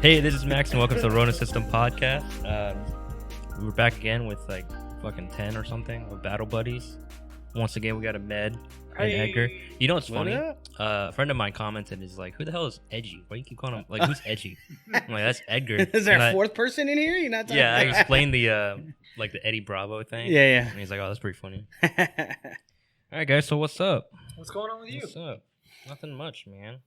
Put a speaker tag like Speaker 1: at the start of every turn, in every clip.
Speaker 1: Hey, this is Max, and welcome to the Ronin System podcast. We're back again with like fucking 10 or something with battle buddies. Once again, we got a Med and Edgar. You know what's funny? A friend of mine commented, "Is like, who the hell is Edgy? Why do you keep calling him like who's Edgy?" I'm like, that's Edgar.
Speaker 2: Is there a fourth person in here? You're not talking
Speaker 1: Yeah, I
Speaker 2: about?
Speaker 1: explained the like the Eddie Bravo thing.
Speaker 2: Yeah.
Speaker 1: And he's like, "Oh, that's pretty funny." All right, guys. So what's up?
Speaker 3: What's going on with you?
Speaker 1: What's up? Nothing much, man.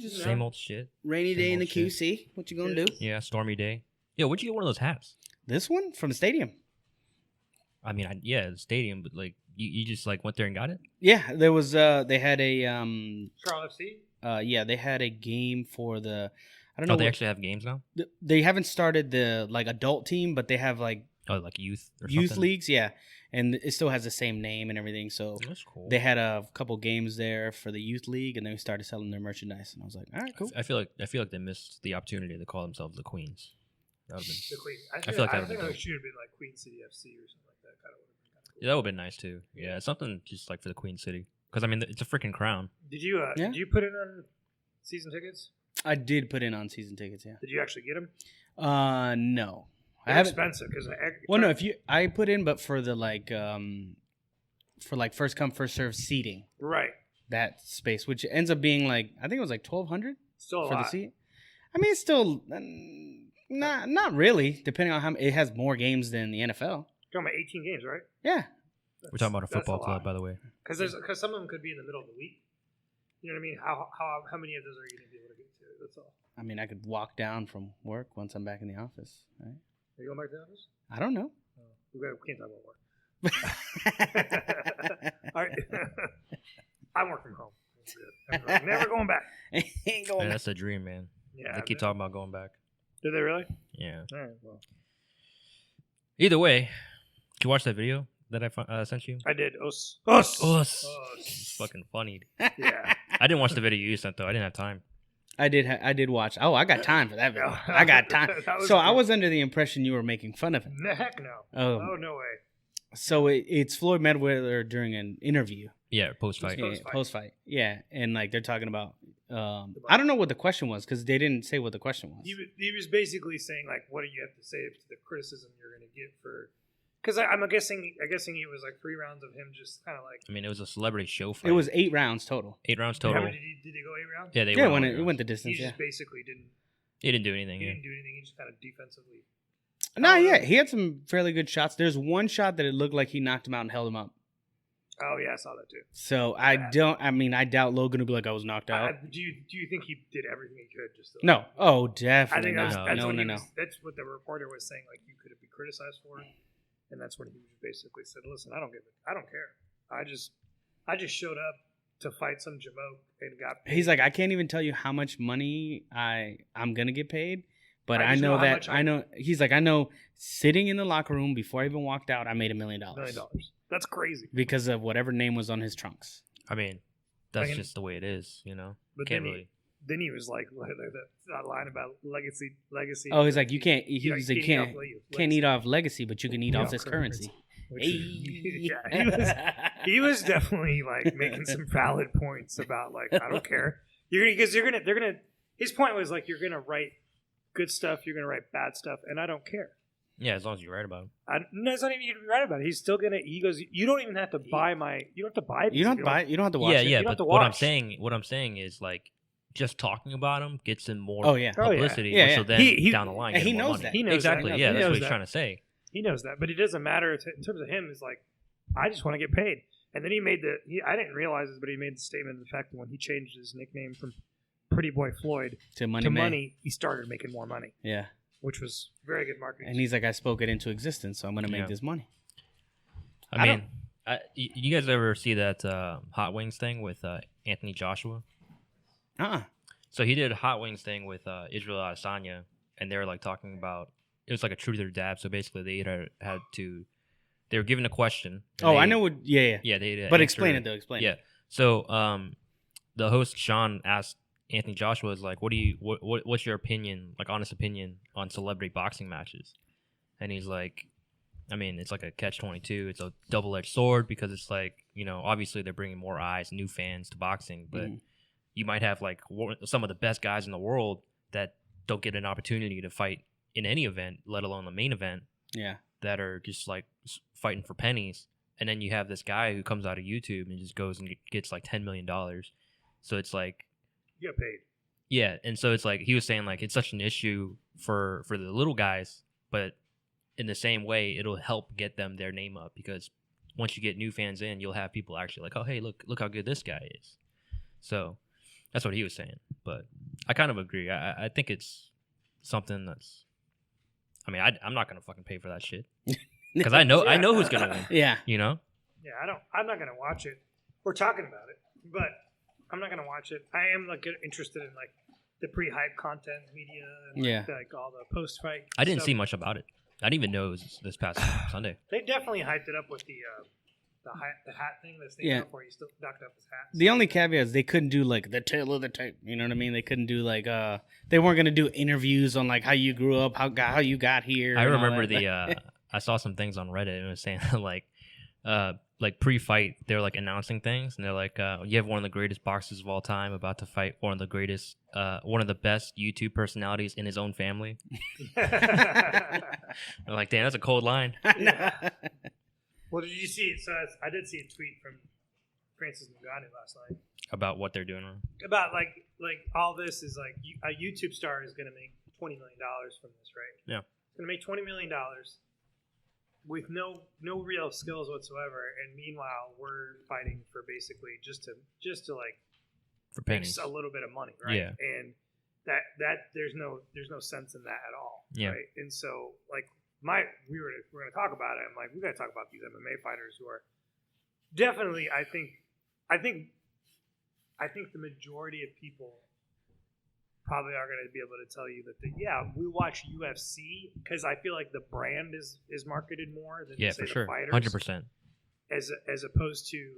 Speaker 2: Just
Speaker 1: Same old shit.
Speaker 2: rainy
Speaker 1: Same
Speaker 2: day in
Speaker 1: old
Speaker 2: the
Speaker 1: shit.
Speaker 2: QC. What you gonna do?
Speaker 1: Yeah, stormy day. Yo, where'd you get one of those hats?
Speaker 2: This one from the stadium.
Speaker 1: I mean, the stadium, but like you just like went there and got it.
Speaker 2: Yeah, there was. They had a
Speaker 3: Charlotte FC?
Speaker 2: Yeah, they had a game for the. I don't know.
Speaker 1: Oh, they actually have games now.
Speaker 2: They haven't started the like adult team, but they have like
Speaker 1: Oh, like youth or
Speaker 2: youth
Speaker 1: something?
Speaker 2: leagues. Yeah, and it still has the same name and everything. So
Speaker 1: That's cool.
Speaker 2: they had a couple games there for the youth league, and then we started selling their merchandise. And I was like, all right, cool.
Speaker 1: I feel like they missed the opportunity to call themselves the Queens. That would have been,
Speaker 3: The Queen.
Speaker 1: I feel like that
Speaker 3: I
Speaker 1: would
Speaker 3: think
Speaker 1: be
Speaker 3: it
Speaker 1: dope.
Speaker 3: should have been like Queen City FC or something like that. Kind of would have been kind of cool.
Speaker 1: Yeah, that would have been nice too. Yeah, something just like for the Queen City, because I mean it's a freaking crown.
Speaker 3: Did you
Speaker 2: Yeah.
Speaker 3: did you put in on season tickets?
Speaker 2: I did put in on season tickets. Yeah.
Speaker 3: Did you actually get them?
Speaker 2: No, I
Speaker 3: They're
Speaker 2: haven't.
Speaker 3: expensive because
Speaker 2: Well, no, I put in, but for the for like first come first serve seating,
Speaker 3: right,
Speaker 2: that space, which ends up being like I think it was like $1,200
Speaker 3: still a
Speaker 2: for
Speaker 3: lot.
Speaker 2: the seat. I mean, it's still not really, depending on how it has more games than the NFL.
Speaker 3: You're talking about 18 games, right?
Speaker 2: Yeah,
Speaker 1: We're talking about a
Speaker 3: That's
Speaker 1: football
Speaker 3: lot.
Speaker 1: club, by the way.
Speaker 3: Because some of them could be in the middle of the week. You know what I mean? How many of those are you going to be able to get to? That's all.
Speaker 2: I mean, I could walk down from work once I'm back in the office. Right?
Speaker 3: Are you going back to the office?
Speaker 2: I don't know.
Speaker 3: Oh, we can't talk about work. All right. I work from home. Never going back.
Speaker 2: Ain't going
Speaker 1: Man,
Speaker 2: back.
Speaker 1: that's a dream, man.
Speaker 3: Yeah.
Speaker 1: They keep talking about going back.
Speaker 3: Did they really?
Speaker 1: Yeah.
Speaker 3: All right. Well,
Speaker 1: Either way, did you watch that video that I sent you?
Speaker 3: I did. Us.
Speaker 1: It's fucking funny.
Speaker 3: Yeah.
Speaker 1: I didn't watch the video you sent though. I didn't have time.
Speaker 2: I did watch. Oh, I got time for that video.
Speaker 3: Yeah.
Speaker 2: I got time.
Speaker 3: That was
Speaker 2: So I
Speaker 3: good.
Speaker 2: was under the impression you were making fun of him.
Speaker 3: Heck no.
Speaker 2: Oh,
Speaker 3: Oh, no way.
Speaker 2: so it's Floyd Mayweather during an interview.
Speaker 1: Yeah, post fight.
Speaker 3: Post- Post-fight.
Speaker 2: Post fight. Yeah, and like they're talking about. I don't know what the question was because they didn't say what the question was.
Speaker 3: He was basically saying, like, what do you have to say to the criticism you're going to get for... Because I'm guessing it was like 3 rounds of him just kind of like...
Speaker 1: I mean, it was a celebrity show fight.
Speaker 2: It was 8 rounds total.
Speaker 1: 8 rounds
Speaker 3: How
Speaker 1: total.
Speaker 3: many did he go 8 rounds?
Speaker 1: Yeah, they
Speaker 2: Yeah,
Speaker 1: went.
Speaker 2: it went the
Speaker 3: He
Speaker 2: distance. Yeah.
Speaker 3: just basically didn't...
Speaker 1: He didn't do anything.
Speaker 3: He
Speaker 1: Yeah.
Speaker 3: didn't do anything. He just kind of defensively...
Speaker 2: Nah, yeah, he had some fairly good shots. There's one shot that it looked like he knocked him out and held him up.
Speaker 3: Oh, yeah, I saw that too.
Speaker 2: So
Speaker 3: Yeah.
Speaker 2: I doubt Logan will be like I was knocked out.
Speaker 3: Do you think he did everything he could? Just to,
Speaker 2: No. Oh,
Speaker 3: I
Speaker 2: definitely
Speaker 3: think
Speaker 2: not.
Speaker 3: that's
Speaker 2: No,
Speaker 3: what
Speaker 2: no,
Speaker 3: he
Speaker 2: no.
Speaker 3: was, that's what the reporter was saying. Like, you could have been criticized for it, and that's when he basically said, "Listen, I don't give it. I don't care. I just showed up to fight some jamoke and got paid."
Speaker 2: He's like, I can't even tell you how much money I'm gonna get paid, but
Speaker 3: I
Speaker 2: I
Speaker 3: just
Speaker 2: know
Speaker 3: know how
Speaker 2: that
Speaker 3: much
Speaker 2: I know. He's like, I know sitting in the locker room before I even walked out, I made $1 million
Speaker 3: $1 million. That's crazy.
Speaker 2: because of whatever name was on his trunks.
Speaker 1: I mean, that's
Speaker 3: Like,
Speaker 1: just the way it is, you know.
Speaker 3: But
Speaker 1: Can't
Speaker 3: then
Speaker 1: really.
Speaker 3: then he was like that line about legacy.
Speaker 2: Oh, he's like, you can't.
Speaker 3: You
Speaker 2: He's like, can't eat off legacy, but you can eat
Speaker 3: Yeah,
Speaker 2: off this currency.
Speaker 3: Which
Speaker 2: Hey.
Speaker 3: is- yeah, he was definitely like making some valid points about like I don't care. They're gonna. His point was like you're gonna write good stuff, you're gonna write bad stuff, and I don't care.
Speaker 1: Yeah, as long as you're right about it.
Speaker 3: No, it's not even you to be right about it. He's still gonna. He goes. You don't even have to buy my. You don't have to buy it.
Speaker 2: You don't have to buy it. You don't have to watch
Speaker 1: Yeah,
Speaker 2: it.
Speaker 1: yeah.
Speaker 3: You don't
Speaker 1: But
Speaker 3: have to
Speaker 1: what I'm
Speaker 3: watch.
Speaker 1: saying is like, just talking about him gets him more
Speaker 2: Oh, yeah.
Speaker 3: Oh, yeah.
Speaker 1: publicity,
Speaker 2: Yeah,
Speaker 1: which
Speaker 2: yeah.
Speaker 1: will then
Speaker 3: He-
Speaker 1: down the line
Speaker 2: and
Speaker 1: get
Speaker 2: he
Speaker 1: him more
Speaker 2: knows
Speaker 1: money.
Speaker 2: that.
Speaker 3: He knows
Speaker 1: exactly.
Speaker 3: that.
Speaker 1: Yeah,
Speaker 3: He
Speaker 1: that's
Speaker 3: knows
Speaker 1: what he's
Speaker 3: that.
Speaker 1: trying to say.
Speaker 3: He knows that, but it doesn't matter in terms of him. Is like, I just want to get paid. And then he made I didn't realize this, but he made the statement of the fact that when he changed his nickname from Pretty Boy Floyd
Speaker 2: to money.
Speaker 3: to
Speaker 2: Man.
Speaker 3: Money, he started making more money,
Speaker 2: Yeah,
Speaker 3: which was very good marketing.
Speaker 2: and he's like, I spoke it into existence, so I'm gonna make
Speaker 1: Yeah.
Speaker 2: this money.
Speaker 1: I mean, you guys ever see that Hot Wings thing with Anthony Joshua? So he did a Hot Wings thing with Israel Adesanya, and they were like talking about it was like a truth or dab. So basically, they had to. They were given a question. and
Speaker 2: Oh,
Speaker 1: they-
Speaker 2: I know what. Yeah.
Speaker 1: Yeah, they.
Speaker 2: But explain it though. Explain.
Speaker 1: Yeah.
Speaker 2: it.
Speaker 1: So the host Sean asked Anthony Joshua is like, what's your opinion, like honest opinion on celebrity boxing matches? And he's like, I mean, it's like a catch-22. It's a double-edged sword because it's like, you know, obviously they're bringing more eyes, new fans to boxing, but you might have like some of the best guys in the world that don't get an opportunity to fight in any event, let alone the main event.
Speaker 2: Yeah.
Speaker 1: That are just like fighting for pennies. And then you have this guy who comes out of YouTube and just goes and gets like $10 million. So it's like,
Speaker 3: you get paid.
Speaker 1: Yeah. And so it's like, he was saying like, it's such an issue for the little guys, but in the same way, it'll help get them their name up, because once you get new fans in, you'll have people actually like, oh, hey, look how good this guy is. So that's what he was saying. But I kind of agree. I think it's something that's, I mean, I'm not going to fucking pay for that shit. Because I know who's going to win.
Speaker 2: Yeah.
Speaker 1: You know?
Speaker 3: Yeah, I'm not going to watch it. We're talking about it, but I'm not going to watch it. I am like interested in like the pre-hype content media and like all the post-fight
Speaker 1: I didn't
Speaker 3: stuff.
Speaker 1: see much about it. I didn't even know it was this past Sunday.
Speaker 3: They definitely hyped it up with the hat thing. This thing before he still knocked up his hat.
Speaker 2: The only caveat is they couldn't do like the tail of the tape. You know what I mean? They couldn't do like they weren't gonna do interviews on like how you grew up, how you got here.
Speaker 1: I remember I saw some things on Reddit and it was saying like pre-fight they're like announcing things and they're like you have one of the greatest boxers of all time about to fight one of the best YouTube personalities in his own family. They're like, damn, that's a cold line.
Speaker 3: Well, did you see it? So I did see a tweet from Francis Ngannou last night
Speaker 1: about what they're doing wrong.
Speaker 3: About like all this is like a YouTube star is going to make $20 million from this, right?
Speaker 1: Yeah,
Speaker 3: it's going to make $20 million with no real skills whatsoever, and meanwhile we're fighting for basically just to like
Speaker 1: for pennies,
Speaker 3: a little bit of money, right?
Speaker 1: Yeah,
Speaker 3: and that there's no sense in that at all,
Speaker 1: yeah.
Speaker 3: Right? And so like. We're going to talk about it. I'm like, we got to talk about these MMA fighters who are definitely. I think the majority of people probably are going to be able to tell you that we watch UFC because I feel like the brand is marketed more than
Speaker 1: for sure,
Speaker 3: the fighters,
Speaker 1: 100%.
Speaker 3: As opposed to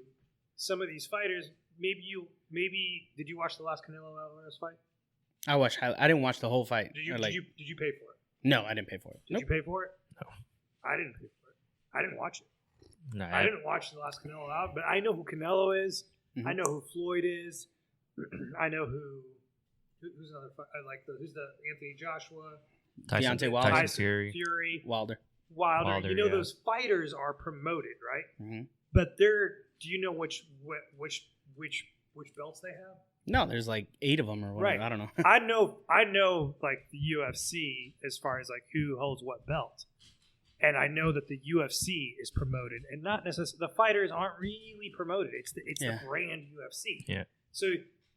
Speaker 3: some of these fighters. Maybe did you watch the last Canelo Alvarez fight?
Speaker 2: I didn't watch the whole fight.
Speaker 3: Did you pay for it?
Speaker 2: No, I didn't pay for it.
Speaker 3: Did you pay for it?
Speaker 1: No.
Speaker 3: I didn't pay for it. I didn't watch it.
Speaker 1: No,
Speaker 3: I didn't watch the last Canelo out, but I know who Canelo is.
Speaker 2: Mm-hmm.
Speaker 3: I know who Floyd is. I know who's another. Who's the Anthony Joshua?
Speaker 2: Deontay Wilder.
Speaker 1: Tyson Fury.
Speaker 2: Wilder.
Speaker 3: You know those fighters are promoted, right?
Speaker 2: Mm-hmm.
Speaker 3: But do you know which belts they have?
Speaker 2: No, there's like 8 of them or whatever.
Speaker 3: Right.
Speaker 2: I don't know.
Speaker 3: I know like the UFC as far as like who holds what belt. And I know that the UFC is promoted and not necessarily the fighters aren't really promoted. It's the brand UFC.
Speaker 1: Yeah.
Speaker 3: So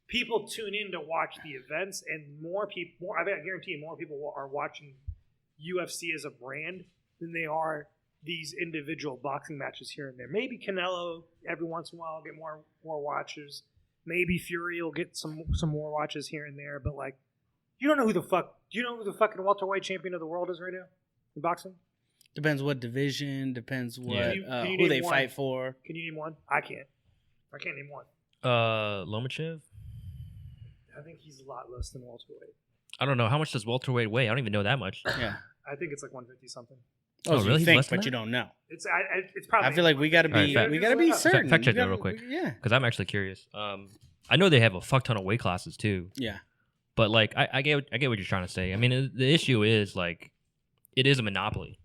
Speaker 3: people tune in to watch the events and I guarantee more people are watching UFC as a brand than they are these individual boxing matches here and there. Maybe Canelo every once in a while will get more watchers. Maybe Fury will get some more watches here and there, but like, you don't know who the fuck. Do you know who the fucking welterweight champion of the world is right now in boxing?
Speaker 2: Depends what division. Depends what
Speaker 3: can you
Speaker 2: who they
Speaker 3: one?
Speaker 2: fight for.
Speaker 3: Can you name one? I can't name one.
Speaker 1: Lomachev.
Speaker 3: I think he's a lot less than welterweight.
Speaker 1: I don't know how much does welterweight weigh. I don't even know that much.
Speaker 2: Yeah,
Speaker 3: I think it's like 150 something.
Speaker 2: Oh, so
Speaker 1: really?
Speaker 2: You think, but you don't know.
Speaker 3: It's probably.
Speaker 2: I feel like we got to be certain.
Speaker 1: Fact check that real quick.
Speaker 2: Yeah,
Speaker 1: because I'm actually curious. I know they have a fuck ton of weight classes too.
Speaker 2: Yeah,
Speaker 1: but like I get what you're trying to say. I mean, the issue is like it is a monopoly.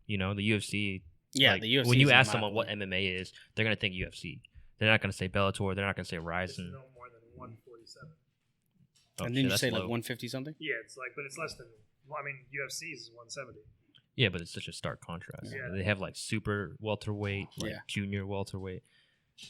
Speaker 1: You know, the UFC.
Speaker 2: Yeah,
Speaker 1: like,
Speaker 2: the UFC.
Speaker 1: When you ask someone what MMA is, they're gonna think UFC. They're not gonna say Bellator. They're not gonna say Ryzen.
Speaker 3: It's no more than 147.
Speaker 2: And then you say like 150 something.
Speaker 3: Yeah, but it's less than. Well, I mean, UFC is 170.
Speaker 1: Yeah, but it's such a stark contrast.
Speaker 3: Yeah.
Speaker 1: They have like super welterweight, like
Speaker 2: Yeah.
Speaker 1: junior welterweight.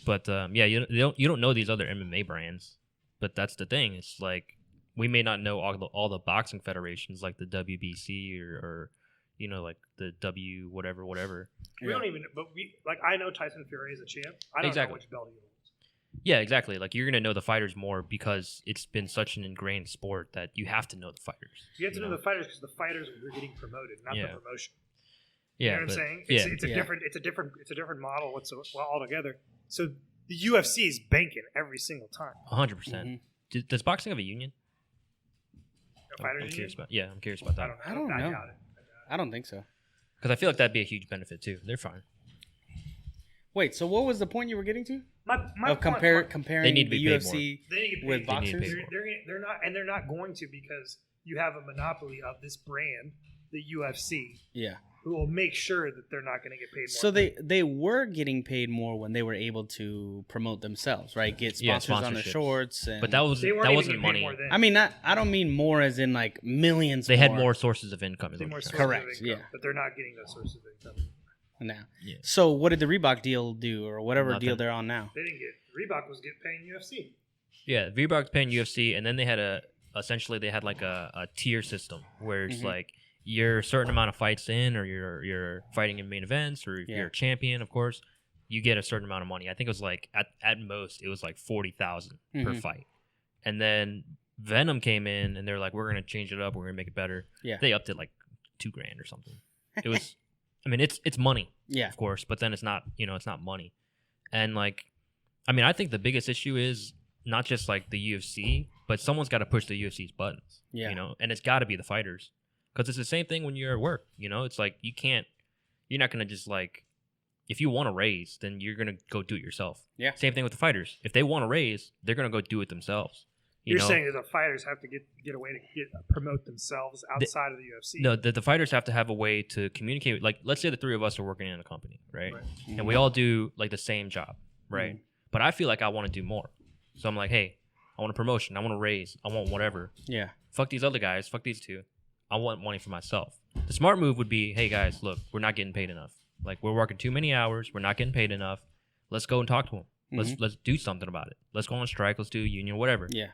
Speaker 1: But you don't know these other MMA brands. But that's the thing. It's like we may not know all the boxing federations like the WBC or you know, like the W whatever.
Speaker 3: We don't even. But I know Tyson Fury is a champ. I don't know which belt he holds.
Speaker 1: Yeah, exactly. Like you're gonna know the fighters more because it's been such an ingrained sport that you have to know the fighters.
Speaker 3: You have to know the fighters because the fighters are getting promoted, not the promotion.
Speaker 1: Yeah,
Speaker 3: you know what I'm saying? It's a different model altogether. So the UFC is banking every single time.
Speaker 1: 100%. Does boxing have a union?
Speaker 3: I'm
Speaker 1: curious about that.
Speaker 2: I don't know. I don't think so.
Speaker 1: Because I feel like that'd be a huge benefit too. They're fine.
Speaker 2: Wait, so what was the point you were getting to?
Speaker 3: My
Speaker 2: comparing
Speaker 1: they need to
Speaker 2: the
Speaker 1: be paid
Speaker 2: UFC
Speaker 3: with
Speaker 2: boxers?
Speaker 3: They're not going to because you have a monopoly of this brand, the UFC.
Speaker 2: Yeah.
Speaker 3: Who will make sure that they're not going to get paid more.
Speaker 2: So they were getting paid more when they were able to promote themselves, right? Get sponsors on the shorts,
Speaker 1: but that wasn't money.
Speaker 2: I mean, I don't mean more as in like millions.
Speaker 1: They had more sources of income.
Speaker 2: Correct. Yeah,
Speaker 3: but they're not getting those sources of income
Speaker 2: now. Yeah. So what did the Reebok deal do, or whatever deal they're on now?
Speaker 3: They didn't get Reebok was paying UFC.
Speaker 1: Yeah, Reebok's paying UFC, and then they had essentially like a tier system where it's like. You're a certain amount of fights in, or you're fighting in main events, or you're a champion, of course, you get a certain amount of money. I think it was like at most it was like $40,000 per fight. And then Venom came in, and they're like, we're gonna change it up, we're gonna make it better. Yeah, they upped it like $2,000 or something. It was, I mean, it's money, of course, but then it's not money. And like, I mean, I think the biggest issue is not just like the UFC, but someone's got to push the UFC's buttons. Yeah, and it's got to be the fighters. Because it's the same thing when you're at work, it's like you're not going to just like, if you want to raise, then you're going to go do it yourself. Yeah. Same thing with the fighters. If they want to raise, they're going to go do it themselves.
Speaker 3: You're saying that the fighters have to get a way to promote themselves outside of the UFC?
Speaker 1: No, the fighters have to have a way to communicate. Like, let's say the three of us are working in a company, right? And we all do like the same job, right? But I feel like I want to do more. So I'm like, hey, I want a promotion. I want to raise. I want whatever. Yeah. Fuck these other guys. Fuck these two. I want money for myself. The smart move would be, hey guys, look, we're not getting paid enough. Like, we're working too many hours. We're not getting paid enough. Let's go and talk to them. Let's do something about it. Let's go on strike. Let's do a union, whatever. Yeah.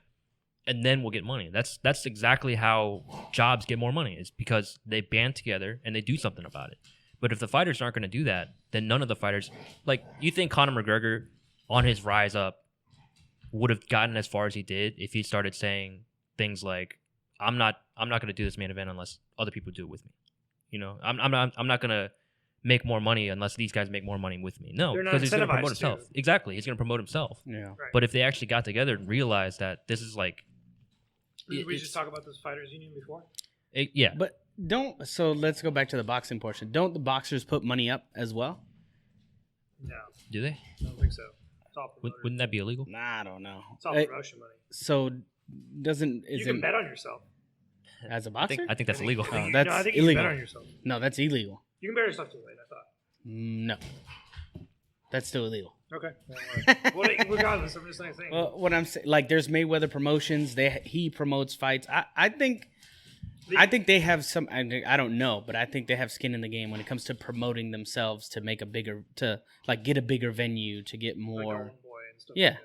Speaker 1: And then we'll get money. That's exactly how jobs get more money. Is because they band together and they do something about it. But if the fighters aren't going to do that, then none of the fighters, like, you think Conor McGregor on his rise up would have gotten as far as he did if he started saying things like, I'm not going to do this main event unless other people do it with me. I'm not going to make more money unless these guys make more money with me. No, because he's going to promote himself. Exactly, he's going to promote himself. Yeah. Right. But if they actually got together and realized that this is like,
Speaker 3: we just talk about this fighters union before.
Speaker 1: Yeah,
Speaker 2: but so let's go back to the boxing portion. Don't the boxers put money up as well?
Speaker 3: No.
Speaker 1: Do they?
Speaker 3: I don't think so.
Speaker 1: Wouldn't that be illegal?
Speaker 2: Nah, I don't know.
Speaker 3: It's all promotion money.
Speaker 2: So
Speaker 3: you can bet on yourself
Speaker 2: as a boxer?
Speaker 1: I think that's illegal.
Speaker 2: That's
Speaker 3: illegal.
Speaker 2: You
Speaker 3: can bet on yourself.
Speaker 2: No, that's illegal.
Speaker 3: You can bet on yourself too late, I thought.
Speaker 2: No, that's still illegal.
Speaker 3: Okay. Well, regardless, I'm just saying.
Speaker 2: Well, what I'm saying, like, there's Mayweather Promotions. He promotes fights. I think they have some. I don't know, but I think they have skin in the game when it comes to promoting themselves to make get a bigger venue to get more.
Speaker 3: Like Golden Boy and stuff.
Speaker 2: Yeah.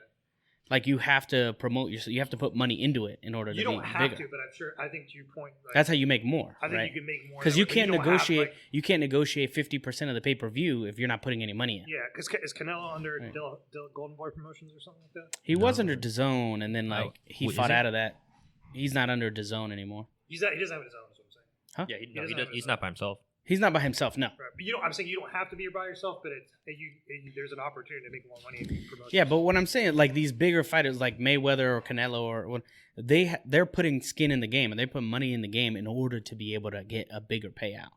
Speaker 2: Like, you have to promote yourself. You have to put money into it in order to be bigger.
Speaker 3: You don't have to, but I'm sure. I think to your point, like,
Speaker 2: that's how you make more.
Speaker 3: I think you can make more
Speaker 2: because you can't negotiate. You can't negotiate 50% of the pay per view if you're not putting any money in.
Speaker 3: Yeah, because is Canelo under Golden Boy Promotions or something like that?
Speaker 2: He was under DAZN, and then he fought out of that. He's not under DAZN anymore.
Speaker 3: He doesn't have his own. Is what I'm saying.
Speaker 1: Huh? Yeah, he's not by himself.
Speaker 2: He's not by himself, no.
Speaker 3: Right. But I'm saying you don't have to be by yourself, but there's an opportunity to make more money if you promote.
Speaker 2: Yeah, but what I'm saying, like, these bigger fighters like Mayweather or Canelo, they're putting skin in the game, and they put money in the game in order to be able to get a bigger payout,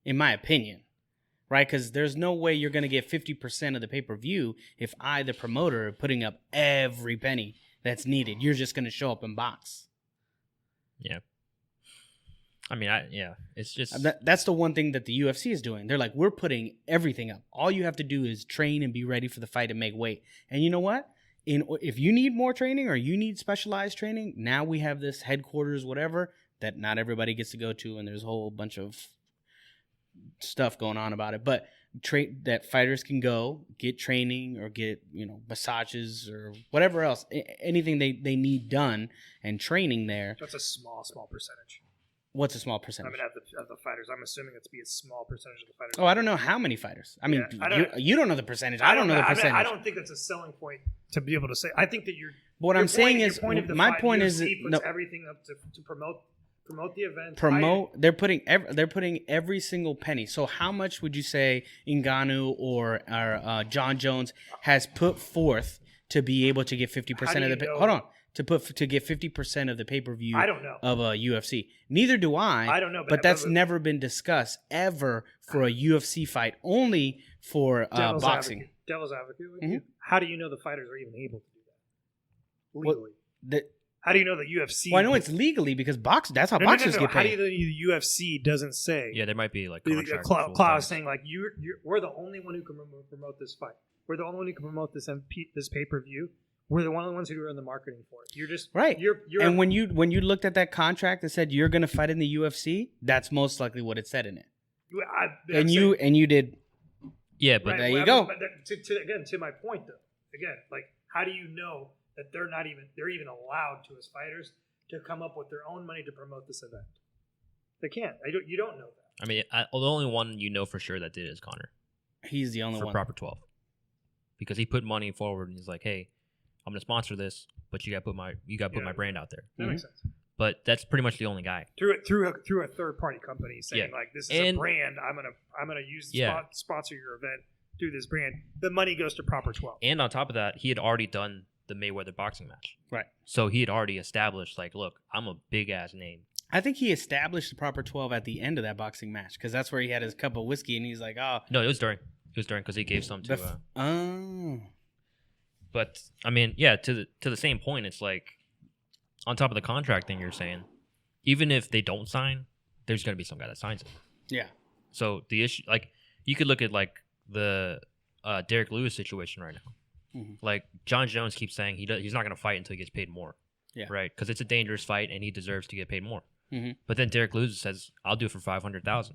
Speaker 2: in my opinion, right? Because there's no way you're going to get 50% of the pay-per-view if I, the promoter, are putting up every penny that's needed. You're just going to show up and box.
Speaker 1: Yeah. I mean, it's just...
Speaker 2: That's the one thing that the UFC is doing. They're like, we're putting everything up. All you have to do is train and be ready for the fight and make weight. And you know what? If you need more training or you need specialized training, now we have this headquarters, whatever, that not everybody gets to go to, and there's a whole bunch of stuff going on about it. But that fighters can go, get training or get, massages or whatever else, anything they need done and training there.
Speaker 3: That's a small percentage.
Speaker 2: What's a small percentage?
Speaker 3: I mean, of the fighters, I'm assuming it's be a small percentage of the fighters.
Speaker 2: Oh, I don't know how many fighters. I mean, you don't know the percentage. I don't know the percentage.
Speaker 3: I don't think that's a selling point to be able to say. I think that
Speaker 2: What I'm saying is, my point is,
Speaker 3: puts everything up to promote the event.
Speaker 2: They're putting every single penny. So how much would you say Ngannou or John Jones has put forth to be able to get 50% of the? Hold on. To get 50% of the pay-per-view
Speaker 3: I don't know.
Speaker 2: of a UFC. Neither do I.
Speaker 3: I don't know.
Speaker 2: But that's never been discussed ever for a UFC fight, only for boxing.
Speaker 3: Devil's advocate with you. How do you know the fighters are even able to do that legally? How do you know the UFC?
Speaker 2: Well, I know it's legally because that's how boxers get paid.
Speaker 3: How do you know the UFC doesn't say?
Speaker 1: Yeah, there might be like
Speaker 3: a clause saying like we're the only one who can promote this fight. We're the only one who can promote this pay-per-view. We're the only ones who are in the marketing for it. You're just
Speaker 2: right.
Speaker 3: You're
Speaker 2: and when you looked at that contract that said you're going to fight in the UFC, that's most likely what it said in it. And you did.
Speaker 1: Yeah, but
Speaker 2: right, there you go.
Speaker 3: But to my point though, again, like how do you know that they're even allowed to as fighters to come up with their own money to promote this event? They can't. You don't know that.
Speaker 1: I mean, the only one you know for sure that did is Connor.
Speaker 2: He's the only one
Speaker 1: for Proper 12 because he put money forward and he's like, "Hey, I'm gonna sponsor this, but you got to put my brand out there."
Speaker 3: That makes sense.
Speaker 1: But that's pretty much the only guy
Speaker 3: through a third party company saying like, "This is a brand. I'm gonna use sponsor your event through this brand." The money goes to Proper 12.
Speaker 1: And on top of that, he had already done the Mayweather boxing match.
Speaker 2: Right.
Speaker 1: So he had already established, like, look, I'm a big-ass name.
Speaker 2: I think he established the Proper 12 at the end of that boxing match because that's where he had his cup of whiskey and he's like, oh.
Speaker 1: No, it was during. It was during because he gave some to...
Speaker 2: Oh.
Speaker 1: But, I mean, yeah, to the same point, it's like, on top of the contract thing you're saying, even if they don't sign, there's going to be some guy that signs it.
Speaker 2: Yeah.
Speaker 1: So the issue, like, you could look at, like, the Derek Lewis situation right now. Mm-hmm. Like John Jones keeps saying he's not going to fight until he gets paid more, right? Because it's a dangerous fight and he deserves to get paid more. Mm-hmm. But then Derek Lewis says, "I'll do it for $500,000."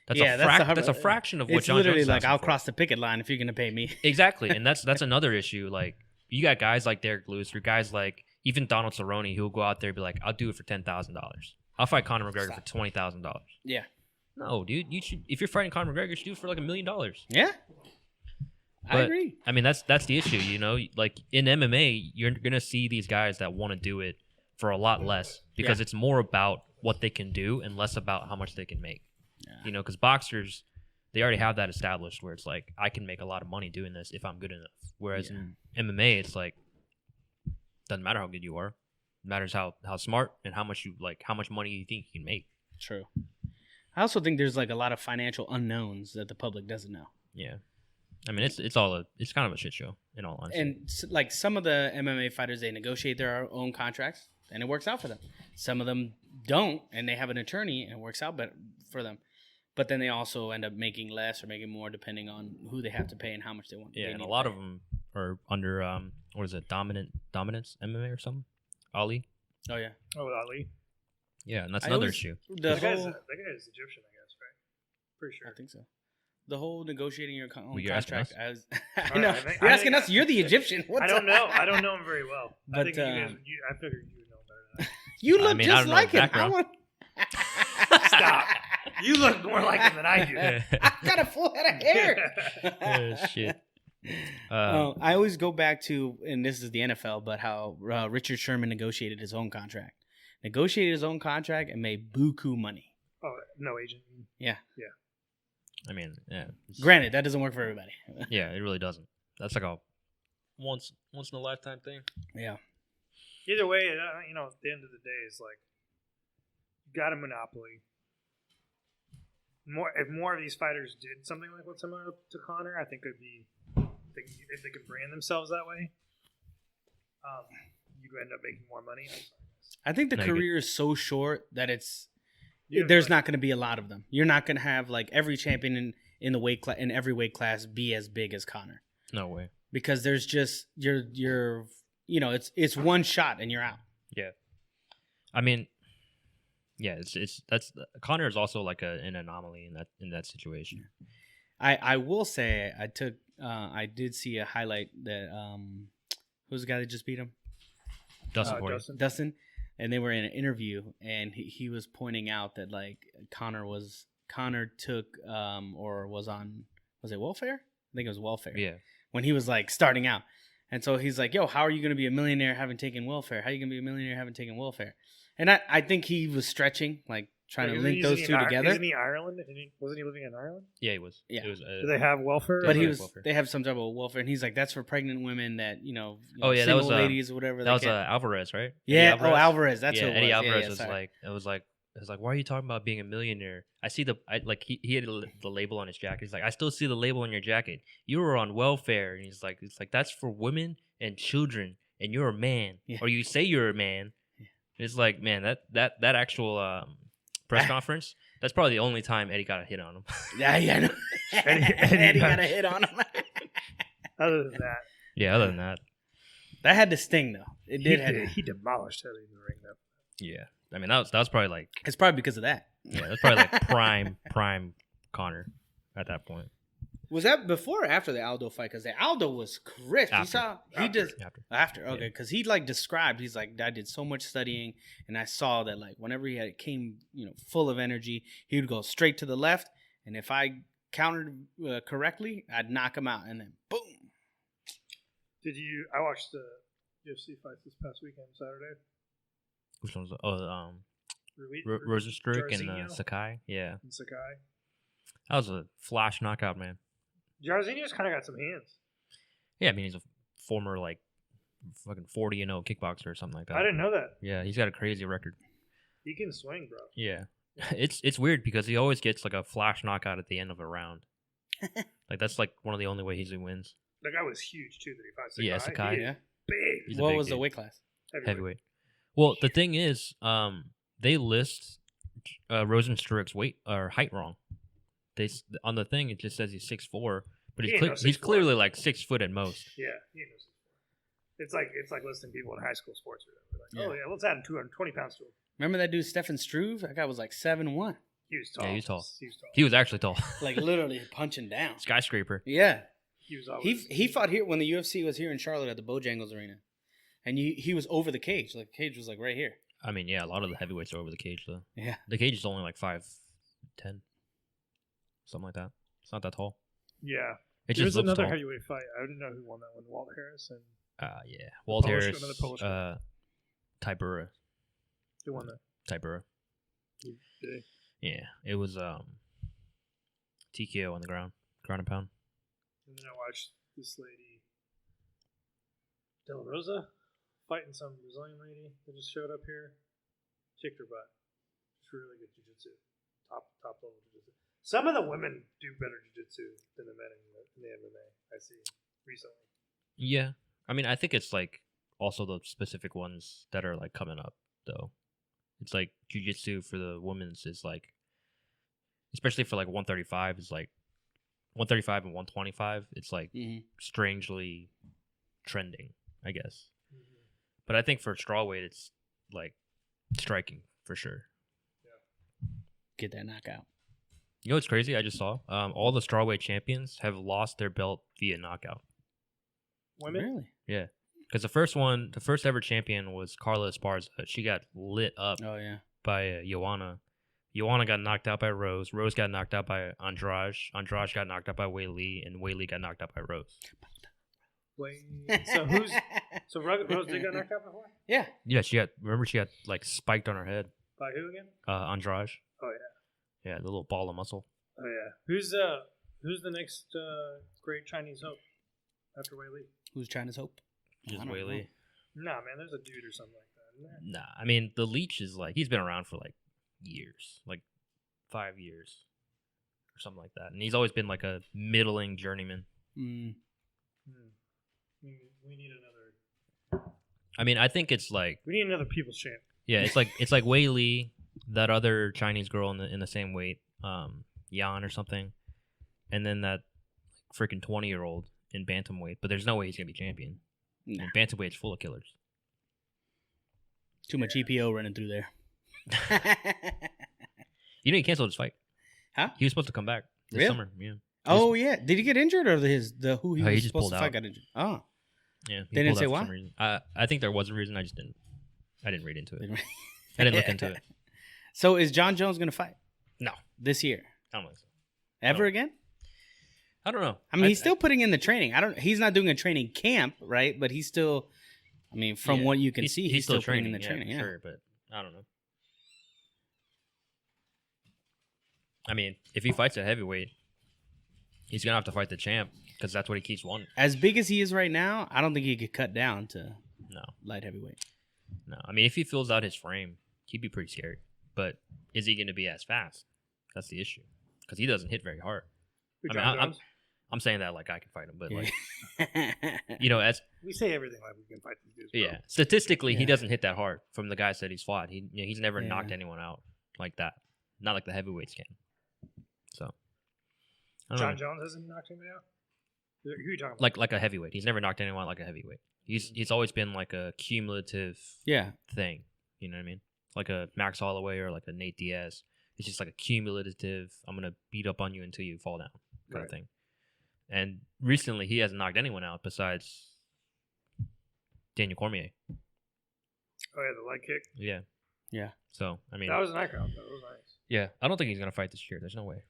Speaker 1: That's a fraction of what John Jones. It's literally
Speaker 2: like I'll cross the picket line if you're going to pay me.
Speaker 1: Exactly, and that's another issue. Like you got guys like Derek Lewis, or guys like even Donald Cerrone, who will go out there and be like, "I'll do it for $10,000. I'll fight Conor McGregor for $20,000."
Speaker 2: Yeah.
Speaker 1: No, dude, you should. If you're fighting Conor McGregor, you should do it for like $1 million.
Speaker 2: Yeah.
Speaker 1: But,
Speaker 2: I agree.
Speaker 1: I mean, that's the issue, you know. Like in MMA, you're gonna see these guys that want to do it for a lot less because it's more about what they can do and less about how much they can make. Yeah. You know, because boxers, they already have that established where it's like I can make a lot of money doing this if I'm good enough. Whereas in MMA, it's like doesn't matter how good you are, it matters how smart and how much money you think you can make.
Speaker 2: True. I also think there's like a lot of financial unknowns that the public doesn't know.
Speaker 1: Yeah. I mean, it's kind of a shit show in all honesty.
Speaker 2: And like some of the MMA fighters, they negotiate their own contracts and it works out for them. Some of them don't, and they have an attorney and it works out better for them. But then they also end up making less or making more depending on who they have to pay and how much they want.
Speaker 1: Yeah, and a lot of them are under what is it, dominance MMA or something? Ali.
Speaker 2: Oh yeah.
Speaker 3: Oh, Ali.
Speaker 1: Yeah, and that's another issue.
Speaker 3: That guy is Egyptian, I guess, right? Pretty sure.
Speaker 2: I think so. The whole negotiating your own
Speaker 1: contract.
Speaker 2: I know. You're asking us. You're the Egyptian.
Speaker 3: I don't know. I don't know him very well. But, I think I figured you would know better than that.
Speaker 2: You look just like him.
Speaker 3: Stop. You look more like him than I do.
Speaker 2: I've got a full head of hair.
Speaker 1: Shit.
Speaker 2: I always go back to, and this is the NFL, but how Richard Sherman negotiated his own contract. Negotiated his own contract and made buku money.
Speaker 3: Oh, no agent.
Speaker 2: Yeah.
Speaker 3: Yeah.
Speaker 1: I mean, yeah.
Speaker 2: Granted, that doesn't work for everybody.
Speaker 1: Yeah, it really doesn't. That's like a once in a lifetime thing.
Speaker 2: Yeah.
Speaker 3: Either way, you know, at the end of the day, it's like you got a monopoly. If more of these fighters did something like what's similar to Conor, I think it'd be if they could brand themselves that way, you could end up making more money.
Speaker 2: I think the career is so short that there's not going to be a lot of them. You're not going to have like every champion in the weight class in every weight class be as big as Conor.
Speaker 1: No way. Because
Speaker 2: there's just you're it's one shot and you're out.
Speaker 1: Yeah. I mean, yeah, that's Conor is also like an anomaly in that situation.
Speaker 2: I will say I did see a highlight that who's the guy that just beat him? Dustin. And they were in an interview, and he was pointing out that like Conor took or was on, was it welfare? I think it was welfare.
Speaker 1: Yeah.
Speaker 2: When he was like starting out, and so he's like, "Yo, how are you going to be a millionaire having taken welfare? How are you going to be a millionaire having taken welfare?" And I think he was stretching, like trying to link those two together.
Speaker 3: Isn't he Ireland? Wasn't he living in Ireland?
Speaker 1: Yeah, he was.
Speaker 2: Yeah.
Speaker 3: Do they have welfare?
Speaker 2: But they have some type of welfare, and he's like, that's for pregnant women that
Speaker 1: that was
Speaker 2: single ladies or whatever.
Speaker 1: That was Alvarez, right?
Speaker 2: Yeah. Alvarez. That's who it was.
Speaker 1: Eddie Alvarez was like, why are you talking about being a millionaire? I see he had the label on his jacket. He's like, I still see the label on your jacket. You were on welfare, and he's like, it's like that's for women and children and you're a man, or you say you're a man, it's like, man, that actual press conference, that's probably the only time Eddie got a hit on him.
Speaker 2: Yeah, I know. Eddie got a hit on him.
Speaker 3: Other than that.
Speaker 1: Yeah, other than that.
Speaker 2: That had to sting, though. It did.
Speaker 3: He demolished Eddie in the ring, though.
Speaker 1: Yeah. I mean, that was probably like...
Speaker 2: It's probably because of that.
Speaker 1: Yeah, that's probably like prime Connor at that point.
Speaker 2: Was that before or after the Aldo fight? Because the Aldo was crisp. After. Okay, because he like described, he's like, I did so much studying, and I saw that like whenever he came, full of energy, he would go straight to the left, and if I countered correctly, I'd knock him out, and then boom.
Speaker 3: I watched the UFC fights this past weekend, Saturday.
Speaker 1: Which one's Rosenstruck and Sakai? Yeah.
Speaker 3: And Sakai.
Speaker 1: That was a flash knockout, man.
Speaker 3: Jairzinho's kind of got some hands.
Speaker 1: Yeah, I mean, he's a former, like, fucking 40-0 kickboxer or something like that.
Speaker 3: I didn't know that.
Speaker 1: Yeah, he's got a crazy record.
Speaker 3: He can swing, bro.
Speaker 1: Yeah. It's weird because he always gets, like, a flash knockout at the end of a round. Like, that's, like, one of the only ways he wins.
Speaker 3: That guy was huge, too, that he fought Sakai.
Speaker 1: Yeah, Sakai.
Speaker 2: Yeah.
Speaker 3: Big.
Speaker 2: What was the weight class?
Speaker 1: Heavyweight. Well, the thing is, they list Rosenstruck's weight or height wrong. On the thing it just says he's 6'4", but he's clearly like 6 foot at most.
Speaker 3: Yeah, he knows. It's like listing people in high school sports. Like, oh yeah, let's add 220 pounds to him.
Speaker 2: Remember that dude Stefan Struve? That guy was like 7'1".
Speaker 3: He was tall.
Speaker 1: Yeah, he was tall. He was actually tall.
Speaker 2: Like literally punching down.
Speaker 1: Skyscraper.
Speaker 2: Yeah.
Speaker 3: He was always.
Speaker 2: He fought here when the UFC was here in Charlotte at the Bojangles Arena, and he was over the cage. Like the cage was like right here.
Speaker 1: I mean, yeah, a lot of the heavyweights are over the cage though.
Speaker 2: Yeah.
Speaker 1: The cage is only like 5'10". Something like that. It's not that tall.
Speaker 3: Yeah.
Speaker 1: It just looks
Speaker 3: another
Speaker 1: tall.
Speaker 3: heavyweight fight. I didn't know who won that one. Walt Harris and.
Speaker 1: Yeah. Walt Harris.
Speaker 3: Another Polish one.
Speaker 1: Tybura.
Speaker 3: Who won that?
Speaker 1: Tybura.
Speaker 3: Did he?
Speaker 1: Yeah. It was TKO on the ground and pound.
Speaker 3: And then I watched this lady, De La Rosa, fighting some Brazilian lady that just showed up here. Kicked her butt. It's really good jiu-jitsu. Top level jiu-jitsu. Some of the women do better jiu-jitsu than the men in the MMA, I see, recently.
Speaker 1: Yeah. I mean, I think it's like also the specific ones that are like coming up, though. It's like jiu-jitsu for the women's is like, especially for like 135, is like 135 and 125. It's like strangely trending, I guess. Mm-hmm. But I think for strawweight, it's like striking for sure.
Speaker 2: Yeah. Get that knockout.
Speaker 1: You know what's crazy? I just saw all the strawweight champions have lost their belt via knockout.
Speaker 3: Women?
Speaker 2: Really?
Speaker 1: Yeah. Because the first ever champion was Carla Esparza. She got lit up by Joanna. Joanna got knocked out by Rose. Rose got knocked out by Andrade. Andrade got knocked out by Wei Li. And Wei Li got knocked out by Rose.
Speaker 3: So Rose did get knocked out before?
Speaker 2: Yeah.
Speaker 1: Yeah, she got like spiked on her head.
Speaker 3: By who again?
Speaker 1: Andrade.
Speaker 3: Oh, yeah.
Speaker 1: Yeah, the little ball of muscle.
Speaker 3: Oh, yeah. Who's the next great Chinese hope after Wei Li?
Speaker 2: Who's China's hope?
Speaker 1: Just Wei Li.
Speaker 3: Nah, man, there's a dude or something like that, isn't there?
Speaker 1: Nah, I mean, the Leech is like, he's been around for like years, like 5 years or something like that. And he's always been like a middling journeyman.
Speaker 3: We need another.
Speaker 1: I mean, I think it's like,
Speaker 3: we need another people's champ.
Speaker 1: Yeah, it's like Wei Li, that other Chinese girl in the same weight, Yan or something, and then that freaking 20-year-old in bantamweight. But there's no way he's gonna be champion. Nah. And bantamweight's full of killers.
Speaker 2: Too much EPO running through there.
Speaker 1: You know he canceled his fight.
Speaker 2: Huh?
Speaker 1: He was supposed to come back this summer. Yeah.
Speaker 2: Oh yeah. Did he get injured or who he was
Speaker 1: just
Speaker 2: supposed
Speaker 1: pulled
Speaker 2: to
Speaker 1: out.
Speaker 2: fight got injured? Oh.
Speaker 1: Yeah.
Speaker 2: They didn't say why?
Speaker 1: I think there was a reason. I didn't read into it. I didn't look into it.
Speaker 2: So is John Jones gonna fight?
Speaker 1: No.
Speaker 2: This year?
Speaker 1: I don't think so.
Speaker 2: Ever again?
Speaker 1: I don't know.
Speaker 2: I mean, he's still putting in the training. He's not doing a training camp, right? But he's still. I mean, from what you can see, he's still putting in the training. Yeah,
Speaker 1: sure, but I don't know. I mean, if he fights at heavyweight, he's gonna have to fight the champ because that's what he keeps wanting.
Speaker 2: As big as he is right now, I don't think he could cut down to light heavyweight.
Speaker 1: No, I mean, if he fills out his frame, he'd be pretty scary. But is he going to be as fast? That's the issue because he doesn't hit very hard. I'm saying that like I can fight him, but like
Speaker 2: Yeah.
Speaker 1: as
Speaker 3: We say everything like we can fight these dudes. Bro.
Speaker 1: yeah, statistically he
Speaker 2: Yeah.
Speaker 1: doesn't hit that hard from the guys that he's fought. He's never
Speaker 2: Yeah.
Speaker 1: knocked anyone out like that. Not like the heavyweights can. So I don't
Speaker 3: John
Speaker 1: know.
Speaker 3: Jones hasn't knocked anybody out. Who are you talking about?
Speaker 1: Like a heavyweight. He's never knocked anyone out like a heavyweight. He's always been like a cumulative
Speaker 2: Yeah.
Speaker 1: thing. You know what I mean? Like a Max Holloway or like a Nate Diaz. It's just like a cumulative. I'm gonna beat up on you until you fall down kind of thing. And recently, he hasn't knocked anyone out besides Daniel Cormier.
Speaker 3: Oh yeah, the leg kick.
Speaker 1: Yeah.
Speaker 2: Yeah.
Speaker 1: So I mean,
Speaker 3: That was a knockout. That was nice.
Speaker 1: yeah, I don't think he's gonna fight this year. There's no way.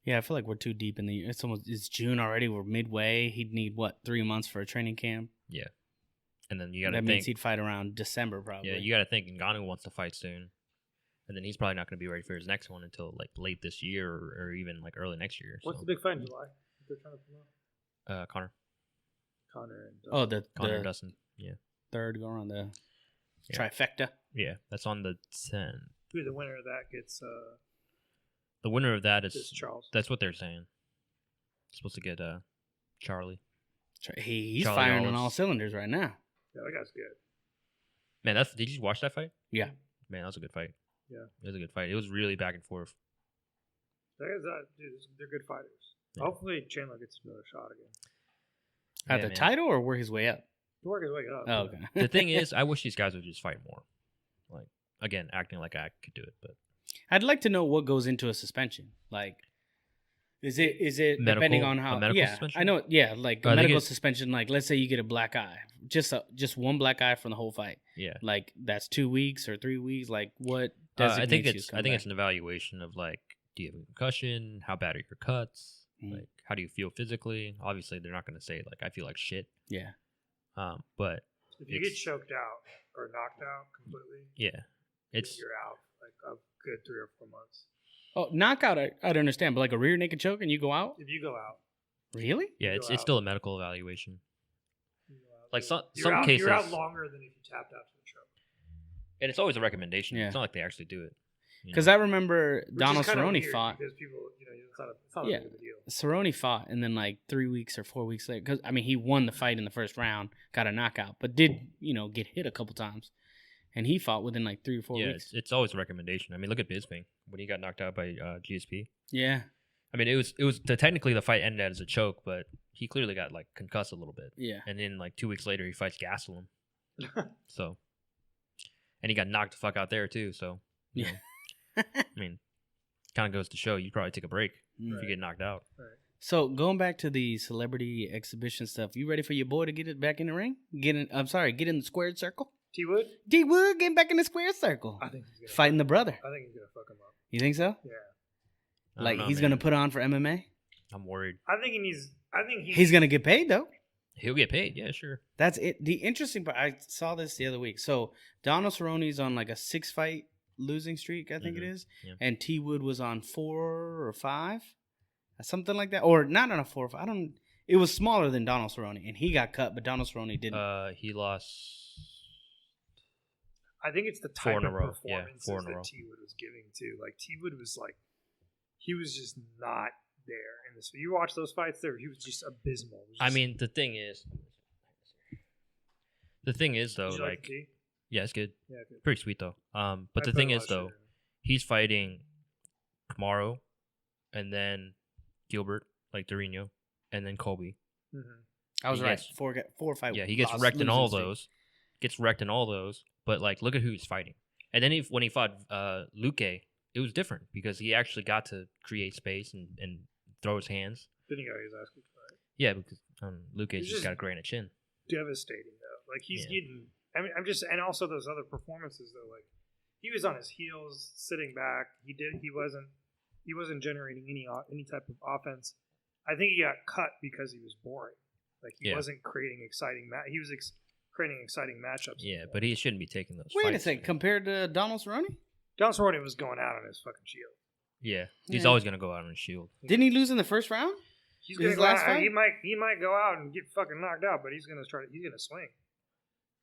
Speaker 2: Yeah, I feel like we're too deep in the year. It's June already. We're midway. He'd need 3 months for a training camp.
Speaker 1: Yeah. And then you gotta
Speaker 2: That
Speaker 1: think.
Speaker 2: means he'd fight around December probably.
Speaker 1: Yeah, you gotta think Ngannou wants to fight soon, and then he's probably not gonna be ready for his next one until like late this year or even like early next year.
Speaker 3: What's
Speaker 1: so.
Speaker 3: the big fight in July? They're trying to promote
Speaker 1: Connor
Speaker 3: Connor and
Speaker 2: Oh, the
Speaker 1: Dustin. Yeah.
Speaker 2: third go around the
Speaker 1: Yeah.
Speaker 2: trifecta.
Speaker 1: Yeah, that's on the 10th.
Speaker 3: who the winner of that gets
Speaker 1: The winner of that
Speaker 3: is
Speaker 1: is
Speaker 3: Charles.
Speaker 1: that's what they're saying. Supposed to get Charlie.
Speaker 2: He's
Speaker 1: Charlie
Speaker 2: firing on
Speaker 1: Wallace.
Speaker 2: all cylinders right now.
Speaker 3: Yeah, that guy's good.
Speaker 1: Man, did you watch that fight?
Speaker 2: Yeah.
Speaker 1: Man, that was a good fight.
Speaker 3: Yeah.
Speaker 1: It was a good fight. It was really back and forth.
Speaker 3: Dude, they're good fighters.
Speaker 1: Yeah.
Speaker 3: Hopefully Chandler gets another shot again.
Speaker 2: At
Speaker 1: Yeah,
Speaker 2: the
Speaker 1: man.
Speaker 2: title or work his way up?
Speaker 3: To work his way up.
Speaker 2: Oh, okay.
Speaker 1: The thing is, I wish these guys would just fight more. Like, again, acting like I could do it, but
Speaker 2: I'd like to know what goes into a suspension. Like, is it
Speaker 1: Medical-
Speaker 2: depending on how?
Speaker 1: a medical
Speaker 2: Yeah,
Speaker 1: suspension?
Speaker 2: I know. Yeah, like
Speaker 1: I
Speaker 2: a
Speaker 1: think
Speaker 2: medical
Speaker 1: it's-
Speaker 2: suspension. Like, let's say you get a black eye, just one black eye from the whole fight.
Speaker 1: yeah.
Speaker 2: Like that's 2 weeks or 3 weeks. Like what?
Speaker 1: I think
Speaker 2: designates you
Speaker 1: it's
Speaker 2: to come
Speaker 1: I think
Speaker 2: back?
Speaker 1: it's an evaluation of like, do you have a concussion? How bad are your cuts?
Speaker 2: Mm.
Speaker 1: Like, how do you feel physically? Obviously, they're not going to say like I feel like shit.
Speaker 2: Yeah.
Speaker 1: But
Speaker 3: If you get
Speaker 1: it's-
Speaker 3: choked out or knocked out completely,
Speaker 1: yeah, it's
Speaker 3: you're out like a good 3 or 4 months.
Speaker 2: Oh, knockout, I'd understand, but like a rear naked choke and you go out?
Speaker 3: If you go out,
Speaker 2: Really?
Speaker 1: yeah,
Speaker 3: You
Speaker 1: it's
Speaker 3: go
Speaker 1: it's
Speaker 3: out.
Speaker 1: still a medical evaluation.
Speaker 3: you go out.
Speaker 1: Like some
Speaker 3: You're out,
Speaker 1: cases,
Speaker 3: you're out longer than if you tapped out to the choke.
Speaker 1: and it's always a recommendation.
Speaker 2: Yeah.
Speaker 1: It's not like they actually do it. you
Speaker 2: Because
Speaker 1: know?
Speaker 2: I remember
Speaker 3: Which
Speaker 2: Donald
Speaker 3: is kinda
Speaker 2: Cerrone
Speaker 3: weird
Speaker 2: fought.
Speaker 3: because people, it's not
Speaker 2: Yeah.
Speaker 3: a big of a deal.
Speaker 2: Cerrone fought, and then like 3 weeks or 4 weeks later, because I mean he won the fight in the first round, got a knockout, but did get hit a couple times, and he fought within like 3 or 4
Speaker 1: yeah,
Speaker 2: weeks.
Speaker 1: it's always a recommendation. I mean, look at Bisping when he got knocked out by GSP.
Speaker 2: Yeah,
Speaker 1: I mean, it was technically the fight ended as a choke, but he clearly got like concussed a little bit.
Speaker 2: yeah.
Speaker 1: And then like 2 weeks later, he fights Gastelum. So, and he got knocked the fuck out there too. So, you
Speaker 2: Yeah.
Speaker 1: know, I mean, kind of goes to show you probably take a break if
Speaker 3: Right.
Speaker 1: you get knocked out.
Speaker 2: So going back to the celebrity exhibition stuff, you ready for your boy to get it back in the ring? Get in the squared circle.
Speaker 3: T Wood,
Speaker 2: D Wood getting back in the square circle,
Speaker 3: I think he's gonna
Speaker 2: fighting the brother.
Speaker 3: I think he's gonna fuck him up.
Speaker 2: You think so?
Speaker 3: Yeah,
Speaker 1: I don't
Speaker 2: Like
Speaker 1: know,
Speaker 2: he's
Speaker 1: man.
Speaker 2: gonna put on for MMA?
Speaker 1: I'm worried.
Speaker 3: I think he needs. I think
Speaker 2: He's gonna get paid though.
Speaker 1: He'll get paid. Yeah, sure.
Speaker 2: That's it. The interesting part, I saw this the other week. So Donald Cerrone's on like a 6-fight losing streak, I think it
Speaker 1: Mhm.
Speaker 2: is,
Speaker 1: Yeah.
Speaker 2: and T Wood was on 4 or 5, something like that, or not on a 4 or 5. I don't. It was smaller than Donald Cerrone, and he got cut, but Donald Cerrone didn't.
Speaker 1: He lost.
Speaker 3: I think it's the
Speaker 1: 4
Speaker 3: type
Speaker 1: in a
Speaker 3: of
Speaker 1: row. Yeah,
Speaker 3: performances
Speaker 1: 4 in a
Speaker 3: that
Speaker 1: row.
Speaker 3: T Wood was giving too. Like T Wood was like, he was just not there in this. You watch those fights there, he was just abysmal. It was
Speaker 1: I
Speaker 3: just-
Speaker 1: mean, the thing is though,
Speaker 3: Did you
Speaker 1: like,
Speaker 3: the tea?
Speaker 1: yeah, it's good.
Speaker 3: Yeah, good.
Speaker 1: Pretty sweet though. But
Speaker 3: I
Speaker 1: the
Speaker 3: put
Speaker 1: thing
Speaker 3: a lot
Speaker 1: is
Speaker 3: of
Speaker 1: though,
Speaker 3: shit in it.
Speaker 1: he's fighting Kamaru, and then Gilbert, like Dorino, and then Colby.
Speaker 3: Mhm.
Speaker 2: I was
Speaker 1: he
Speaker 2: right.
Speaker 1: gets-
Speaker 2: 4 fight.
Speaker 1: Yeah, he gets
Speaker 2: loss-
Speaker 1: wrecked in
Speaker 2: losing
Speaker 1: all
Speaker 2: streak.
Speaker 1: those. Gets wrecked in all those. But like, look at who he's fighting. And then when he fought Luke, it was different because he actually got to create space and throw his hands.
Speaker 3: Didn't he got his ass kicked? Right?
Speaker 1: Yeah, because Luke's
Speaker 3: He's
Speaker 1: just
Speaker 3: just-
Speaker 1: got a granite chin.
Speaker 3: Devastating though. Like he's
Speaker 1: Yeah.
Speaker 3: getting. I mean, I'm just, and also those other performances though. Like he was on his heels, sitting back. He wasn't generating any type of offense. I think he got cut because he was boring. Like he
Speaker 1: Yeah.
Speaker 3: wasn't creating exciting. He was creating exciting matchups.
Speaker 1: Yeah, but he shouldn't be taking those.
Speaker 2: Wait a
Speaker 1: fights,
Speaker 2: second.
Speaker 1: man.
Speaker 2: Compared to Donald Cerrone,
Speaker 3: Don Cerrone was going out on his fucking shield.
Speaker 1: Yeah, he's
Speaker 2: Yeah.
Speaker 1: always gonna go out on his shield.
Speaker 2: didn't he lose in the first round?
Speaker 3: He's
Speaker 2: His
Speaker 3: gonna go
Speaker 2: last
Speaker 3: out,
Speaker 2: fight?
Speaker 3: He might go out and get fucking knocked out, but he's gonna swing.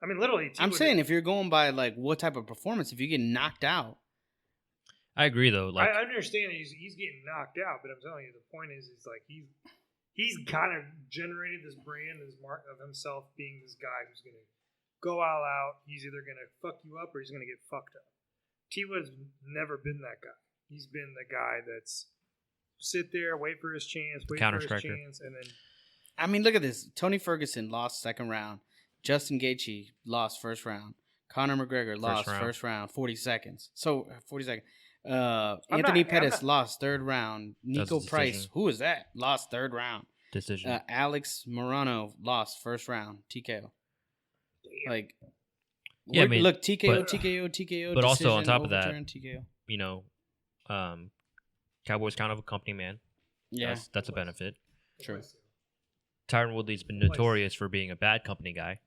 Speaker 3: I mean, literally.
Speaker 2: I'm saying if you're going by like what type of performance, if you get knocked out,
Speaker 1: I agree though. Like
Speaker 3: I understand he's getting knocked out, but I'm telling you, the point is like he's kind of generated this brand, this mark of himself being this guy who's gonna go all out. He's either gonna fuck you up or he's gonna get fucked up. T Wood's never been that guy. He's been the guy that's sit there, wait for his chance, and then.
Speaker 2: I mean, look at this. Tony Ferguson lost second round. Justin Gaethje lost first round. Conor McGregor lost first round, 40 seconds. Anthony Pettis lost third round. Nico Price, who is that? Lost third round.
Speaker 1: Decision.
Speaker 2: Alex Morano lost first round. TKO. Like,
Speaker 1: yeah, I mean,
Speaker 2: look, TKO.
Speaker 1: But also on top of that,
Speaker 2: TKO.
Speaker 1: You know, Cowboy's kind of a company man.
Speaker 2: Yeah,
Speaker 1: that's a benefit.
Speaker 2: True.
Speaker 1: Tyron Woodley's been notorious for being a bad company guy.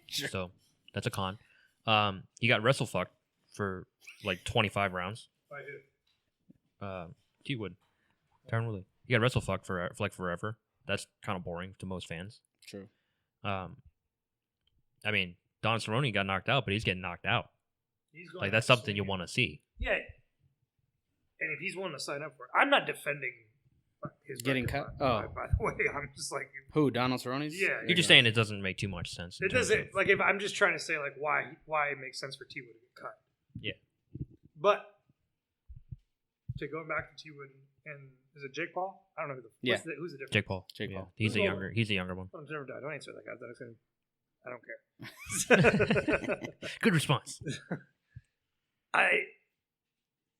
Speaker 2: Sure.
Speaker 1: So that's a con. He got wrestle-fucked for like 25 rounds. T Wood. Tyron Woodley. He got wrestle-fucked for like forever. That's kind of boring to most fans.
Speaker 2: True.
Speaker 1: I mean, Don Cerrone got knocked out, but he's getting knocked out. Like that's something you want to see.
Speaker 3: Yeah. And if he's willing to sign up for it, I'm not defending his
Speaker 2: getting cut.
Speaker 3: By the way, I'm just like
Speaker 2: who? Donald Cerrone's?
Speaker 3: Yeah.
Speaker 1: You're just saying it doesn't make too much sense.
Speaker 3: It doesn't. Like if I'm just trying to say like why it makes sense for T Wood to get cut.
Speaker 1: Yeah.
Speaker 3: But to go back to T Wood and is it Jake Paul? I don't know who's the difference.
Speaker 1: Jake Paul. He's a younger one.
Speaker 3: Oh, never died. Don't answer that, guys. I don't care.
Speaker 1: Good response.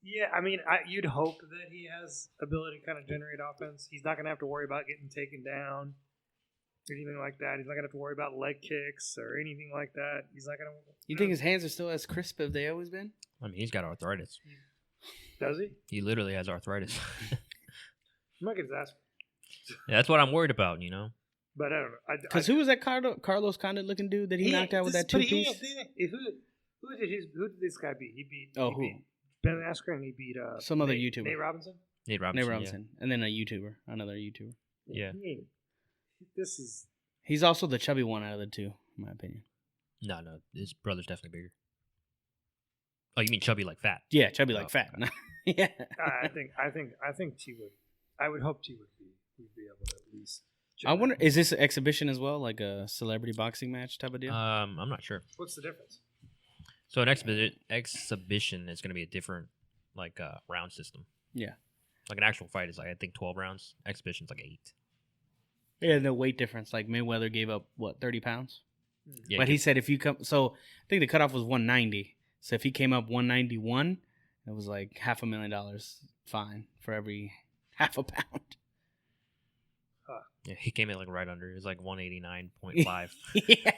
Speaker 3: You'd hope that he has ability to kind of generate offense. He's not going to have to worry about getting taken down or anything like that. He's not going to have to worry about leg kicks or anything like that. He's not going to.
Speaker 2: You think his hands are still as crisp as they always been?
Speaker 1: I mean, he's got arthritis.
Speaker 3: Does he?
Speaker 1: He literally has arthritis.
Speaker 3: I'm not going to ask.
Speaker 1: Yeah, that's what I'm worried about, you know.
Speaker 3: But I don't know.
Speaker 2: Because who was that Carlos Condit looking dude that he knocked out with that two-piece?
Speaker 3: Who did this guy beat? He beat.
Speaker 2: Who?
Speaker 3: Ben Askren. He beat
Speaker 2: some other YouTuber.
Speaker 3: Nate Robinson.
Speaker 1: Nate Robinson.
Speaker 2: Yeah. And then another YouTuber.
Speaker 1: Yeah.
Speaker 2: He's also the chubby one out of the two, in my opinion.
Speaker 1: No, his brother's definitely bigger. Oh, you mean chubby like fat?
Speaker 2: Yeah, chubby like fat. Yeah.
Speaker 3: I think T Wood. I would hope T Wood would be able to at least.
Speaker 2: I wonder, is this an exhibition as well, like a celebrity boxing match type of deal?
Speaker 1: I'm not sure.
Speaker 3: What's the difference?
Speaker 1: So an exhibition is going to be a different round system.
Speaker 2: Yeah.
Speaker 1: Like an actual fight is like I think 12 rounds. Exhibition's like 8.
Speaker 2: Yeah, no weight difference. Like Mayweather gave up 30 pounds.
Speaker 1: Yeah,
Speaker 2: but he said if you come, so I think the cutoff was 190. So if he came up 191, it was like $500,000 fine for every half a pound.
Speaker 1: Yeah, he came in like right under. It was like 189.5.
Speaker 2: Yeah.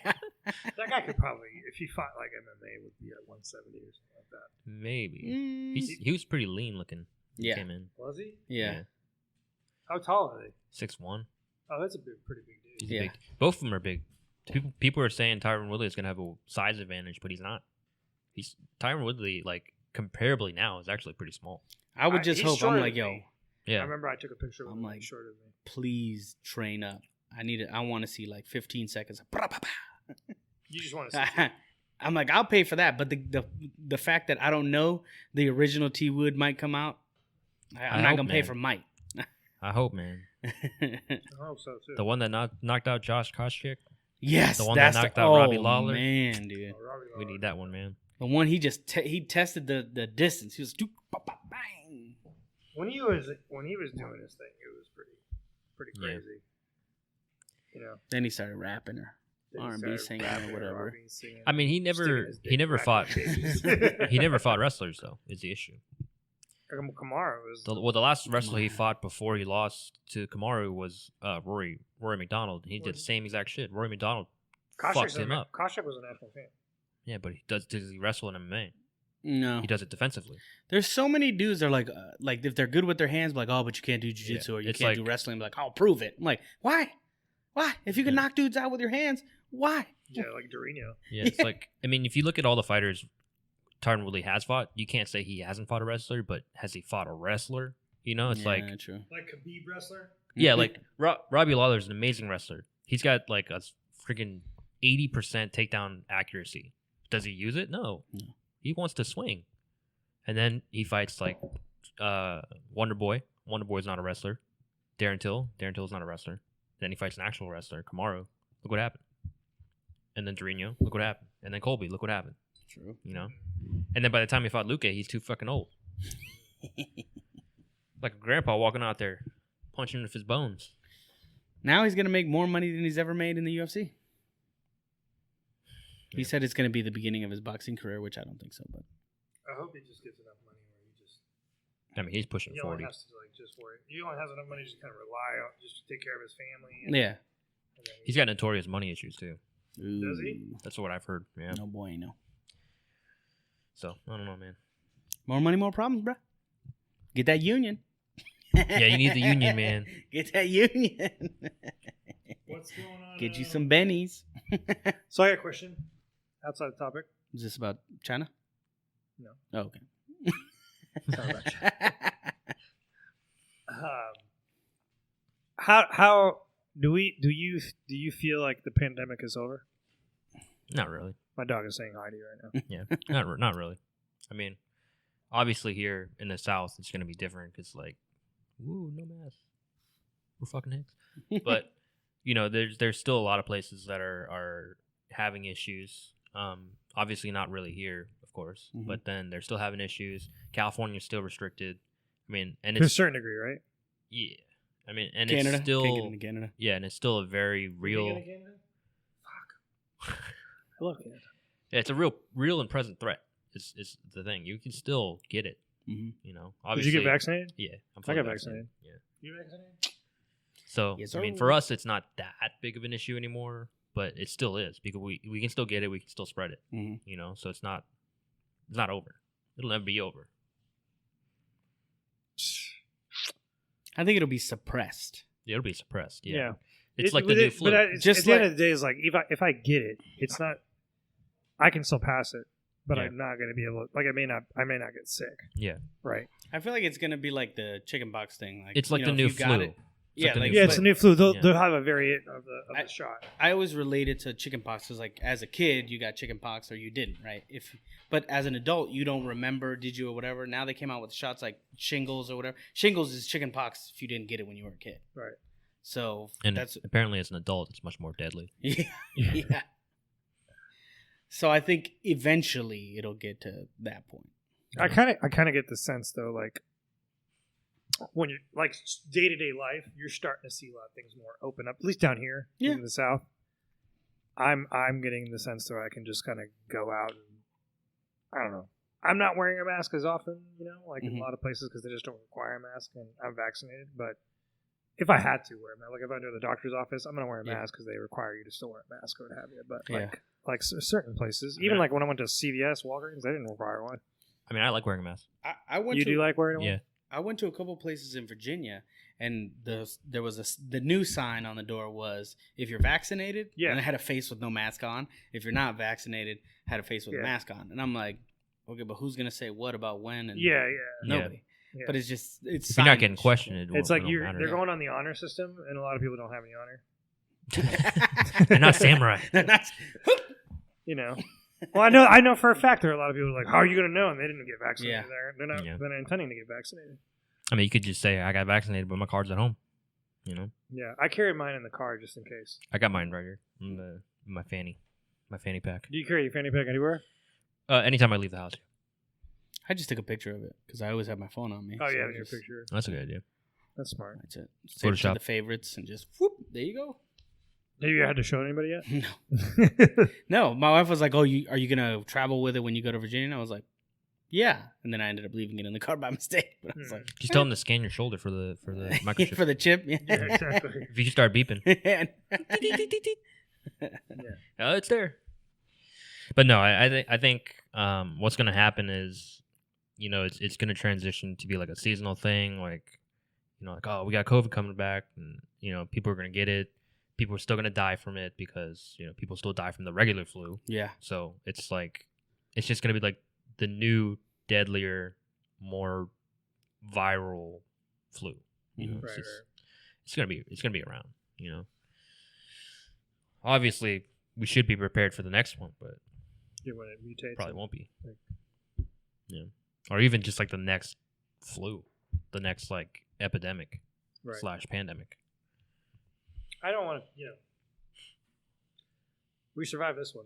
Speaker 3: That guy could probably, if he fought like MMA, would be at 170 or something like that.
Speaker 1: Maybe. He was pretty lean looking.
Speaker 2: Yeah.
Speaker 1: Came in.
Speaker 3: Was he?
Speaker 2: Yeah.
Speaker 3: How tall are they?
Speaker 1: 6'1".
Speaker 3: Oh, that's a pretty big dude.
Speaker 1: He's big. Both of them are big. People are saying Tyron Woodley is going to have a size advantage, but he's not. Tyron Woodley, like, comparably now, is actually pretty small.
Speaker 2: I would just hope. I'm like, yo.
Speaker 1: Yeah.
Speaker 3: I remember I took a picture of him.
Speaker 2: I'm like,
Speaker 3: shorter than me.
Speaker 2: Please train up. I want to see like 15 seconds.
Speaker 3: You just want to see.
Speaker 2: I'm like, I'll pay for that. But the fact that I don't know the original T Wood might come out, I'm not going to pay for Mike.
Speaker 1: I hope, man.
Speaker 3: I hope so, too.
Speaker 1: The one that knocked out Josh Koscheck?
Speaker 2: Yes.
Speaker 1: The one that knocked out Robbie Lawler?
Speaker 2: Man, dude.
Speaker 1: We need that one, man.
Speaker 2: The one he just he tested the distance. He was bang.
Speaker 3: When he was doing his thing, it was pretty crazy.
Speaker 1: Yeah.
Speaker 3: You know.
Speaker 2: Then he started rapping or R&B singing or whatever.
Speaker 1: I mean, he never fought. He never fought wrestlers though. Is the issue?
Speaker 3: Kamaru was
Speaker 1: the last wrestler he fought before he lost to Kamaru was Rory McDonald. He did the same exact shit. Rory McDonald fucked him up.
Speaker 3: Koscheck was a national champ.
Speaker 1: Yeah, but does he wrestle in MMA?
Speaker 2: No,
Speaker 1: he does it defensively.
Speaker 2: There's so many dudes that are like if they're good with their hands, like, oh, but you can't do jiu-jitsu or you can't do wrestling. Like, I'll prove it. I'm like, why? If you can knock dudes out with your hands, why?
Speaker 3: Yeah, like Dorino.
Speaker 1: Yeah, it's like, I mean, if you look at all the fighters Tyron Woodley has fought, you can't say he hasn't fought a wrestler, but has he fought a wrestler? You know, it's like
Speaker 2: true.
Speaker 3: Like Khabib wrestler.
Speaker 1: Yeah, like Robbie Lawler is an amazing wrestler. He's got like a freaking 80% takedown accuracy. Does he use it? No. He wants to swing. And then he fights like Wonder Boy. Wonder Boy's not a wrestler. Darren Till's not a wrestler. Then he fights an actual wrestler, Kamaru. Look what happened. And then Dorino, look what happened. And then Colby, look what happened.
Speaker 2: True.
Speaker 1: You know? And then by the time he fought Luke, he's too fucking old. Like a grandpa walking out there, punching with his bones.
Speaker 2: Now he's going to make more money than he's ever made in the UFC. He said it's going to be the beginning of his boxing career, which I don't think so. But
Speaker 3: I hope he just gets enough money where he just.
Speaker 1: I mean, he's pushing 40.
Speaker 3: Only has to just worry. He only has enough money to just kind of rely on, just to take care of his family.
Speaker 2: yeah.
Speaker 1: He's got notorious money issues too.
Speaker 2: Ooh.
Speaker 3: Does he?
Speaker 1: That's what I've heard. Yeah.
Speaker 2: No bueno.
Speaker 1: So I don't know, man.
Speaker 2: More money, more problems, bro. Get that union.
Speaker 1: Yeah, you need the union, man.
Speaker 2: Get that union.
Speaker 3: What's going on?
Speaker 2: Get you some bennies.
Speaker 3: So I got a question. Outside the topic.
Speaker 2: Is this about China?
Speaker 3: No.
Speaker 2: Oh, okay.
Speaker 3: It's not about China. How do you feel like the pandemic is over?
Speaker 1: Not really.
Speaker 3: My dog is saying hi to you right now.
Speaker 1: Yeah, not really. I mean, obviously here in the South, it's gonna be different because like, woo, no mask. We're fucking hicks. But you know, there's still a lot of places that are having issues. Obviously not really here, of course, but then they're still having issues. California's still restricted. I mean, and
Speaker 3: to a
Speaker 1: it's
Speaker 3: certain degree, right?
Speaker 1: yeah. I mean, and
Speaker 2: Canada.
Speaker 1: it's still
Speaker 2: Can't get into Canada.
Speaker 1: yeah, and it's still a very real.
Speaker 3: Fuck. I love Canada.
Speaker 1: Yeah, it's a real and present threat. Is the thing. You can still get it.
Speaker 2: Mm-hmm.
Speaker 1: You know,
Speaker 3: Did
Speaker 1: obviously.
Speaker 3: you get vaccinated?
Speaker 1: Yeah,
Speaker 3: I
Speaker 1: fully
Speaker 3: got vaccinated.
Speaker 1: Yeah.
Speaker 3: You vaccinated?
Speaker 1: So
Speaker 2: Yes,
Speaker 1: I mean,
Speaker 2: sir.
Speaker 1: for us, it's not that big of an issue anymore, but it still is because we can still get it. We can still spread it.
Speaker 2: Mm-hmm.
Speaker 1: You know, so it's not over. It'll never be over.
Speaker 2: I think it'll be suppressed.
Speaker 1: It'll be suppressed. Yeah.
Speaker 3: Yeah.
Speaker 1: It's like the new flu.
Speaker 3: But
Speaker 2: Just
Speaker 3: at the end of the day, it's like if I get it, it's not. I can still pass it, but
Speaker 1: Yeah.
Speaker 3: I'm not going to be able to. Like I may not get sick.
Speaker 1: Yeah.
Speaker 3: Right.
Speaker 2: I feel like it's gonna be like the chickenpox thing. Like
Speaker 1: It's like
Speaker 2: you
Speaker 1: the
Speaker 2: know,
Speaker 1: new
Speaker 2: if you got
Speaker 1: flu.
Speaker 2: it-
Speaker 1: It's like the new
Speaker 3: Yeah, it's a new flu.
Speaker 1: Yeah.
Speaker 3: They'll have a variant of the shot.
Speaker 2: I always related to chickenpox because, like, as a kid, you got chickenpox or you didn't, right? But as an adult, you don't remember, did you or whatever. Now they came out with shots like shingles or whatever. Shingles is chickenpox if you didn't get it when you were a kid.
Speaker 3: Right.
Speaker 2: So
Speaker 1: And
Speaker 2: that's
Speaker 1: apparently, as an adult, it's much more deadly.
Speaker 2: yeah. So I think eventually it'll get to that point.
Speaker 3: I kind of get the sense though, like when you're like day to day life, you're starting to see a lot of things more open up. At least down here in the South, I'm getting the sense that I can just kind of go out and I don't know. I'm not wearing a mask as often, you know, like in a lot of places because they just don't require a mask, and I'm vaccinated. But if I had to wear a mask, like if I go to the doctor's office, I'm gonna wear a mask because they require you to still wear a mask or what have you. But like certain places, even like when I went to CVS, Walgreens, they didn't require one.
Speaker 1: I mean, I like wearing a mask.
Speaker 2: I went.
Speaker 3: You do like wearing one?
Speaker 1: Yeah.
Speaker 2: I went to a couple places in Virginia, and there was the new sign on the door was if you're vaccinated, and it had a face with no mask on. If you're not vaccinated, had a face with a mask on. And I'm like, okay, but who's gonna say what about when? And nobody.
Speaker 3: Yeah.
Speaker 2: But it's
Speaker 1: if you're not getting questioned.
Speaker 3: It's like they're going on the honor system, and a lot of people don't have any honor.
Speaker 1: They're not samurai.
Speaker 2: They're not.
Speaker 3: You know. Well, I know for a fact there are a lot of people like, how are you going to know? And they didn't get vaccinated. They're not intending to get vaccinated.
Speaker 1: I mean, you could just say I got vaccinated, but my card's at home. You know.
Speaker 3: Yeah, I carry mine in the car just in case.
Speaker 1: I got mine right here in my fanny pack.
Speaker 3: Do you carry your fanny pack anywhere?
Speaker 1: Anytime I leave the house.
Speaker 2: I just took a picture of it because I always have my phone on me.
Speaker 3: Oh, yeah, there's your picture.
Speaker 1: That's a good idea.
Speaker 3: That's smart.
Speaker 2: That's it. Save it to
Speaker 1: Photoshop.
Speaker 2: the favorites and just whoop. There you go.
Speaker 3: Have you had to show anybody yet?
Speaker 2: No. No, my wife was like, "Oh, are you gonna travel with it when you go to Virginia?" And I was like, "Yeah." And then I ended up leaving it in the car by mistake. But I was like,
Speaker 1: Just tell them to scan your shoulder for the microchip.
Speaker 2: for the chip. Yeah,
Speaker 3: Yeah, exactly.
Speaker 1: If you just start beeping, it's there. But no, I think what's gonna happen is, you know, it's gonna transition to be like a seasonal thing, like, you know, like, oh, we got COVID coming back, and you know, people are gonna get it. People are still going to die from it because, you know, people still die from the regular flu.
Speaker 2: Yeah.
Speaker 1: So it's like, it's just going to be like the new, deadlier, more viral flu. You know, it's going to be around, you know. Obviously, we should be prepared for the next one, but
Speaker 3: when it mutates,
Speaker 1: probably won't be.
Speaker 3: Like,
Speaker 1: yeah. or even just like the next flu, the next like epidemic / pandemic.
Speaker 3: I don't want to, we survived this one.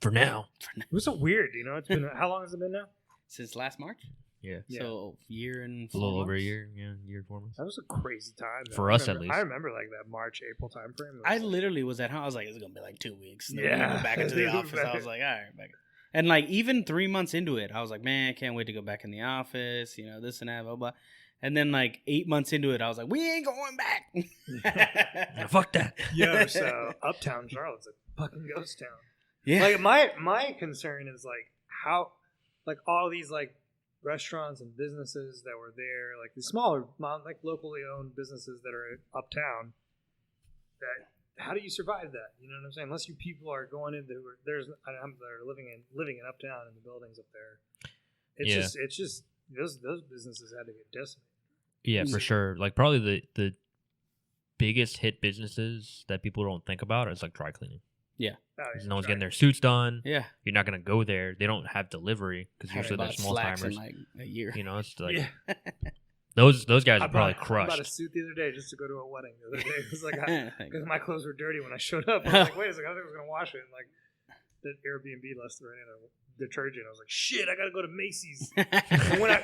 Speaker 1: For now.
Speaker 3: It was so weird, It's been, how long has it been now?
Speaker 2: Since last March?
Speaker 1: Yeah.
Speaker 2: So year and 4
Speaker 1: a little
Speaker 2: months?
Speaker 1: over a year. Yeah, year 4 months.
Speaker 3: That was a crazy time.
Speaker 1: For us, at least.
Speaker 3: I remember like that March, April time frame.
Speaker 2: I literally was at home. I was like, it's going to be like 2 weeks. And then
Speaker 3: Yeah.
Speaker 2: when I went back into the office. I was like, all right. Back. And like even 3 months into it, I was like, man, I can't wait to go back in the office. This and that, blah, blah. And then like 8 months into it, I was like, we ain't going back.
Speaker 1: Fuck that.
Speaker 3: Yo, so Uptown Charlotte's a fucking ghost town.
Speaker 2: Yeah.
Speaker 3: Like my concern is like how, like all these like restaurants and businesses that were there, like the smaller, like locally owned businesses that are uptown. That how do you survive that? You know what I'm saying? Unless you people are going into they're living in uptown in the buildings up there. It's just those businesses had to get decimated.
Speaker 1: Yeah, for sure. Like probably the biggest hit businesses that people don't think about is like dry cleaning.
Speaker 2: Yeah.
Speaker 3: Oh, yeah,
Speaker 1: No one's getting their suits done.
Speaker 2: Yeah.
Speaker 1: You're not gonna go there. They don't have delivery because usually they're small timers.
Speaker 2: In like a year.
Speaker 1: It's like those guys are probably crushed.
Speaker 3: I bought a suit the other day just to go to a wedding. The other day it was like because my clothes were dirty when I showed up. I was like, wait a second, I think I was gonna wash it. And like the Airbnb left right in a detergent. I was like, shit, I gotta go to Macy's. And when I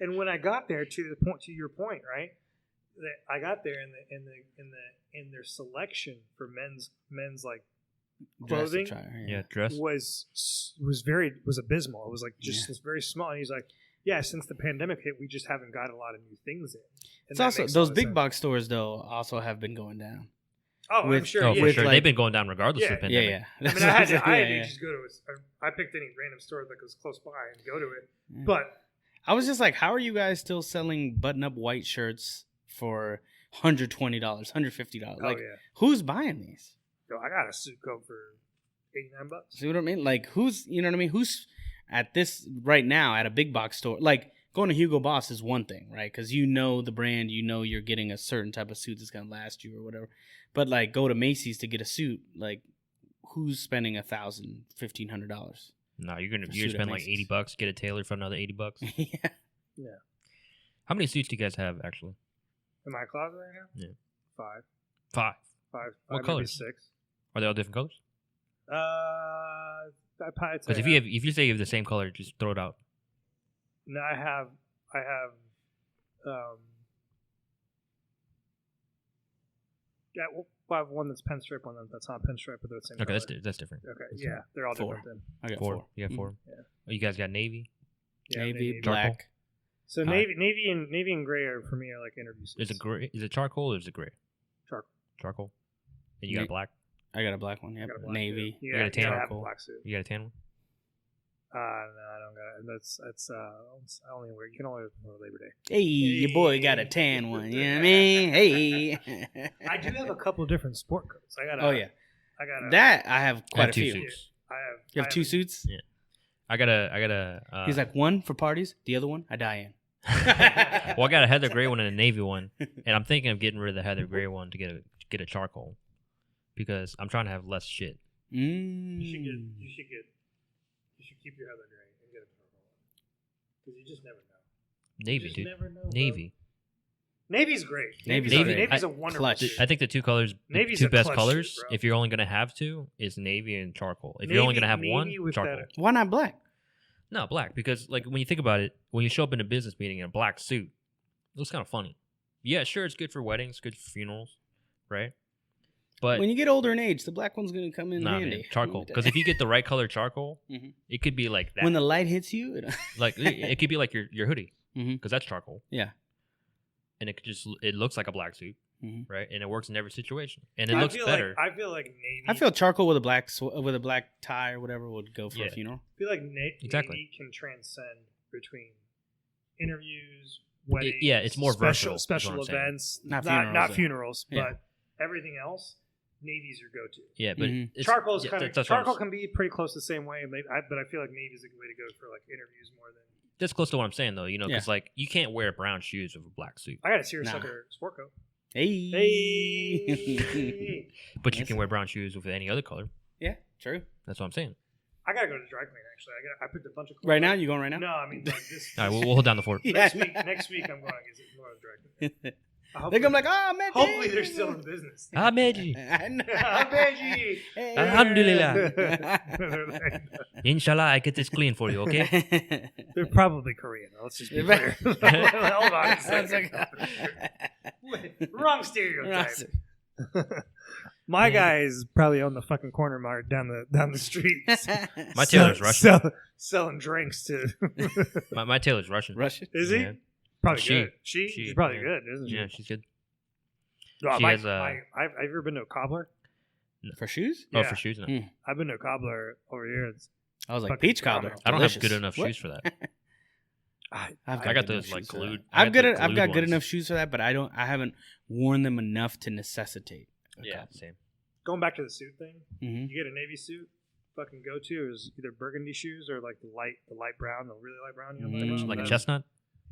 Speaker 3: and when I got there, to your point, right? I got there in their selection for men's like clothing,
Speaker 1: dress
Speaker 3: was abysmal. It was like just very small. And he's like, yeah, since the pandemic hit, we just haven't got a lot of new things in. And
Speaker 2: it's also those big box stores though also have been going down.
Speaker 3: Oh, I'm sure.
Speaker 1: Oh, for sure.
Speaker 2: Like,
Speaker 1: they've been going down regardless of the pandemic.
Speaker 2: Yeah.
Speaker 3: I mean, I had to just go to I picked any random store that was close by and go to it.
Speaker 2: Yeah.
Speaker 3: But
Speaker 2: I was just like, how are you guys still selling button-up white shirts for $120, $150? Like, who's buying these?
Speaker 3: Yo, I got a suit coat for $89.
Speaker 2: See what I mean? Like, who's, you know what I mean? Who's at this right now at a big box store? Like, going to Hugo Boss is one thing, right? Because you know the brand, you're getting a certain type of suit that's gonna last you or whatever. But like, go to Macy's to get a suit. Like, who's spending $1,000, $1,500?
Speaker 1: No, you're spend like $80, get it tailored for another $80.
Speaker 2: Yeah.
Speaker 1: How many suits do you guys have actually?
Speaker 3: In my closet right now?
Speaker 1: Yeah.
Speaker 3: 5.
Speaker 1: What colors?
Speaker 3: 6.
Speaker 1: Are they all different colors?
Speaker 3: Because
Speaker 1: if you say you have the same color, just throw it out.
Speaker 3: No, I have I have one that's pinstripe, one that's not pinstripe, but they're the same.
Speaker 1: Okay,
Speaker 3: color.
Speaker 1: that's different.
Speaker 3: Okay, yeah, they're all
Speaker 2: 4.
Speaker 3: different. Then
Speaker 2: I got
Speaker 1: 4.
Speaker 2: 4.
Speaker 1: You got 4.
Speaker 3: Yeah.
Speaker 1: Oh, you guys got navy.
Speaker 3: Yeah,
Speaker 2: navy, black.
Speaker 3: So navy and gray are for me are like interview suits.
Speaker 1: Is it gray? Is it charcoal or is it gray? Charcoal. And you got a black.
Speaker 2: I got a black one. Yep. Navy.
Speaker 3: Yeah,
Speaker 1: you got a tan
Speaker 3: I have a black suit.
Speaker 1: You got a tan one?
Speaker 3: No, I don't got it. That's I only wear. You can only wear for Labor Day.
Speaker 2: Hey, your boy got a tan one. You know what I mean? Hey.
Speaker 3: I do have a couple of different sport coats. I got
Speaker 2: I have quite a few.
Speaker 1: Suits.
Speaker 2: You have 2 suits?
Speaker 1: Yeah. I got a.
Speaker 2: He's like, one for parties, the other one I die in.
Speaker 1: Well, I got a heather gray one and a navy one, and I'm thinking of getting rid of the heather gray one to get a charcoal, because I'm trying to have less shit.
Speaker 2: Mm.
Speaker 3: You should keep your heather gray and get a charcoal one, because you just never know.
Speaker 1: Navy, dude.
Speaker 3: Never know,
Speaker 1: Navy.
Speaker 3: Navy's great.
Speaker 2: Navy's
Speaker 3: a wonderful suit.
Speaker 1: I think the two colors,
Speaker 3: Navy's
Speaker 1: the
Speaker 3: a
Speaker 1: two best
Speaker 3: clutch
Speaker 1: colors,
Speaker 3: suit,
Speaker 1: if you're only gonna have 2, is navy and charcoal. If you're only gonna have one, charcoal.
Speaker 2: Why not black?
Speaker 1: No, black, because like when you think about it, when you show up in a business meeting in a black suit, it looks kind of funny. Yeah, sure, it's good for weddings, good for funerals, right? But
Speaker 2: when you get older in age, the black one's gonna come in handy.
Speaker 1: Man, charcoal, because if you get the right color charcoal, it could be like that.
Speaker 2: When the light hits you,
Speaker 1: like it could be like your hoodie, because that's charcoal.
Speaker 2: Yeah,
Speaker 1: and it looks like a black suit, right? And it works in every situation, and it
Speaker 3: I
Speaker 1: looks
Speaker 3: feel
Speaker 1: better.
Speaker 3: I feel like navy.
Speaker 2: I feel charcoal with a black tie or whatever would go for a funeral.
Speaker 3: I feel like navy can transcend between interviews, weddings.
Speaker 1: It's more
Speaker 3: special events, not funerals, but everything else. Navy's your go-to.
Speaker 1: Yeah, but
Speaker 3: charcoal can be pretty close the same way, but I feel like navy's a good way to go for like interviews more than.
Speaker 1: That's close to what I'm saying, though. Because like you can't wear brown shoes with a black suit.
Speaker 3: I got a seersucker sport coat.
Speaker 2: Hey.
Speaker 1: But you can wear brown shoes with any other color.
Speaker 2: Yeah, true.
Speaker 1: That's what I'm saying.
Speaker 3: I gotta go to the dry cleaner. Actually, I picked a bunch of clothes.
Speaker 2: Right now, you going right now?
Speaker 3: No, I mean like this.
Speaker 1: All right, we'll hold down the fort.
Speaker 3: Next week, I'm going to the dry cleaner.
Speaker 2: They're gonna be like, oh man.
Speaker 3: Hopefully, they're still in business.
Speaker 1: Ahmedji.
Speaker 3: Ahmedji.
Speaker 1: Alhamdulillah. Inshallah, I get this clean for you, okay?
Speaker 3: They're probably Korean. Let's just be clear. Hold on a second. Wrong stereotype. My guy is probably on the fucking corner mart down the street.
Speaker 1: My tailor's Russian.
Speaker 3: Selling drinks to.
Speaker 1: my tailor's Russian.
Speaker 2: Russian?
Speaker 3: Is he?
Speaker 1: Yeah.
Speaker 3: Probably
Speaker 1: She.
Speaker 3: good. She's
Speaker 1: She,
Speaker 3: probably
Speaker 1: yeah.
Speaker 3: good, isn't she?
Speaker 1: Yeah, she's good.
Speaker 3: Oh,
Speaker 1: She has a.
Speaker 3: I've ever been to a cobbler?
Speaker 2: For shoes?
Speaker 1: Oh,
Speaker 3: Yeah.
Speaker 1: for shoes? No.
Speaker 3: I've been to a cobbler over here. It's
Speaker 2: I was like,
Speaker 3: fucking
Speaker 2: peach cobbler.
Speaker 3: phenomenal.
Speaker 1: I don't have
Speaker 2: Delicious.
Speaker 1: good enough
Speaker 2: What?
Speaker 1: shoes for that.
Speaker 3: I
Speaker 2: I've
Speaker 1: I got
Speaker 2: good
Speaker 1: those
Speaker 2: enough
Speaker 1: like
Speaker 2: shoes for that.
Speaker 1: glued.
Speaker 2: I've got
Speaker 1: the
Speaker 2: I've got
Speaker 1: glued
Speaker 2: good
Speaker 1: ones.
Speaker 2: enough shoes for that, but I haven't worn them enough to necessitate.
Speaker 1: Yeah, same.
Speaker 3: going back to the suit thing.
Speaker 2: Mm-hmm.
Speaker 3: You get a navy suit. Fucking go to is either burgundy shoes or like the light brown, the really light brown. You know, what I'm talking about?
Speaker 1: Like a
Speaker 3: Those-
Speaker 1: chestnut.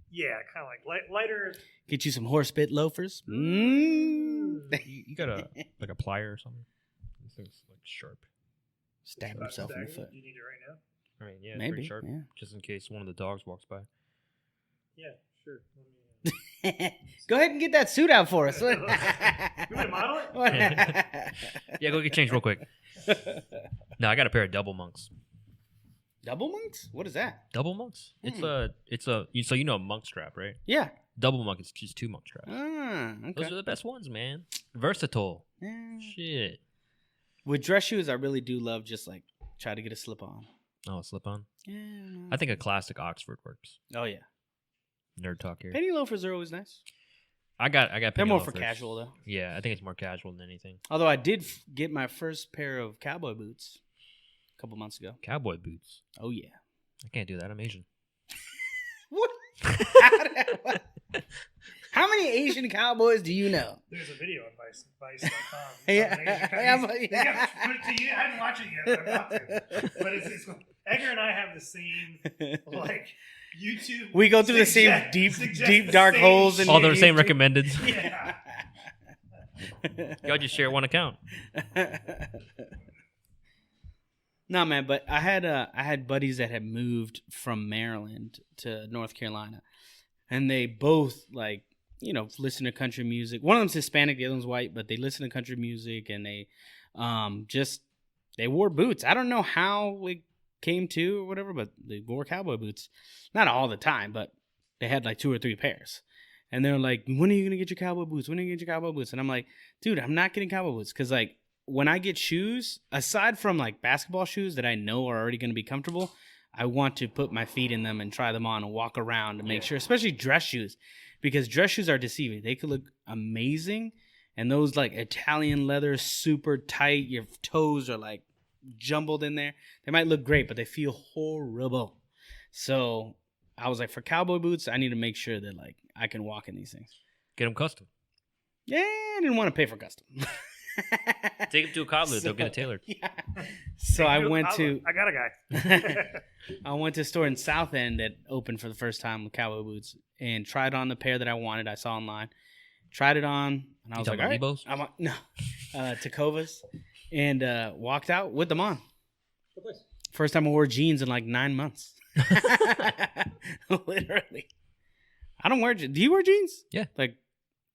Speaker 3: Yeah, kind of like lighter.
Speaker 2: Get you some horse bit loafers.
Speaker 1: You got a like a plier or something. This thing's like sharp.
Speaker 2: Stab
Speaker 3: About
Speaker 2: himself in the
Speaker 3: staggering.
Speaker 2: foot.
Speaker 3: Do you need it right now?
Speaker 1: I mean, yeah, it's
Speaker 2: Maybe.
Speaker 1: pretty sharp.
Speaker 2: Yeah.
Speaker 1: Just in case one of the dogs walks by.
Speaker 3: Yeah, sure. Let me,
Speaker 2: Go ahead and get that suit out for us.
Speaker 3: You want to model it?
Speaker 1: Yeah, go get changed real quick. No, I got a pair of double monks.
Speaker 2: Double monks? What is that?
Speaker 1: Double monks? It's so you know a monk strap, right?
Speaker 2: Yeah.
Speaker 1: Double monk is just 2 monk straps.
Speaker 2: Okay.
Speaker 1: Those are the best ones, man. Versatile.
Speaker 2: Yeah.
Speaker 1: Shit.
Speaker 2: With dress shoes, I really do love just like try to get a slip on.
Speaker 1: Oh, slip on.
Speaker 2: Yeah.
Speaker 1: I think a classic Oxford works.
Speaker 2: Oh yeah.
Speaker 1: Nerd talk here.
Speaker 2: Penny loafers are always nice.
Speaker 1: I got.
Speaker 2: They're
Speaker 1: penny
Speaker 2: more for
Speaker 1: loafers.
Speaker 2: casual though.
Speaker 1: Yeah, I think it's more casual than anything.
Speaker 2: Although I did get my first pair of cowboy boots a couple months ago.
Speaker 1: Cowboy boots.
Speaker 2: Oh yeah.
Speaker 1: I can't do that. I'm Asian.
Speaker 2: What? How many Asian cowboys do you know?
Speaker 3: There's a video on Vice.com.
Speaker 2: Yeah.
Speaker 3: I haven't watched it yet, but I'm about to. But it's Edgar and I have the same like YouTube.
Speaker 2: We go through the same deep dark holes and
Speaker 1: All the same recommended.
Speaker 3: Yeah.
Speaker 1: Y'all just share one account.
Speaker 2: No, man, but I had buddies that had moved from Maryland to North Carolina, and they both like listen to country music. One of them's Hispanic, the other one's white, but they listen to country music, and they they wore boots. I don't know how it came to or whatever, but they wore cowboy boots. Not all the time, but they had like 2 or 3 pairs. And they're like, when are you gonna get your cowboy boots? When are you gonna get your cowboy boots? And I'm like, dude, I'm not getting cowboy boots because like. When I get shoes, aside from like basketball shoes that I know are already going to be comfortable, I want to put my feet in them and try them on and walk around to make sure, especially dress shoes, because dress shoes are deceiving. They could look amazing, and those like Italian leather, super tight, your toes are like jumbled in there. They might look great, but they feel horrible. So I was like, for cowboy boots, I need to make sure that like I can walk in these things.
Speaker 1: Get them custom.
Speaker 2: Yeah, I didn't want to pay for custom.
Speaker 1: Take them to a cobbler. They'll get it tailored.
Speaker 2: Yeah. So I went to
Speaker 3: I got a guy.
Speaker 2: I went to a store in South End that opened for the first time with cowboy boots and tried on the pair that I wanted. I saw online, tried it on, and I was like, all right,
Speaker 1: Lebos?
Speaker 2: I want no Tacovas, and walked out with them on. First time I wore jeans in like 9 months. Literally, I don't wear. Do you wear jeans?
Speaker 1: Yeah,
Speaker 2: like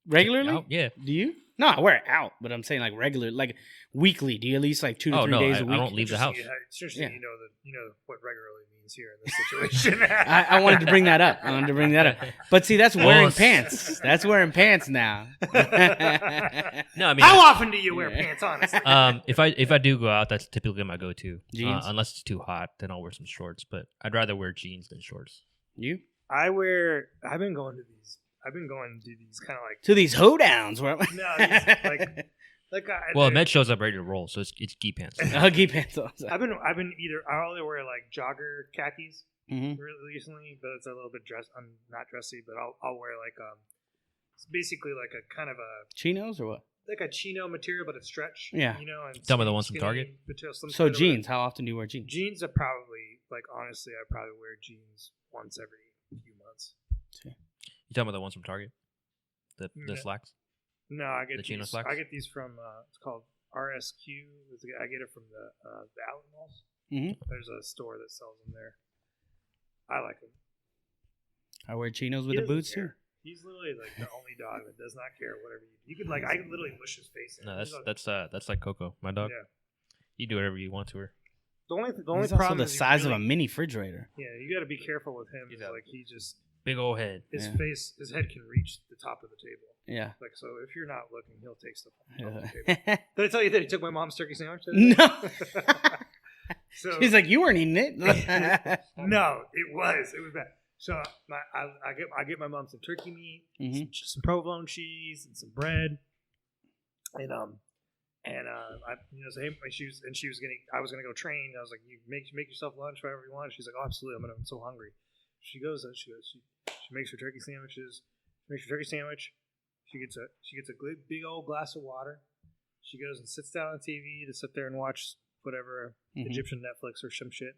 Speaker 2: regularly.
Speaker 1: Out? Yeah.
Speaker 2: Do you? No, I wear it out, but I'm saying like regular, like weekly. Do you at least like 2 to 3 days a week?
Speaker 1: I don't leave the house.
Speaker 3: It's interesting,
Speaker 2: Yeah.
Speaker 3: you know what regularly means here in this situation.
Speaker 2: I wanted to bring that up. But see, that's wearing
Speaker 1: Yes.
Speaker 2: pants. That's wearing pants now.
Speaker 1: No, I mean,
Speaker 3: How often do you wear pants, honestly?
Speaker 1: if I do go out, that's typically my go-to.
Speaker 2: Jeans?
Speaker 1: Unless it's too hot, then I'll wear some shorts. But I'd rather wear jeans than shorts.
Speaker 2: You?
Speaker 3: I've been going to these kind of like
Speaker 2: To these hoedowns. Where
Speaker 3: no, these, like
Speaker 1: Well, Med shows up ready to roll, so it's gi pants.
Speaker 2: huggy pants. Also.
Speaker 3: I've been I only wear like jogger khakis
Speaker 2: Mhm.
Speaker 3: really recently, but it's a little bit not dressy, but I'll wear like it's basically like a kind of a
Speaker 2: Chinos or what?
Speaker 3: like a chino material, but it's stretch.
Speaker 2: Yeah.
Speaker 3: And
Speaker 1: Some of the ones from
Speaker 3: skinny
Speaker 1: Target?
Speaker 3: material, some
Speaker 2: So
Speaker 3: sort of-
Speaker 2: jeans. How often do you wear jeans?
Speaker 3: Jeans are probably like honestly, I probably wear jeans once every few months.
Speaker 1: You talking about the ones from Target? The
Speaker 3: Yeah.
Speaker 1: slacks?
Speaker 3: No, I get
Speaker 1: The chino
Speaker 3: these.
Speaker 1: slacks?
Speaker 3: I get these from it's called RSQ. I get it from the outlet malls.
Speaker 2: Mm-hmm.
Speaker 3: There's a store that sells them there. I like him.
Speaker 2: I wear chinos with the boots too.
Speaker 3: He's literally like the only dog that does not care whatever you could like. I could literally mush his face in.
Speaker 1: No, that's like Coco, my dog.
Speaker 3: Yeah.
Speaker 1: You do whatever you want to her.
Speaker 3: The only
Speaker 2: He's
Speaker 3: problem
Speaker 2: also the
Speaker 3: is
Speaker 2: size of a mini refrigerator.
Speaker 3: Yeah, you got to be careful with him. He's like he just
Speaker 1: big old head.
Speaker 3: His head can reach the top of the table.
Speaker 2: Yeah.
Speaker 3: Like so, if you're not looking, he'll take stuff off the top of the
Speaker 2: Yeah.
Speaker 3: table. Did I tell you that he took my mom's turkey sandwich? Today?
Speaker 2: No.
Speaker 3: So
Speaker 2: he's like, you weren't eating it.
Speaker 3: No, it was bad. So I get my mom some turkey meat, some provolone cheese, and some bread, and I say hey, I was gonna go train. I was like, you make yourself lunch, whatever you want. She's like, oh, absolutely, I'm so hungry. She goes and she makes her turkey sandwiches. She makes her turkey sandwich. She gets a big old glass of water. She goes and sits down on TV to sit there and watch whatever Egyptian Netflix or some shit.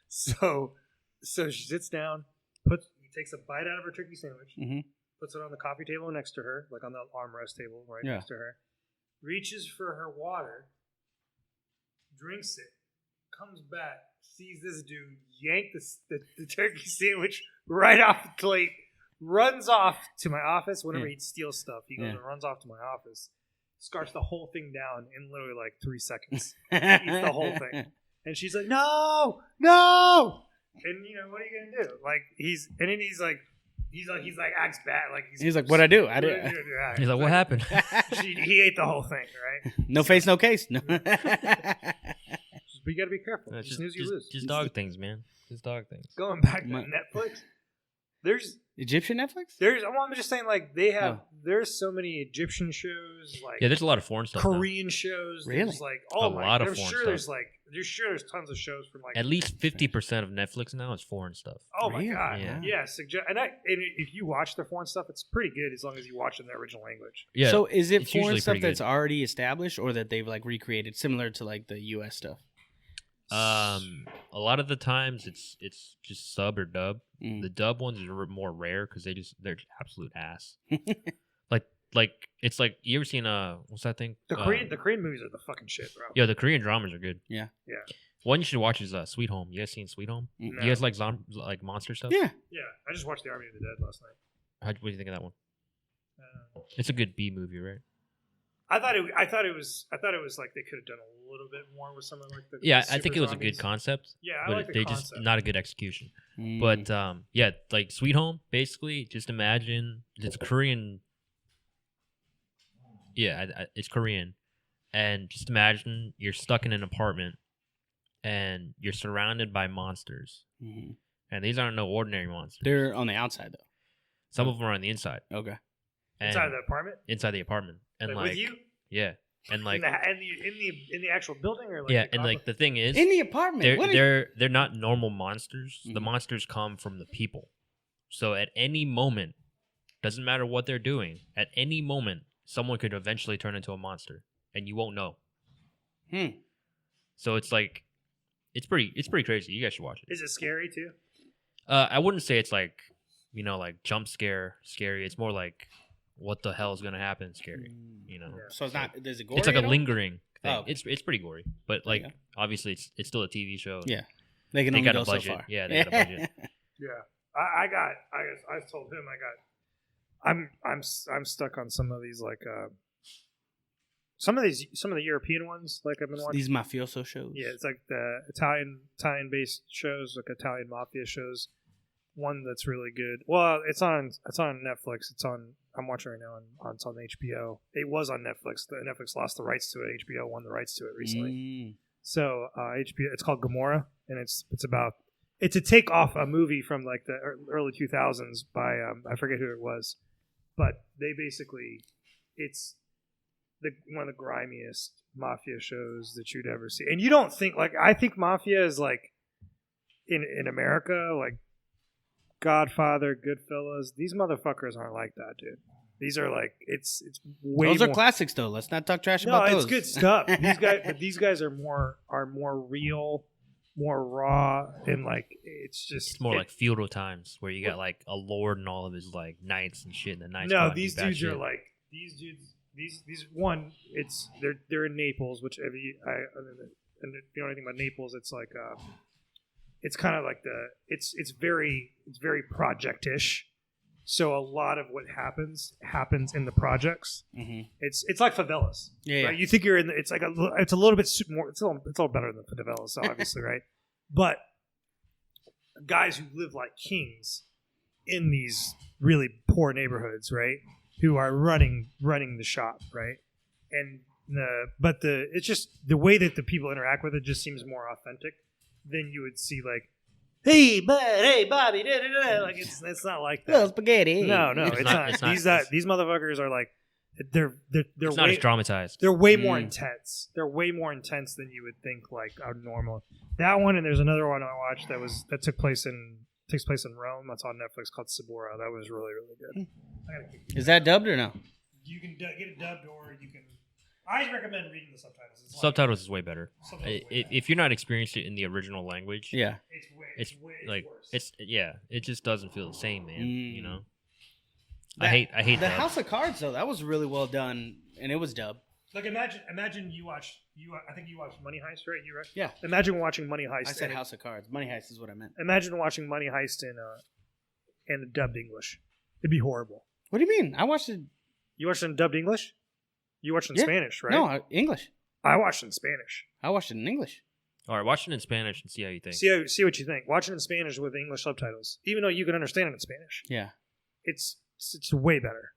Speaker 3: So she sits down, takes a bite out of her turkey sandwich, puts it on the coffee table next to her, like on the armrest table next to her, reaches for her water, drinks it, comes back, sees this dude yank the turkey sandwich right off the plate, runs off to my office. Whenever he steals stuff, he goes and runs off to my office, scarfs the whole thing down in literally like 3 seconds, eats the whole thing. And she's like, no. And what are you gonna do? Like he's like acts bad. Like
Speaker 2: he's like, what'd I do? I did.
Speaker 1: He's like, what happened?
Speaker 3: He ate the whole thing, right?
Speaker 2: No face, no case. No.
Speaker 3: But you gotta be careful.
Speaker 1: No,
Speaker 3: Just snooze, you lose.
Speaker 1: Just dog things, man. Just dog things.
Speaker 3: Going back to Netflix, there's
Speaker 2: Egyptian Netflix.
Speaker 3: I'm just saying, like they have. There's so many Egyptian shows. Like
Speaker 1: there's a lot of foreign stuff.
Speaker 3: Korean shows.
Speaker 2: Really?
Speaker 3: There's like
Speaker 1: a lot of foreign stuff.
Speaker 3: There's tons of shows from like
Speaker 1: at least 50% of Netflix now is foreign stuff.
Speaker 3: Oh my god!
Speaker 1: Yeah.
Speaker 3: And if you watch the foreign stuff, it's pretty good as long as you watch it in the original language.
Speaker 1: Yeah.
Speaker 2: So is it foreign stuff that's
Speaker 1: good.
Speaker 2: already established, or that they've like recreated, similar to like the U.S. stuff?
Speaker 1: A lot of the times it's just sub or dub. The dub ones are more rare because they're absolute ass. like it's like, you ever seen what's that thing?
Speaker 3: The Korean movies are the fucking shit, bro.
Speaker 1: Yeah, the Korean dramas are good.
Speaker 2: Yeah.
Speaker 1: One you should watch is Sweet Home. You guys seen Sweet Home?
Speaker 3: No.
Speaker 1: You guys like monster stuff?
Speaker 2: Yeah.
Speaker 3: I just watched The Army of the Dead last night.
Speaker 1: What do you think of that one? It's a good B movie, right?
Speaker 3: I thought it was like they could have done a little bit more with some of like the
Speaker 1: I think it was
Speaker 3: zombies.
Speaker 1: A good concept.
Speaker 3: Yeah,
Speaker 1: but
Speaker 3: like the
Speaker 1: they
Speaker 3: concept.
Speaker 1: just not a good execution. But like Sweet Home, basically, just imagine it's Korean. Yeah, it's Korean, and just imagine you're stuck in an apartment, and you're surrounded by monsters, and these aren't no ordinary monsters.
Speaker 2: They're on the outside though.
Speaker 1: Some of them are on the inside.
Speaker 2: Okay.
Speaker 3: Inside the apartment.
Speaker 1: Inside the apartment, and like
Speaker 3: with you.
Speaker 1: Yeah, and like
Speaker 3: in the actual building, or like
Speaker 1: and like the thing is,
Speaker 2: in the apartment,
Speaker 1: they're not normal monsters. The monsters come from the people. So at any moment, doesn't matter what they're doing. At any moment, someone could eventually turn into a monster, and you won't know. So it's like, it's pretty crazy. You guys should watch it.
Speaker 3: Is it scary too?
Speaker 1: I wouldn't say it's like, like jump scare scary. It's more like, what the hell is gonna happen? Scary,
Speaker 2: So it's not. Does it gory?
Speaker 1: It's like a lingering thing.
Speaker 2: Oh, okay.
Speaker 1: It's pretty gory, but like obviously it's still a TV show.
Speaker 2: Yeah, they can only
Speaker 1: got
Speaker 2: go
Speaker 1: a budget.
Speaker 2: so far.
Speaker 1: Yeah, they got a budget.
Speaker 3: Yeah, I told him I'm stuck on some of these like some of the European ones like I've been watching.
Speaker 2: These mafioso shows.
Speaker 3: Yeah, it's like the Italian based shows, like Italian mafia shows. One that's really good. Well, it's on Netflix. I'm watching right now it's on HBO. It was on Netflix. Netflix lost the rights to it. HBO won the rights to it recently. So HBO, it's called Gomorrah, and it's a take off a movie from like the early 2000s by I forget who it was, but they basically it's one of the grimiest mafia shows that you'd ever see. And you don't think I think mafia is like in America like Godfather, Goodfellas. These motherfuckers aren't like that, dude. These are like it's way.
Speaker 2: Those are classics, though. Let's not talk trash about those.
Speaker 3: No, it's good stuff. These guys are more real, more raw, and like it's
Speaker 1: more like feudal times where you got like a lord and all of his like knights and shit. And the knights.
Speaker 3: No, these dudes are like these dudes. These one. They're in Naples, which and if you know anything about Naples, it's like it's kind of like it's very project-ish. So a lot of what happens in the projects.
Speaker 2: Mm-hmm.
Speaker 3: It's like favelas.
Speaker 2: Yeah,
Speaker 3: right? You think you're in. It's like it's a little bit more. It's a little better than favelas, obviously, right? But guys who live like kings in these really poor neighborhoods, right? Who are running the shop, right? And it's just the way that the people interact with it just seems more authentic than you would see like. Hey, bud. Hey, Bobby. Da, da, da. Like it's not like that.
Speaker 2: Little spaghetti.
Speaker 3: No, it's not. These motherfuckers are like they're
Speaker 1: it's not as dramatized.
Speaker 3: They're way more intense. They're way more intense than you would think. Like a normal that one, and there's another one I watched that takes place in Rome. That's on Netflix called Sabora. That was really good.
Speaker 2: Is that dubbed or no?
Speaker 3: You can get it dubbed, or you can. I recommend reading the subtitles.
Speaker 1: Subtitles is way better. If you're not experienced it in the original language,
Speaker 3: it's way worse.
Speaker 1: It just doesn't feel the same, man. You know, I hate
Speaker 2: the
Speaker 1: that.
Speaker 2: House of Cards though. That was really well done, and it was dubbed.
Speaker 3: Like imagine you watched I think you watched Money Heist, right? You right?
Speaker 2: Yeah.
Speaker 3: Imagine watching Money Heist.
Speaker 2: I said House of Cards. Money Heist is what I meant.
Speaker 3: Imagine watching Money Heist in dubbed English. It'd be horrible.
Speaker 2: What do you mean? I watched it.
Speaker 3: You watched it in dubbed English? You watched it in Spanish, right?
Speaker 2: No, English.
Speaker 3: I watched it in Spanish.
Speaker 2: I watched it in English.
Speaker 1: All right, watch it in Spanish and see how you think.
Speaker 3: See what you think. Watch it in Spanish with English subtitles, even though you can understand it in Spanish.
Speaker 2: Yeah,
Speaker 3: it's way better.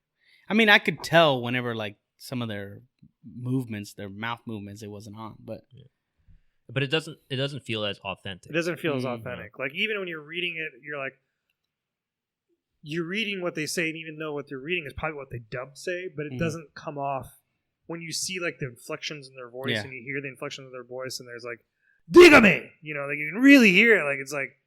Speaker 2: I mean, I could tell whenever like some of their movements, their mouth movements, it wasn't on, but
Speaker 1: it doesn't feel as authentic.
Speaker 3: It doesn't feel as authentic. Like even when you're reading it, you're like. You're reading what they say, and even though what they're reading is probably what they dub say, but it doesn't come off when you see like the inflections in their voice and you hear the inflections of their voice, and there's like, "Dígame," you know, like you can really hear it. Like it's like,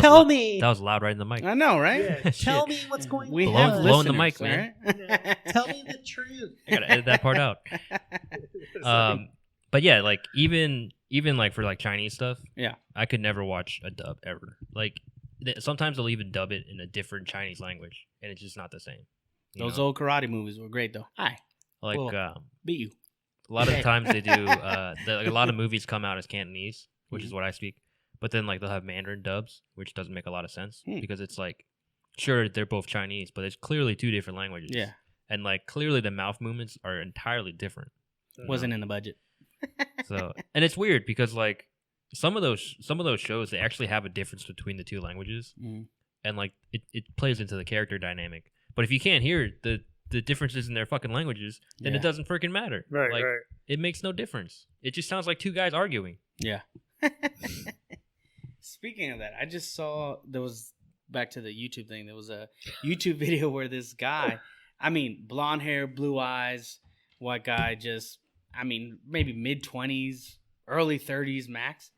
Speaker 3: "Tell me."
Speaker 1: That was loud right in the mic.
Speaker 2: I know, right?
Speaker 3: Yeah, tell me what's going on.
Speaker 2: We have
Speaker 1: blowing the mic, man.
Speaker 3: Right? Tell me the truth.
Speaker 1: I gotta edit that part out. But yeah, like even like for like Chinese stuff, I could never watch a dub ever. Like. Sometimes they'll even dub it in a different Chinese language, and it's just not the same.
Speaker 2: Those old karate movies were great, though. Hi.
Speaker 1: Like,
Speaker 2: beat you.
Speaker 1: A lot of the times they do, a lot of movies come out as Cantonese, which is what I speak, but then like they'll have Mandarin dubs, which doesn't make a lot of sense because it's like, sure, they're both Chinese, but it's clearly two different languages.
Speaker 2: Yeah.
Speaker 1: And like clearly the mouth movements are entirely different.
Speaker 2: Wasn't in the budget.
Speaker 1: So, and it's weird because like, some of those shows, they actually have a difference between the two languages, and like it plays into the character dynamic. But if you can't hear the differences in their fucking languages, then it doesn't freaking matter.
Speaker 3: Right,
Speaker 1: like,
Speaker 3: right.
Speaker 1: It makes no difference. It just sounds like two guys arguing.
Speaker 2: Yeah. Speaking of that, I just saw back to the YouTube thing. There was a YouTube video where this guy, I mean, blonde hair, blue eyes, white guy, maybe mid-20s, early 30s max.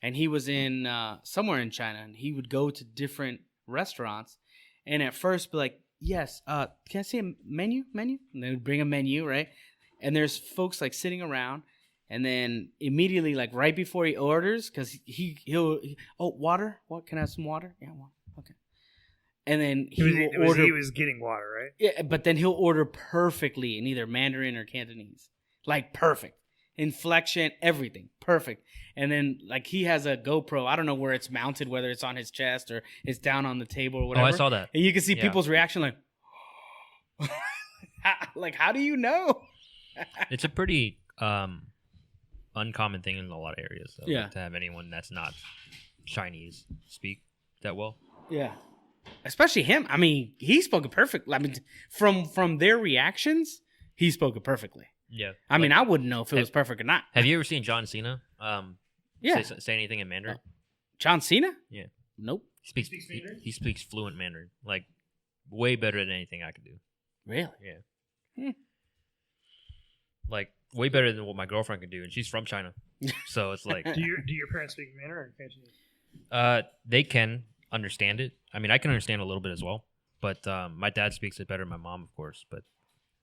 Speaker 2: And he was in somewhere in China, and he would go to different restaurants, and at first be like, "Yes, can I see a menu?" And they would bring a menu, right? And there's folks like sitting around, and then immediately, like right before he orders, because he'll water. What, can I have some water? Yeah, water. Okay. And then he
Speaker 3: was getting water, right?
Speaker 2: Yeah, but then he'll order perfectly in either Mandarin or Cantonese, like perfect. Inflection, everything perfect. And then like he has a GoPro, I don't know where it's mounted, whether it's on his chest or it's down on the table or whatever.
Speaker 1: I saw that.
Speaker 2: And you can see people's reaction like like, how do you know?
Speaker 1: It's a pretty uncommon thing in a lot of areas though, like, to have anyone that's not Chinese speak that well.
Speaker 2: Yeah, especially him. I mean, he spoke it perfectly. I mean, from their reactions, he spoke it perfectly.
Speaker 1: Yeah,
Speaker 2: I mean, I wouldn't know if it was perfect or not.
Speaker 1: Have you ever seen John Cena? Say anything in Mandarin.
Speaker 2: John Cena?
Speaker 1: Yeah.
Speaker 2: Nope.
Speaker 1: He speaks fluent Mandarin, like way better than anything I could do.
Speaker 2: Really?
Speaker 1: Yeah. Like way better than what my girlfriend could do, and she's from China, so it's like.
Speaker 3: Do your parents speak Mandarin or Cantonese?
Speaker 1: They can understand it. I mean, I can understand a little bit as well, but my dad speaks it better than my mom, of course. But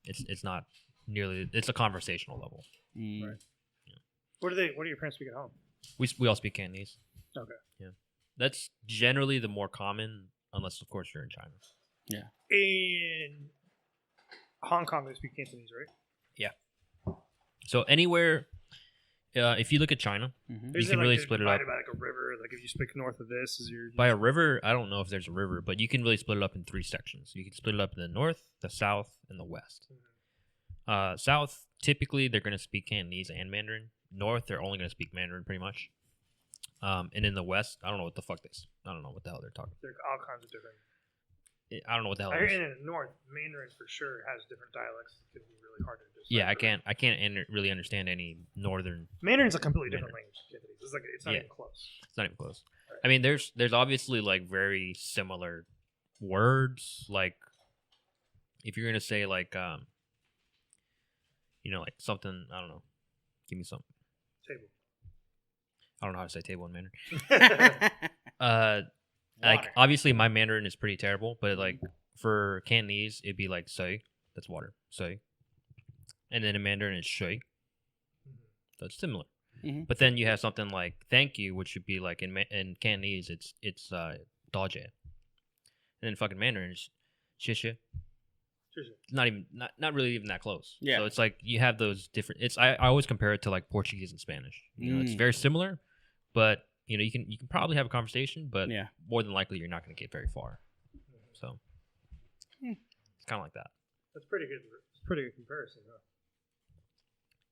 Speaker 1: it's not nearly. It's a conversational level.
Speaker 3: Right. Yeah. What do your parents speak at home?
Speaker 1: We all speak Cantonese.
Speaker 3: Okay.
Speaker 1: Yeah, that's generally the more common, unless of course you're in China.
Speaker 2: Yeah.
Speaker 3: In Hong Kong, they speak Cantonese, right?
Speaker 1: Yeah. So anywhere If you look at China, you can really split it up.
Speaker 3: By like a river, like if you speak north of this, is your
Speaker 1: by a river. I don't know if there's a river, but you can really split it up in 3 sections. You can split it up in the north, the south, and the west. South, typically they're going to speak Cantonese and Mandarin. North, they're only going to speak Mandarin pretty much. And in the west, I don't know what the hell they're talking.
Speaker 3: There are all kinds of different.
Speaker 1: I don't know what the hell.
Speaker 3: I hear in the north, Mandarin for sure has different dialects. It can be really hard to decipher.
Speaker 1: Yeah, I can't really understand any northern.
Speaker 3: Mandarin's a completely different language. It's not even close.
Speaker 1: It's not even close.
Speaker 3: Right.
Speaker 1: I mean, there's obviously like very similar words. Like if you're gonna say like like something, I don't know. Give me something.
Speaker 3: Table.
Speaker 1: I don't know how to say table in Mandarin. Like obviously my Mandarin is pretty terrible, but like for Cantonese it'd be like say, that's water, say, and then in Mandarin it's shui. So it's similar. Mm-hmm. But then you have something like thank you, which would be like in Cantonese it's daojie, and then fucking Mandarin is xie. Not really even that close. Yeah. So it's like you have those different. I always compare it to like Portuguese and Spanish. It's very similar, but you can probably have a conversation, but more than likely you're not going to get very far. So it's kind of like that.
Speaker 3: That's pretty good. It's a pretty good comparison, huh?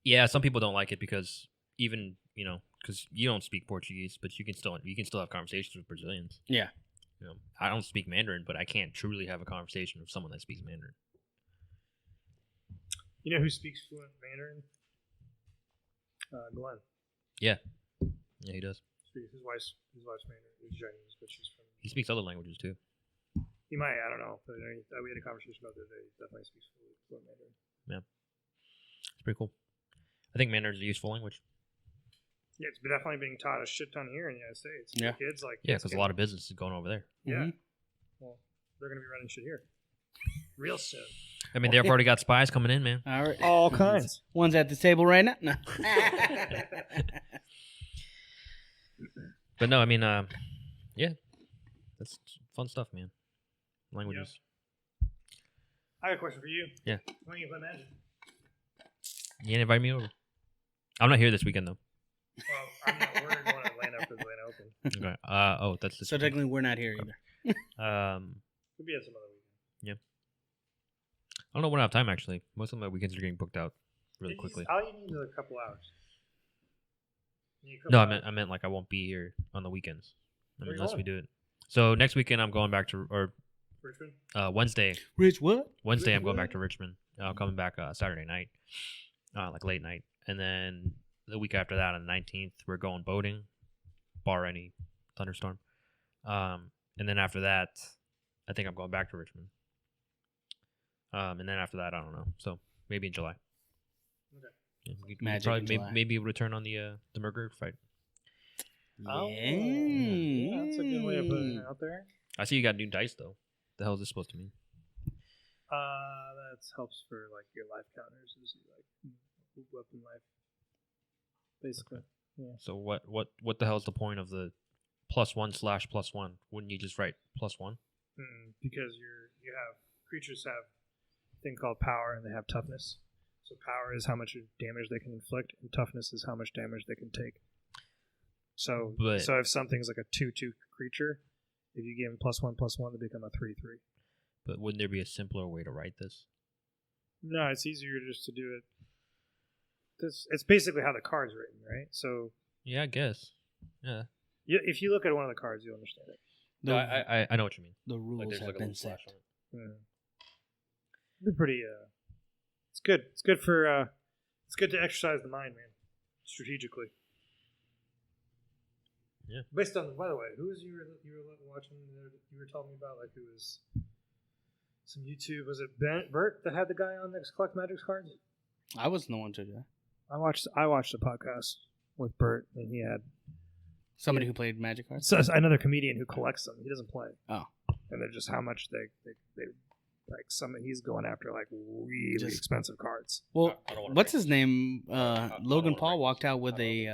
Speaker 1: Yeah, some people don't like it because even because you don't speak Portuguese, but you can still have conversations with Brazilians.
Speaker 2: Yeah.
Speaker 1: I don't speak Mandarin, but I can't truly have a conversation with someone that speaks Mandarin.
Speaker 3: You know who speaks fluent Mandarin? Glenn.
Speaker 1: Yeah, he does.
Speaker 3: His wife's Mandarin is Chinese, but she's from.
Speaker 1: He speaks other languages too.
Speaker 3: He might. I don't know. But we had a conversation about the other day. He definitely speaks fluent Mandarin.
Speaker 1: Yeah, it's pretty cool. I think Mandarin is a useful language.
Speaker 3: Yeah, it's definitely being taught a shit ton here in the United States.
Speaker 2: Yeah,
Speaker 3: kids
Speaker 1: because a lot of business is going over there.
Speaker 3: Yeah, well, they're gonna be running shit here real soon.
Speaker 1: I mean, they've already got spies coming in, man.
Speaker 2: All right,
Speaker 3: all kinds.
Speaker 2: One's at the table right now. No.
Speaker 1: But no, I mean, yeah, that's fun stuff, man. Languages.
Speaker 3: Yep. I got a question for you.
Speaker 1: Yeah.
Speaker 3: When are you play Magic?
Speaker 1: You ain't invite me over. I'm not here this weekend though.
Speaker 3: Well, I'm not. We're going to Atlanta for the Atlanta Open.
Speaker 1: Okay. That's the.
Speaker 2: So technically, we're not here either.
Speaker 3: We'll be at some other weekend.
Speaker 1: Yeah. I don't know when I have time actually. Most of my weekends are getting booked out really quickly.
Speaker 3: All you need is a couple hours.
Speaker 1: No, I meant like I won't be here on the weekends unless we do it. So next weekend I'm going back to
Speaker 3: Richmond.
Speaker 1: Wednesday.
Speaker 2: Rich what?
Speaker 1: Wednesday I'm going back to Richmond. I'm coming back Saturday night, like late night, and then the week after that on the 19th we're going boating, bar any thunderstorm, and then after that I think I'm going back to Richmond, and then after that I don't know. So maybe in July. Okay. Yeah, maybe return on the Murger fight.
Speaker 3: Yeah, that's a good way of putting it out there.
Speaker 1: I see you got new dice though. The hell is this supposed to mean?
Speaker 3: That helps for like your life counters, is like weapon life, basically. Okay. Yeah. So
Speaker 1: what the hell is the point of the +1/+1? Wouldn't you just write +1?
Speaker 3: Because you have creatures have a thing called power and they have toughness. So power is how much damage they can inflict, and toughness is how much damage they can take. So if something's like a 2/2 creature, if you give them +1/+1, they become a 3/3.
Speaker 1: But wouldn't there be a simpler way to write this?
Speaker 3: No, it's easier just to do it. It's basically how the card's written, right? So
Speaker 1: yeah, I guess. Yeah.
Speaker 3: If you look at one of the cards, you'll understand it.
Speaker 1: No, I know what you mean.
Speaker 2: The rules have been set.
Speaker 3: It'd be pretty. It's good. It's good for. It's good to exercise the mind, man, strategically.
Speaker 1: Yeah.
Speaker 3: Based on, by the way, who was you were watching? You were telling me about like who was some YouTube. Was it Bert that had the guy on that collect Magic cards?
Speaker 2: I wasn't the one to do that.
Speaker 3: I watched a podcast with Bert, and he had
Speaker 2: somebody who played Magic cards.
Speaker 3: So another comedian who collects them. He doesn't play.
Speaker 2: Oh,
Speaker 3: and they're just how much they like. He's going after like really expensive cards.
Speaker 2: Well, what's his name? Logan Paul walked out with a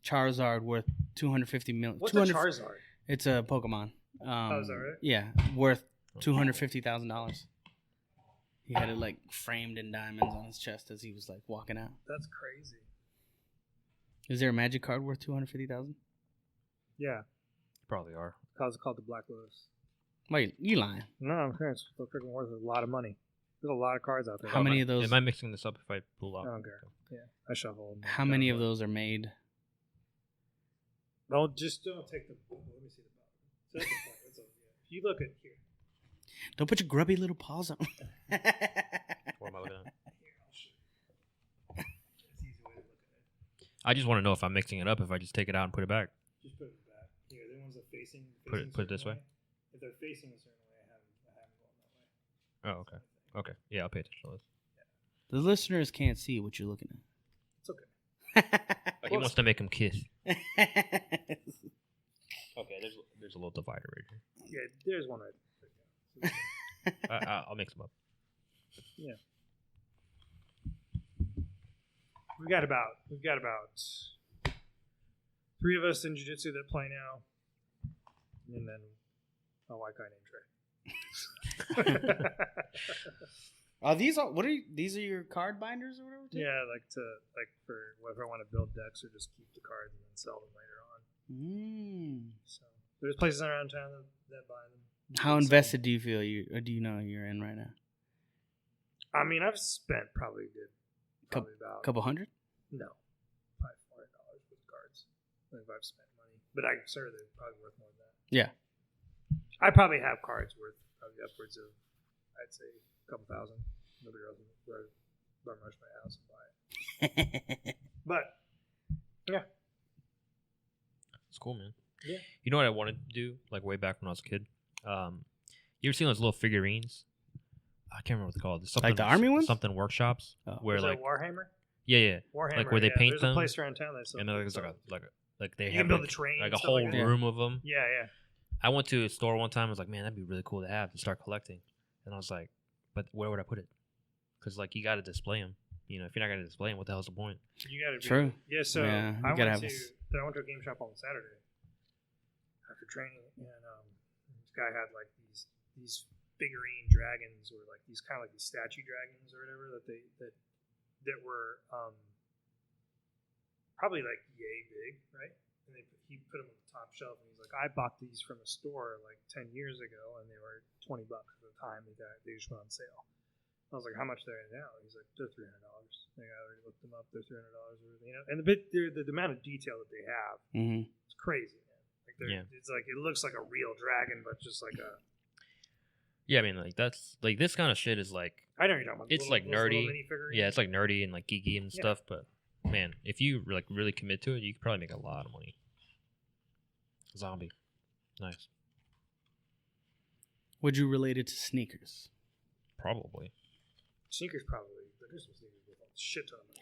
Speaker 2: Charizard worth $250 million.
Speaker 3: What's a Charizard?
Speaker 2: It's a Pokemon.
Speaker 3: Is that right?
Speaker 2: Yeah, worth $250,000. He had it like framed in diamonds on his chest as he was like walking out.
Speaker 3: That's crazy.
Speaker 2: Is there a Magic card worth 250,000?
Speaker 3: Yeah.
Speaker 1: Probably are.
Speaker 3: It's called the Black Lotus.
Speaker 2: Wait, you lying?
Speaker 3: No, I'm sure it's freaking worth a lot of money. There's a lot of cards out there.
Speaker 2: How many of those?
Speaker 1: Am I mixing this up if I pull out?
Speaker 3: I don't care. Yeah, I shuffle.
Speaker 2: How many of those are made?
Speaker 3: Don't take the. Let me see the bottom. So that's the point. That's all, yeah. If you look at here.
Speaker 2: Don't put your grubby little paws on.
Speaker 1: What am I looking at?
Speaker 3: Here, I'll show you. It's an easy way to look at it.
Speaker 1: I just want to know if I'm mixing it up. If I just take it out and put it back.
Speaker 3: Just put it back. Here, the ones that facing.
Speaker 1: Put it this way.
Speaker 3: If they're facing a certain way, I haven't gone that way.
Speaker 1: Oh, okay. Okay. Yeah, I'll pay attention to this.
Speaker 2: The listeners can't see what you're looking
Speaker 3: It's okay.
Speaker 2: at.
Speaker 1: He wants to make him kiss. Okay, there's a little divider right here.
Speaker 3: Yeah, there's one right there.
Speaker 1: I'll mix them up.
Speaker 3: Yeah. We've got about 3 of us in jiu-jitsu that play now, and then a white guy named Trey.
Speaker 2: Are these all? What are you, these? Are your card binders or whatever?
Speaker 3: Yeah, for whether I want to build decks or just keep the cards and then sell them later on. So there's places around town that buy them.
Speaker 2: How invested do you feel or do you know you're in right now?
Speaker 3: I mean, I've spent probably about
Speaker 2: couple hundred.
Speaker 3: No, $500 with cards. If I've spent money, but I'm sure they're probably worth more than that.
Speaker 2: Yeah,
Speaker 3: I probably have cards worth probably upwards of, I'd say, a couple thousand. Nobody else would run rush my house and buy it. But yeah,
Speaker 1: It's cool, man.
Speaker 3: Yeah.
Speaker 1: You know what I wanted to do, like way back when I was a kid? You ever seen those little figurines? I can't remember what they're called. Something,
Speaker 2: like the army ones?
Speaker 1: Something workshops where
Speaker 3: is
Speaker 1: like
Speaker 3: that Warhammer?
Speaker 1: yeah,
Speaker 3: Warhammer,
Speaker 1: like where they paint
Speaker 3: there's
Speaker 1: them.
Speaker 3: a place around town that sells
Speaker 1: And there's like they
Speaker 3: you
Speaker 1: have
Speaker 3: can build
Speaker 1: like,
Speaker 3: a train,
Speaker 1: like a
Speaker 3: stuff
Speaker 1: whole
Speaker 3: like that.
Speaker 1: room of them.
Speaker 3: Yeah.
Speaker 1: I went to a store one time. I was like, man, that'd be really cool to have to start collecting. And I was like, but where would I put it? Because like you got to display them. You know, if you're not gonna display them, what the hell's the point?
Speaker 3: You got to
Speaker 2: True.
Speaker 3: Yeah. So
Speaker 2: Yeah,
Speaker 3: I went to a game shop on Saturday after training, and this guy had like these figurine dragons, or like these kind of like these statue dragons or whatever that were probably like yay big, right? And he put them on the top shelf, and he's like, I bought these from a store like 10 years ago, and they were $20 at the time. They just went on sale. I was like, how much are they now? He's like, they're $300. I already looked them up. They're $300. You know, and the amount of detail that they have, it's crazy, man. Like it's like it looks like a real dragon, but just like a.
Speaker 1: Yeah, I mean, like that's like this kind of shit is like.
Speaker 3: I know what you're talking about.
Speaker 1: It's like nerdy. Yeah, it's like nerdy and like geeky and stuff. But man, if you like really commit to it, you could probably make a lot of money. Zombie, nice.
Speaker 2: Would you relate it to sneakers?
Speaker 1: Probably.
Speaker 3: Sneakers probably. There's some sneakers with a shit ton of money.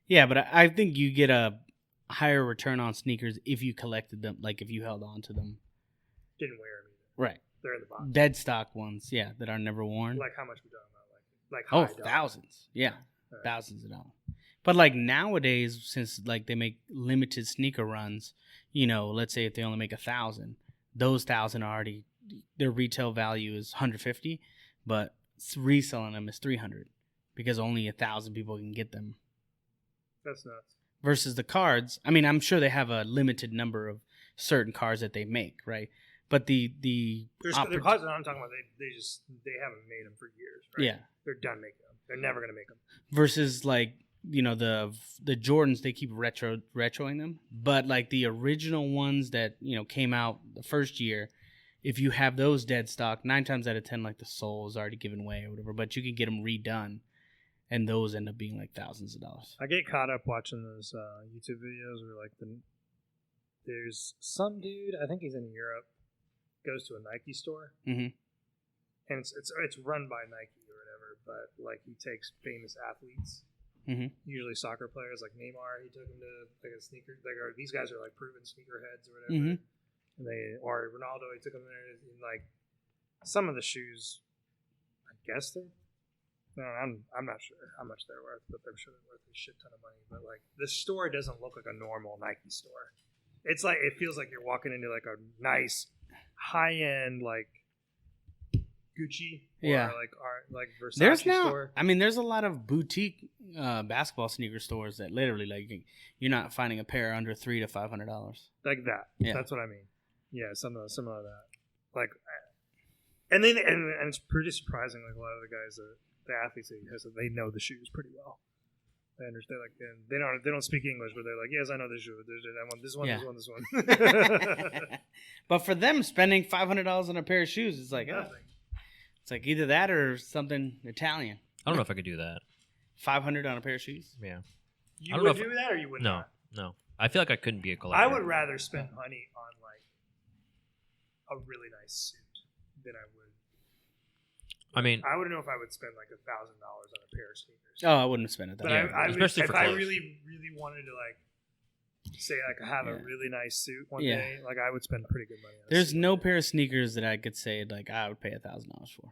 Speaker 2: Yeah, but I think you get a higher return on sneakers if you collected them, like if you held on to them.
Speaker 3: Didn't wear them either.
Speaker 2: Right.
Speaker 3: They're in the box.
Speaker 2: Dead stock ones, yeah, that are never worn.
Speaker 3: Like how much we talking about? Like
Speaker 2: thousands. Yeah,
Speaker 3: right.
Speaker 2: Thousands of dollars. But like nowadays, since like they make limited sneaker runs, you know, let's say if they only make 1,000, those 1,000 are already, their retail value is 150, but reselling them is 300 because only 1,000 people can get them.
Speaker 3: That's nuts.
Speaker 2: Versus the cards, I mean, I'm sure they have a limited number of certain cards that they make, right? But the
Speaker 3: cards that I'm talking about, they haven't made them for years, right?
Speaker 2: Yeah,
Speaker 3: they're done making them. They're never gonna make them.
Speaker 2: Versus like, you know, the Jordans, they keep retroing them, but like the original ones that, you know, came out the first year, if you have those dead stock, 9 times out of 10, like the sole is already given away or whatever, but you can get them redone, and those end up being like thousands of dollars.
Speaker 3: I get caught up watching those YouTube videos where like there's some dude, I think he's in Europe, goes to a Nike store, and it's run by Nike or whatever, but like he takes famous athletes, usually soccer players like Neymar. He took him to like a sneaker. These guys are like proven sneakerheads or whatever. And or Ronaldo, he took him there, and like some of the shoes, I guess I'm not sure how much they're worth, but I'm sure they're worth a shit ton of money. But like the store doesn't look like a normal Nike store. It's like it feels like you're walking into like a nice high end like Gucci or like Versace
Speaker 2: there's now,
Speaker 3: store.
Speaker 2: I mean, there's a lot of boutique basketball sneaker stores that literally like you're not finding a pair under $300 to $500.
Speaker 3: Like that.
Speaker 2: Yeah.
Speaker 3: That's what I mean. Yeah, some of that. Like, and it's pretty surprising. Like a lot of the guys, the athletes that he has, they know the shoes pretty well. They understand. Like, and they don't speak English, but they're like, yes, I know this shoe. I want this one,
Speaker 2: Yeah.
Speaker 3: this one, this one.
Speaker 2: But for them, spending $500 on a pair of shoes is like
Speaker 3: Nothing.
Speaker 2: it's like either that or something Italian.
Speaker 1: I don't know if I could do that.
Speaker 2: $500 on a pair of shoes.
Speaker 1: Yeah.
Speaker 3: You
Speaker 1: I don't
Speaker 3: would
Speaker 1: know if-
Speaker 3: do that, or you would
Speaker 1: No,
Speaker 3: not?
Speaker 1: no. I feel like I couldn't be a collector.
Speaker 3: I would rather spend money on like a really nice suit than I would.
Speaker 1: I mean,
Speaker 3: I wouldn't know if I would spend like $1,000 on a pair of sneakers.
Speaker 2: Oh, I wouldn't have spent it that.
Speaker 3: But
Speaker 1: Yeah,
Speaker 3: I would,
Speaker 1: especially
Speaker 3: if
Speaker 1: for
Speaker 3: I
Speaker 1: clothes.
Speaker 3: really wanted to like say like have a
Speaker 2: Yeah.
Speaker 3: really nice suit one
Speaker 2: Yeah.
Speaker 3: day, like I would spend pretty good money on a
Speaker 2: There's
Speaker 3: suit.
Speaker 2: no pair of sneakers that I could say like I would pay $1,000 for.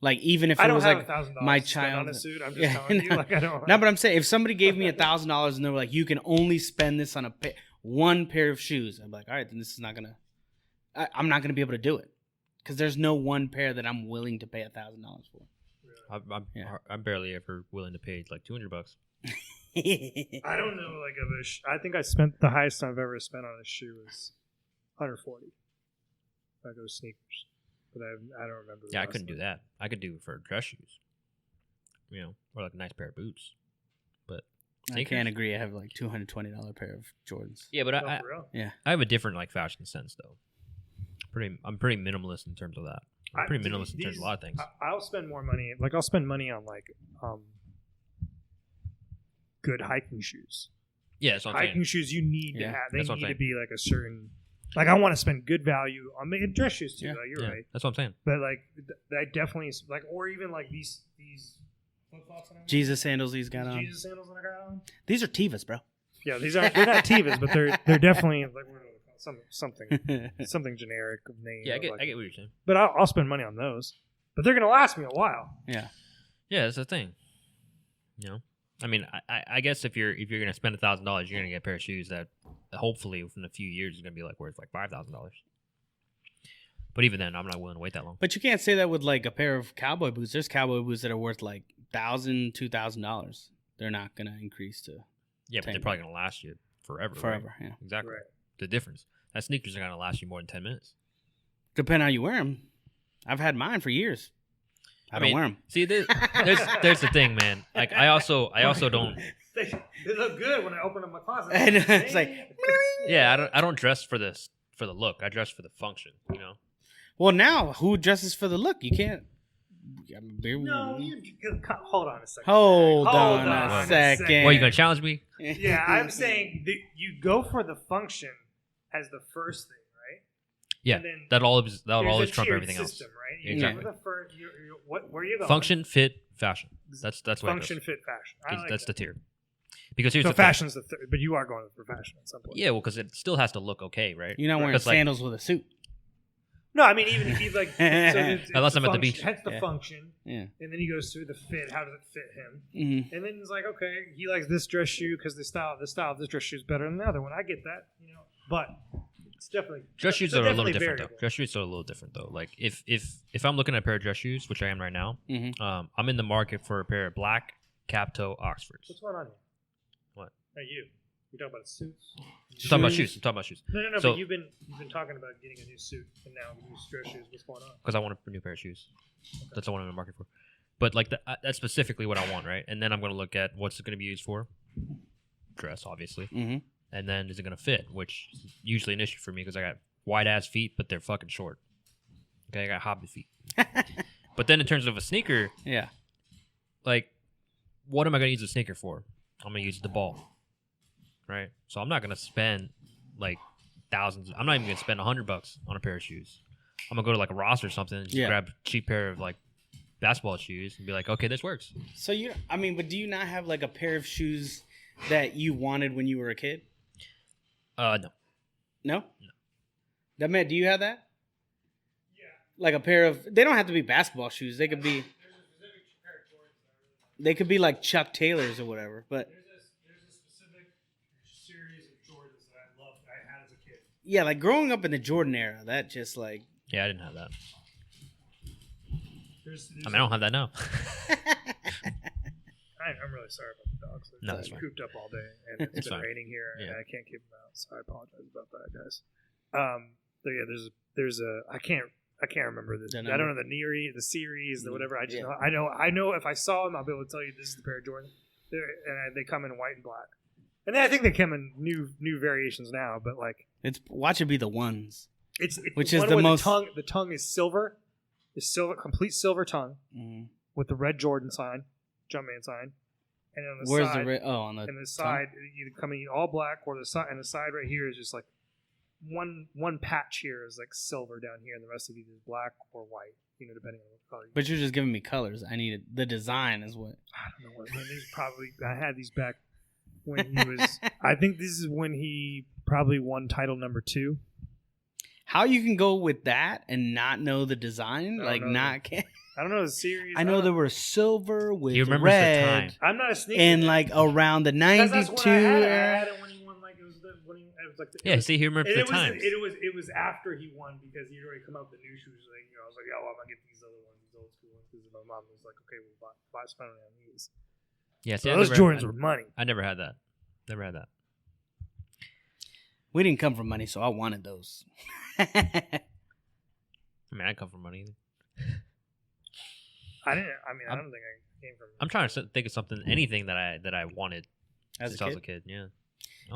Speaker 2: Like even if
Speaker 3: I
Speaker 2: it
Speaker 3: don't
Speaker 2: was
Speaker 3: have
Speaker 2: like
Speaker 3: $1,000
Speaker 2: my
Speaker 3: to spend on
Speaker 2: child
Speaker 3: a suit. I'm just
Speaker 2: Yeah,
Speaker 3: telling you,
Speaker 2: no.
Speaker 3: like I don't.
Speaker 2: No, but I'm saying if somebody gave me $1,000 and they were like, you can only spend this on one pair of shoes, I'm like, all right, then this is not gonna. I'm not gonna be able to do it because there's no one pair that I'm willing to pay $1,000 for.
Speaker 1: I'm barely ever willing to pay like $200.
Speaker 3: I don't know. Like I think I spent the highest I've ever spent on a shoe was $140. Like those sneakers, but I don't remember.
Speaker 1: Yeah, I couldn't do that. I could do it for dress shoes, or like a nice pair of boots. But
Speaker 2: I
Speaker 1: sneakers?
Speaker 2: can't agree. I have like $220 pair of Jordans.
Speaker 1: Yeah, but
Speaker 3: No, for real.
Speaker 1: I have a different like fashion sense though. I'm pretty minimalist in terms of that. I'm pretty minimalist in terms of a lot of things.
Speaker 3: I'll spend more money. Like I'll spend money on like good hiking shoes.
Speaker 1: Yeah, that's what I'm
Speaker 3: Hiking
Speaker 1: saying.
Speaker 3: shoes you need to
Speaker 2: Yeah,
Speaker 3: have. They
Speaker 1: that's what I'm
Speaker 3: need to
Speaker 1: saying.
Speaker 3: be like a certain. Like I want to spend good value on dress shoes too.
Speaker 2: Yeah.
Speaker 3: Like, you're
Speaker 1: Yeah,
Speaker 3: right.
Speaker 1: that's what I'm saying.
Speaker 3: But like I definitely like, or even like these flip flops.
Speaker 2: Jesus sandals he's got on.
Speaker 3: Jesus sandals that I got on.
Speaker 2: These are Tevas, bro.
Speaker 3: Yeah, they're not Tevas, but they're definitely like what are they called? something generic name.
Speaker 1: Yeah, I
Speaker 3: of,
Speaker 1: get
Speaker 3: like-
Speaker 1: what you're saying.
Speaker 3: But I'll spend money on those. But they're gonna last me a while.
Speaker 2: Yeah.
Speaker 1: Yeah, that's the thing. I mean, I guess if you're gonna spend $1,000, you're gonna get a pair of shoes that hopefully within a few years is gonna be like worth like $5,000. But even then, I'm not willing to wait that long.
Speaker 2: But you can't say that with like a pair of cowboy boots. There's cowboy boots that are worth like $1,000, $2,000. They're not gonna increase to
Speaker 1: Yeah, but they're probably gonna last you forever. right?
Speaker 2: forever. Yeah.
Speaker 1: Exactly.
Speaker 3: Right.
Speaker 1: The difference. That sneakers are gonna last you more than 10 minutes.
Speaker 2: Depending how you wear them. I've had mine for years. I don't wear them.
Speaker 1: See, there's the thing, man. Like I also don't.
Speaker 3: They look good when I open up my closet.
Speaker 2: And it's like,
Speaker 1: Yeah, I don't dress for the look. I dress for the function.
Speaker 2: well, now who dresses for the look? You can't.
Speaker 3: No, hold on a second.
Speaker 2: Hold on
Speaker 3: on
Speaker 2: a
Speaker 3: a
Speaker 2: second.
Speaker 3: second.
Speaker 1: What, you gonna challenge me?
Speaker 3: Yeah, I'm saying that you go for the function as the first thing, right?
Speaker 1: Yeah,
Speaker 3: And then
Speaker 1: that'll always
Speaker 3: There's
Speaker 1: always
Speaker 3: a
Speaker 1: trump
Speaker 3: tiered
Speaker 1: everything
Speaker 3: system,
Speaker 1: else.
Speaker 3: right? You
Speaker 1: Exactly.
Speaker 3: go for the first, where are you going?
Speaker 1: Function, fit, fashion. That's what
Speaker 3: function,
Speaker 1: it goes.
Speaker 3: fit, fashion. I like
Speaker 1: That's
Speaker 3: that.
Speaker 1: the tier. Because here's
Speaker 3: So
Speaker 1: the thing.
Speaker 3: fashion's the third, but you are going for fashion at some point.
Speaker 1: Yeah, well, because it still has to look okay, right?
Speaker 2: You're not wearing
Speaker 1: Because, like,
Speaker 2: sandals with a suit.
Speaker 3: No, I mean even if you like, so it's
Speaker 1: Unless
Speaker 3: the
Speaker 1: I'm at the
Speaker 3: function-
Speaker 1: beach.
Speaker 3: Hence the
Speaker 2: Yeah.
Speaker 3: function,
Speaker 2: Yeah.
Speaker 3: and then he goes through the fit. How does it fit him?
Speaker 2: Mm-hmm.
Speaker 3: And then it's like, okay, he likes this dress shoe because the style of this dress shoe is better than the other one. I get that, but it's definitely
Speaker 1: Dress shoes
Speaker 3: it's
Speaker 1: are a little
Speaker 3: definitely
Speaker 1: different
Speaker 3: variable.
Speaker 1: though. Dress shoes are a little different though. Like if I'm looking at a pair of dress shoes, which I am right now,
Speaker 2: Mm-hmm.
Speaker 1: I'm in the market for a pair of black cap toe Oxfords.
Speaker 3: What's going on here?
Speaker 1: What?
Speaker 3: Are you? You talking about suits?
Speaker 1: I'm talking about shoes. I'm talking about shoes
Speaker 3: No.
Speaker 1: So-
Speaker 3: But you've been talking about getting a new suit and now new dress shoes. What's going on?
Speaker 1: because I want a new pair of shoes. That's what I'm in the market for. But like that's specifically what I want, right? And then I'm going to look at what's it going to be used for. Dress, obviously.
Speaker 2: Mm-hmm.
Speaker 1: And then is it going to fit, which is usually an issue for me because I got wide ass feet, but they're fucking short. Okay, I got hobbit feet. But then in terms of a sneaker,
Speaker 2: Yeah.
Speaker 1: like, what am I going to use a sneaker for? I'm going to use the ball, right? So I'm not going to spend like thousands. I'm not even going to spend $100 on a pair of shoes. I'm going to go to like a Ross or something and just grab a cheap pair of like basketball shoes and be like, okay, this works.
Speaker 2: So but do you not have like a pair of shoes that you wanted when you were a kid?
Speaker 1: No.
Speaker 2: No? That man, do you have that?
Speaker 3: Yeah.
Speaker 2: Like a pair of, they don't have to be basketball shoes. They could be,
Speaker 3: There's a specific pair of Jordans that I really like.
Speaker 2: they could be like Chuck Taylors or whatever. But
Speaker 3: There's a specific series of Jordans that I loved. I had as a kid.
Speaker 2: yeah, like growing up in the Jordan era, that just like,
Speaker 1: Yeah, I didn't have that.
Speaker 3: There's
Speaker 1: I mean, I don't have that now.
Speaker 3: I I'm really sorry about the dogs.
Speaker 1: No,
Speaker 3: They're
Speaker 1: that's fine.
Speaker 3: cooped up all day, and it's been
Speaker 1: fine.
Speaker 3: raining here, and
Speaker 1: Yeah.
Speaker 3: I can't keep them out. So I apologize about that, guys. But yeah, there's a I can't remember this. I don't know the series, the whatever. I just I know if I saw them, I'll be able to tell you this is the pair of Jordans. And they come in white and black, and I think they come in new variations now. But like,
Speaker 2: watch it be the ones.
Speaker 3: It's
Speaker 2: which
Speaker 3: the
Speaker 2: is
Speaker 3: one
Speaker 2: the
Speaker 3: where
Speaker 2: most.
Speaker 3: The tongue is silver. It's silver, complete silver tongue with the red Jordan sign, Jumpman sign, and on the
Speaker 2: Where's
Speaker 3: side,
Speaker 2: the red? Oh, on the
Speaker 3: side, either coming all black or the side, and the side right here is just like one patch here is like silver down here, and the rest of it is black or white, depending on what color.
Speaker 2: But you're just giving me colors. I needed the design is what.
Speaker 3: I don't know what. I had these back when he was. I think this is when he probably won title number 2.
Speaker 2: How you can go with that and not know the design?
Speaker 3: I don't know the series.
Speaker 2: I know there were silver with
Speaker 1: He remembers
Speaker 2: red.
Speaker 1: the time.
Speaker 3: I'm not a sneaker.
Speaker 2: And like around the 92
Speaker 3: I had it when he won. Like it was
Speaker 1: see, he remembers the times.
Speaker 3: It was after he won because he'd already come out with the new shoes. Like I was like, I'm gonna get these other ones, these old school ones. Because my mom was like, okay, we'll spend on these.
Speaker 1: Yeah, see,
Speaker 3: so those Jordans were money.
Speaker 1: I never had that. Never had that.
Speaker 2: We didn't come from money, so I wanted those.
Speaker 1: I mean, I come from money.
Speaker 3: I don't think I came from.
Speaker 1: I'm trying to think of anything that I wanted since I was a kid. Yeah.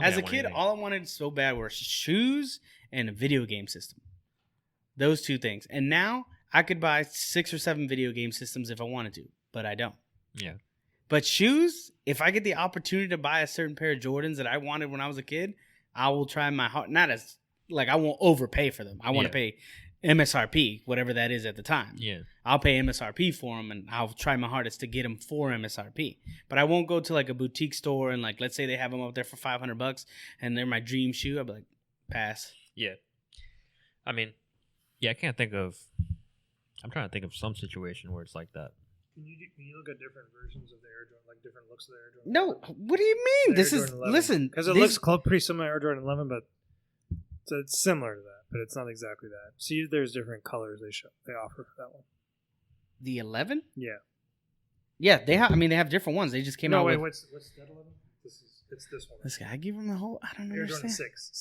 Speaker 2: As a kid, all I wanted so bad were shoes and a video game system. Those two things. And now I could buy 6 or 7 video game systems if I wanted to, but I don't.
Speaker 1: Yeah.
Speaker 2: But shoes, if I get the opportunity to buy a certain pair of Jordans that I wanted when I was a kid, I will try my heart. Not as like I won't overpay for them. I want to pay MSRP, whatever that is at the time.
Speaker 1: Yeah.
Speaker 2: I'll pay MSRP for them, and I'll try my hardest to get them for MSRP. But I won't go to like a boutique store and like, let's say they have them up there for $500 and they're my dream shoe. I'll be like, pass.
Speaker 1: Yeah. I mean, yeah, I can't think of. I'm trying to think of some situation where it's like that.
Speaker 3: Can you look at different versions of the Air Jordan, like different looks of the Air Jordan?
Speaker 2: No, what do you mean? This is listen
Speaker 3: because it looks pretty similar to Air Jordan 11, but so it's similar to that, but it's not exactly that. See, there's different colors they offer for that one.
Speaker 2: The 11?
Speaker 3: Yeah.
Speaker 2: Yeah, they have. I mean, they have different ones. They just came out.
Speaker 3: No, wait,
Speaker 2: with...
Speaker 3: what's that 11? It's this one.
Speaker 2: This guy give him the whole. I don't know.
Speaker 3: Air Jordan 6.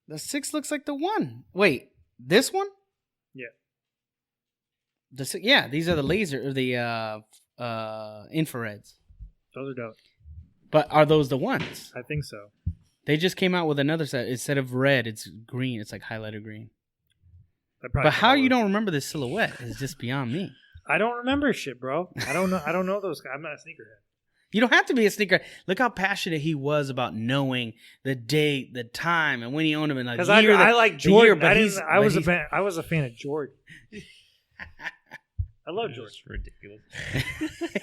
Speaker 2: The 6 looks like the 1. Wait, this one?
Speaker 3: Yeah.
Speaker 2: Yeah, these are the laser or the infrareds.
Speaker 3: Those are dope.
Speaker 2: But are those the ones?
Speaker 3: I think so.
Speaker 2: They just came out with another set. Instead of red, it's green. It's like highlighter green. But how you don't remember this silhouette is just beyond me.
Speaker 3: I don't remember shit, bro. I don't know those guys. I'm not a sneakerhead.
Speaker 2: You don't have to be a sneaker. Look how passionate he was about knowing the date, the time, and when he owned them. And like,
Speaker 3: because I like Jordan. I was a fan of Jordan. I love Jordan.
Speaker 1: It's ridiculous.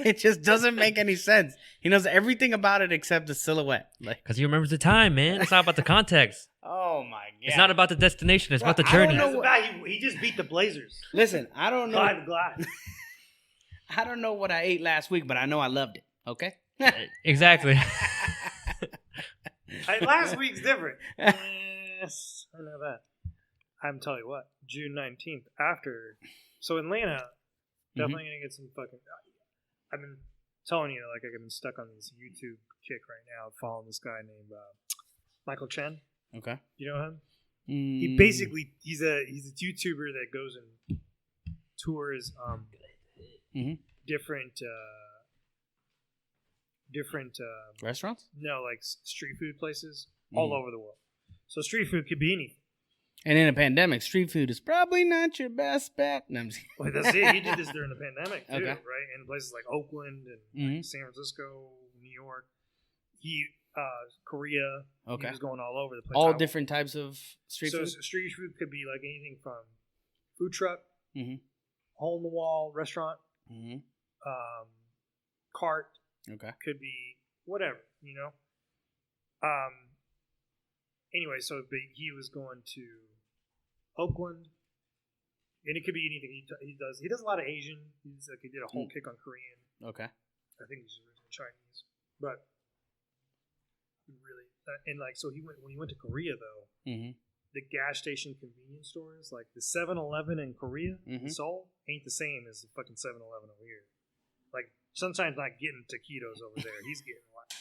Speaker 2: It just doesn't make any sense. He knows everything about it except the silhouette.
Speaker 1: Because he remembers the time, man. It's not about the context.
Speaker 2: Oh my god!
Speaker 1: It's not about the destination. It's about the journey.
Speaker 3: He just beat the Blazers.
Speaker 2: Listen, I don't know.
Speaker 3: Glide.
Speaker 2: I don't know what I ate last week, but I know I loved it. Okay.
Speaker 1: Exactly.
Speaker 3: Last week's different. Yes, I know that. I'm telling you what, June 19th, so Atlanta, definitely gonna get some fucking. I've been telling you, like, I've been stuck on this YouTube kick right now, following this guy named Michael Chen.
Speaker 2: Okay.
Speaker 3: You know him? He basically he's a YouTuber that goes and tours different
Speaker 2: restaurants?
Speaker 3: No, like street food places all over the world. So street food could be anything.
Speaker 2: And in a pandemic, street food is probably not your best bet. No,
Speaker 3: well, that's it. He did this during the pandemic too,
Speaker 2: okay.
Speaker 3: right? In places like Oakland and like San Francisco, New York, Korea.
Speaker 2: Okay.
Speaker 3: He was going all over the place.
Speaker 2: All different types of street food?
Speaker 3: So street food could be like anything from food truck, hole in the wall restaurant, cart.
Speaker 2: Okay.
Speaker 3: Could be whatever, you know. Anyway, but he was going to Oakland, and it could be anything he does. He does a lot of Asian. He did a whole kick on Korean.
Speaker 2: Okay.
Speaker 3: I think he's originally Chinese, but really, and like so when he went to Korea though, the gas station convenience stores, like the 7-Eleven in Korea, in Seoul, ain't the same as the fucking 7-Eleven over here. Like, Sunshine's not getting taquitos over there. He's getting like,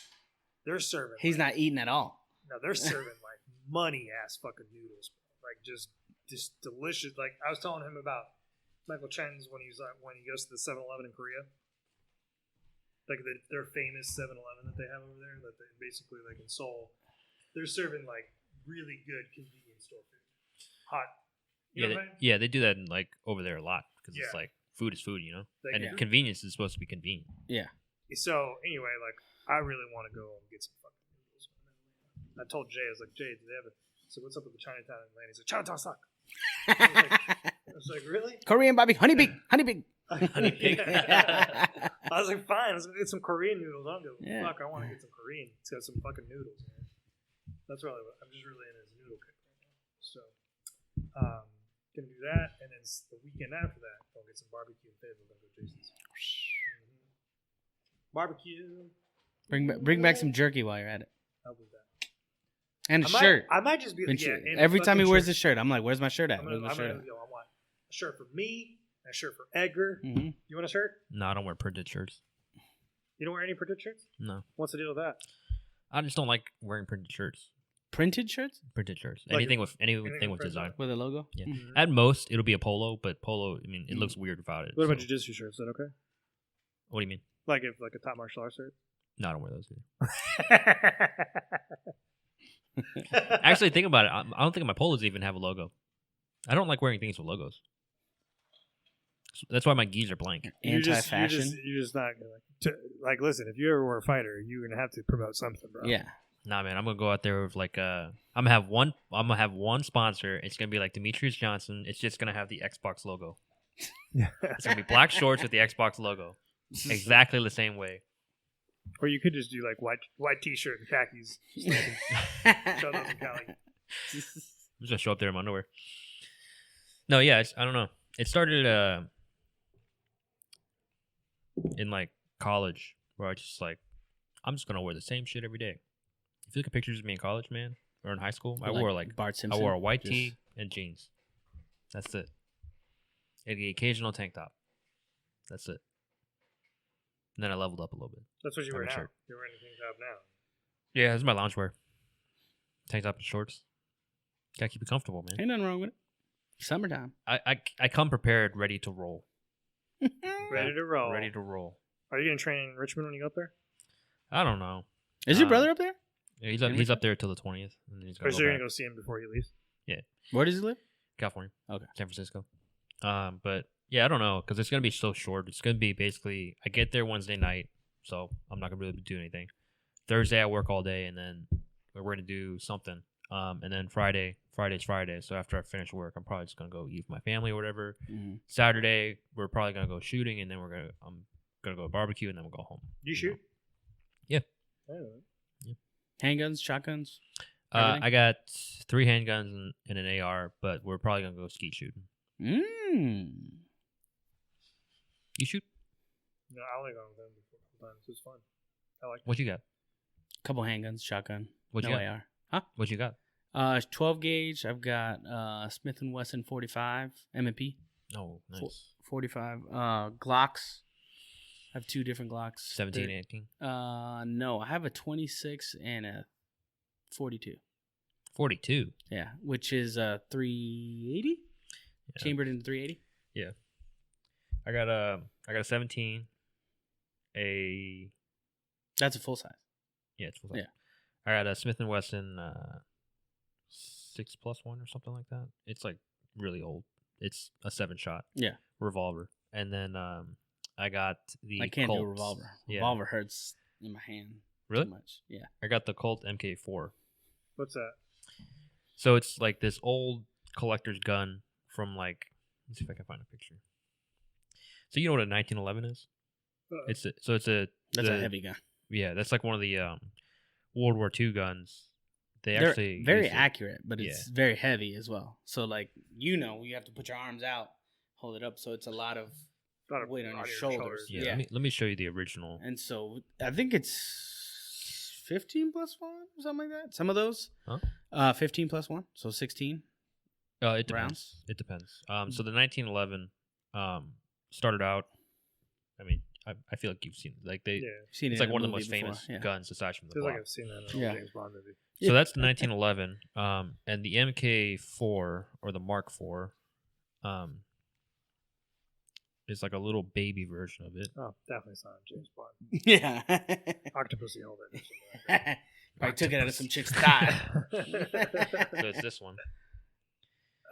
Speaker 3: they're serving.
Speaker 2: He's not eating at all.
Speaker 3: No, they're serving like money ass fucking noodles, bro. Like just delicious. Like I was telling him about Michael Chen's when he goes to the 7-Eleven in Korea. Like their famous 7-Eleven that they have over there, that they basically like in Seoul, they're serving like really good convenience store food, hot.
Speaker 1: Yeah, they do that in, like over there a lot because it's like food is food, you know, and convenience is supposed to be convenient.
Speaker 2: Yeah.
Speaker 3: So anyway, like I really want to go and get some fucking noodles. I told Jay, I was like, Jay, do they have a? So what's up with the Chinatown in Atlanta? He's like, Chinatown suck. I was like, really?
Speaker 2: Korean barbecue, honey pig, honey pig.
Speaker 1: Honey pig.
Speaker 3: I was like, fine, let's go get some Korean noodles. I don't give a fuck. I want to get some Korean. It's got some fucking noodles, man. That's really what I'm just really in his noodle kick right now. So, gonna do that, and then the weekend after that, I'll get some barbecue and Fayetteville. Go to Jason's. Barbecue.
Speaker 2: Bring back some jerky while you're at it.
Speaker 3: I'll do that.
Speaker 2: And a shirt.
Speaker 3: I might just be
Speaker 2: every time he wears a shirt, I'm like, "Where's my shirt at?"
Speaker 3: I want a shirt for me, a shirt for Edgar. You want a shirt?
Speaker 1: No, I don't wear printed shirts.
Speaker 3: You don't wear any printed shirts?
Speaker 1: No.
Speaker 3: What's the deal with that?
Speaker 1: I just don't like wearing printed shirts.
Speaker 2: Printed shirts?
Speaker 1: Printed shirts. Like anything with design.
Speaker 2: With a logo?
Speaker 1: Yeah. At most, it'll be a polo, but polo, I mean, it looks weird without it.
Speaker 3: What about jiu-jitsu shirts? Is that okay?
Speaker 1: What do you mean?
Speaker 3: Like a top martial arts shirt?
Speaker 1: No, I don't wear those either. Actually, think about it. I don't think my polos even have a logo. I don't like wearing things with logos. That's why my gis are blank.
Speaker 2: Anti-fashion.
Speaker 3: You're just not like. Listen, if you ever were a fighter, you're gonna have to promote something, bro.
Speaker 2: Yeah.
Speaker 1: Nah, man, I'm gonna go out there with like I'm gonna have one sponsor. It's gonna be like Demetrius Johnson. It's just gonna have the Xbox logo. It's gonna be black shorts with the Xbox logo, exactly the same way.
Speaker 3: Or you could just do like white t-shirt and khakis. Show those in Cali.
Speaker 1: I'm just gonna show up there in my underwear. No, yeah, I don't know. It started in like college where I just like I'm just gonna wear the same shit every day. If you look at pictures of me in college, man, or in high school, I wore like
Speaker 2: Bart Simpson.
Speaker 1: I wore a white tee and jeans. That's it. And the occasional tank top. That's it. And then I leveled up a little bit.
Speaker 3: That's what you wear now.
Speaker 1: Shirt.
Speaker 3: You're wearing a tank top now.
Speaker 1: Yeah, this is my loungewear. Tank top and shorts. Gotta keep it comfortable, man.
Speaker 2: Ain't nothing wrong with it. Summertime.
Speaker 1: I come prepared, ready to roll.
Speaker 3: Ready to roll.
Speaker 1: Ready to roll.
Speaker 3: Are you gonna train in Richmond when you go up there?
Speaker 1: I don't know.
Speaker 2: Is your brother up there?
Speaker 1: Yeah, he's up there till the 20th, and then he's gonna
Speaker 3: you're gonna go see him before he leaves?
Speaker 1: Yeah.
Speaker 2: Where does he live?
Speaker 1: California.
Speaker 2: Okay.
Speaker 1: San Francisco. But yeah, I don't know because it's gonna be so short. It's gonna be basically I get there Wednesday night, so I'm not gonna really do anything. Thursday I work all day, and then we're gonna do something. And then Friday's Friday. So after I finish work, I'm probably just gonna go eat with my family or whatever.
Speaker 2: Mm-hmm.
Speaker 1: Saturday we're probably gonna go shooting, and then I'm gonna go to barbecue, and then we'll go home.
Speaker 3: You shoot?
Speaker 1: Yeah.
Speaker 2: Yeah. Handguns, shotguns.
Speaker 1: I got 3 handguns and an AR, but we're probably gonna go skeet shooting. You shoot?
Speaker 3: No, I only gone with them before sometimes. It's fun. I like.
Speaker 1: What you got?
Speaker 2: Couple handguns, shotgun.
Speaker 1: What you got?
Speaker 2: AR. Huh?
Speaker 1: What you got?
Speaker 2: 12 gauge. I've got Smith & Wesson 45 M&P.
Speaker 1: Oh, nice.
Speaker 2: 45 Glocks. I have 2 different Glocks.
Speaker 1: 17 and 18?
Speaker 2: No, I have a 26 and a 42.
Speaker 1: 42?
Speaker 2: Yeah, which is 380? Yeah. Chambered in 380?
Speaker 1: Yeah. I got a 17.
Speaker 2: That's a full size.
Speaker 1: Yeah, it's full size.
Speaker 2: Yeah.
Speaker 1: I got a Smith & Wesson 6+1 or something like that. It's like really old. It's a 7-shot.
Speaker 2: Yeah.
Speaker 1: Revolver. And then I got the
Speaker 2: I can't
Speaker 1: Colt.
Speaker 2: do a revolver.
Speaker 1: Yeah.
Speaker 2: Revolver hurts in my hand.
Speaker 1: Really?
Speaker 2: Too much. Yeah.
Speaker 1: I got the Colt MK4.
Speaker 3: What's that?
Speaker 1: So it's like this old collector's gun from like, let's see if I can find a picture. So you know what a 1911 is? It's a
Speaker 2: heavy gun.
Speaker 1: Yeah, that's like one of the World War II guns.
Speaker 2: They're
Speaker 1: actually
Speaker 2: very accurate, but it's very heavy as well. So like you have to put your arms out, hold it up, so it's a lot of weight on your shoulders.
Speaker 1: Yeah. Let me show you the original.
Speaker 2: And so I think it's 15+1 or something like that. Some of those.
Speaker 1: Huh?
Speaker 2: 15 plus 1, so 16.
Speaker 1: It depends.
Speaker 2: Rounds?
Speaker 1: It depends. So the 1911 started out. I mean, I feel like you've seen it. Like
Speaker 2: Seen
Speaker 1: it's
Speaker 2: it
Speaker 1: like
Speaker 2: in
Speaker 1: one
Speaker 2: a
Speaker 1: of the
Speaker 2: movie
Speaker 1: most
Speaker 2: before,
Speaker 1: famous
Speaker 2: yeah.
Speaker 1: guns aside from the
Speaker 3: Feels
Speaker 1: Glock.
Speaker 3: like I've seen that in a
Speaker 2: Yeah.
Speaker 3: James Bond movie.
Speaker 1: So that's the 1911, and the MK4 or the Mark IV, is like a little baby version of it.
Speaker 3: Oh, definitely it's not James Bond.
Speaker 2: Yeah.
Speaker 3: Octopussy helmet.
Speaker 2: I took it out of some chick's thigh.
Speaker 1: So it's this one.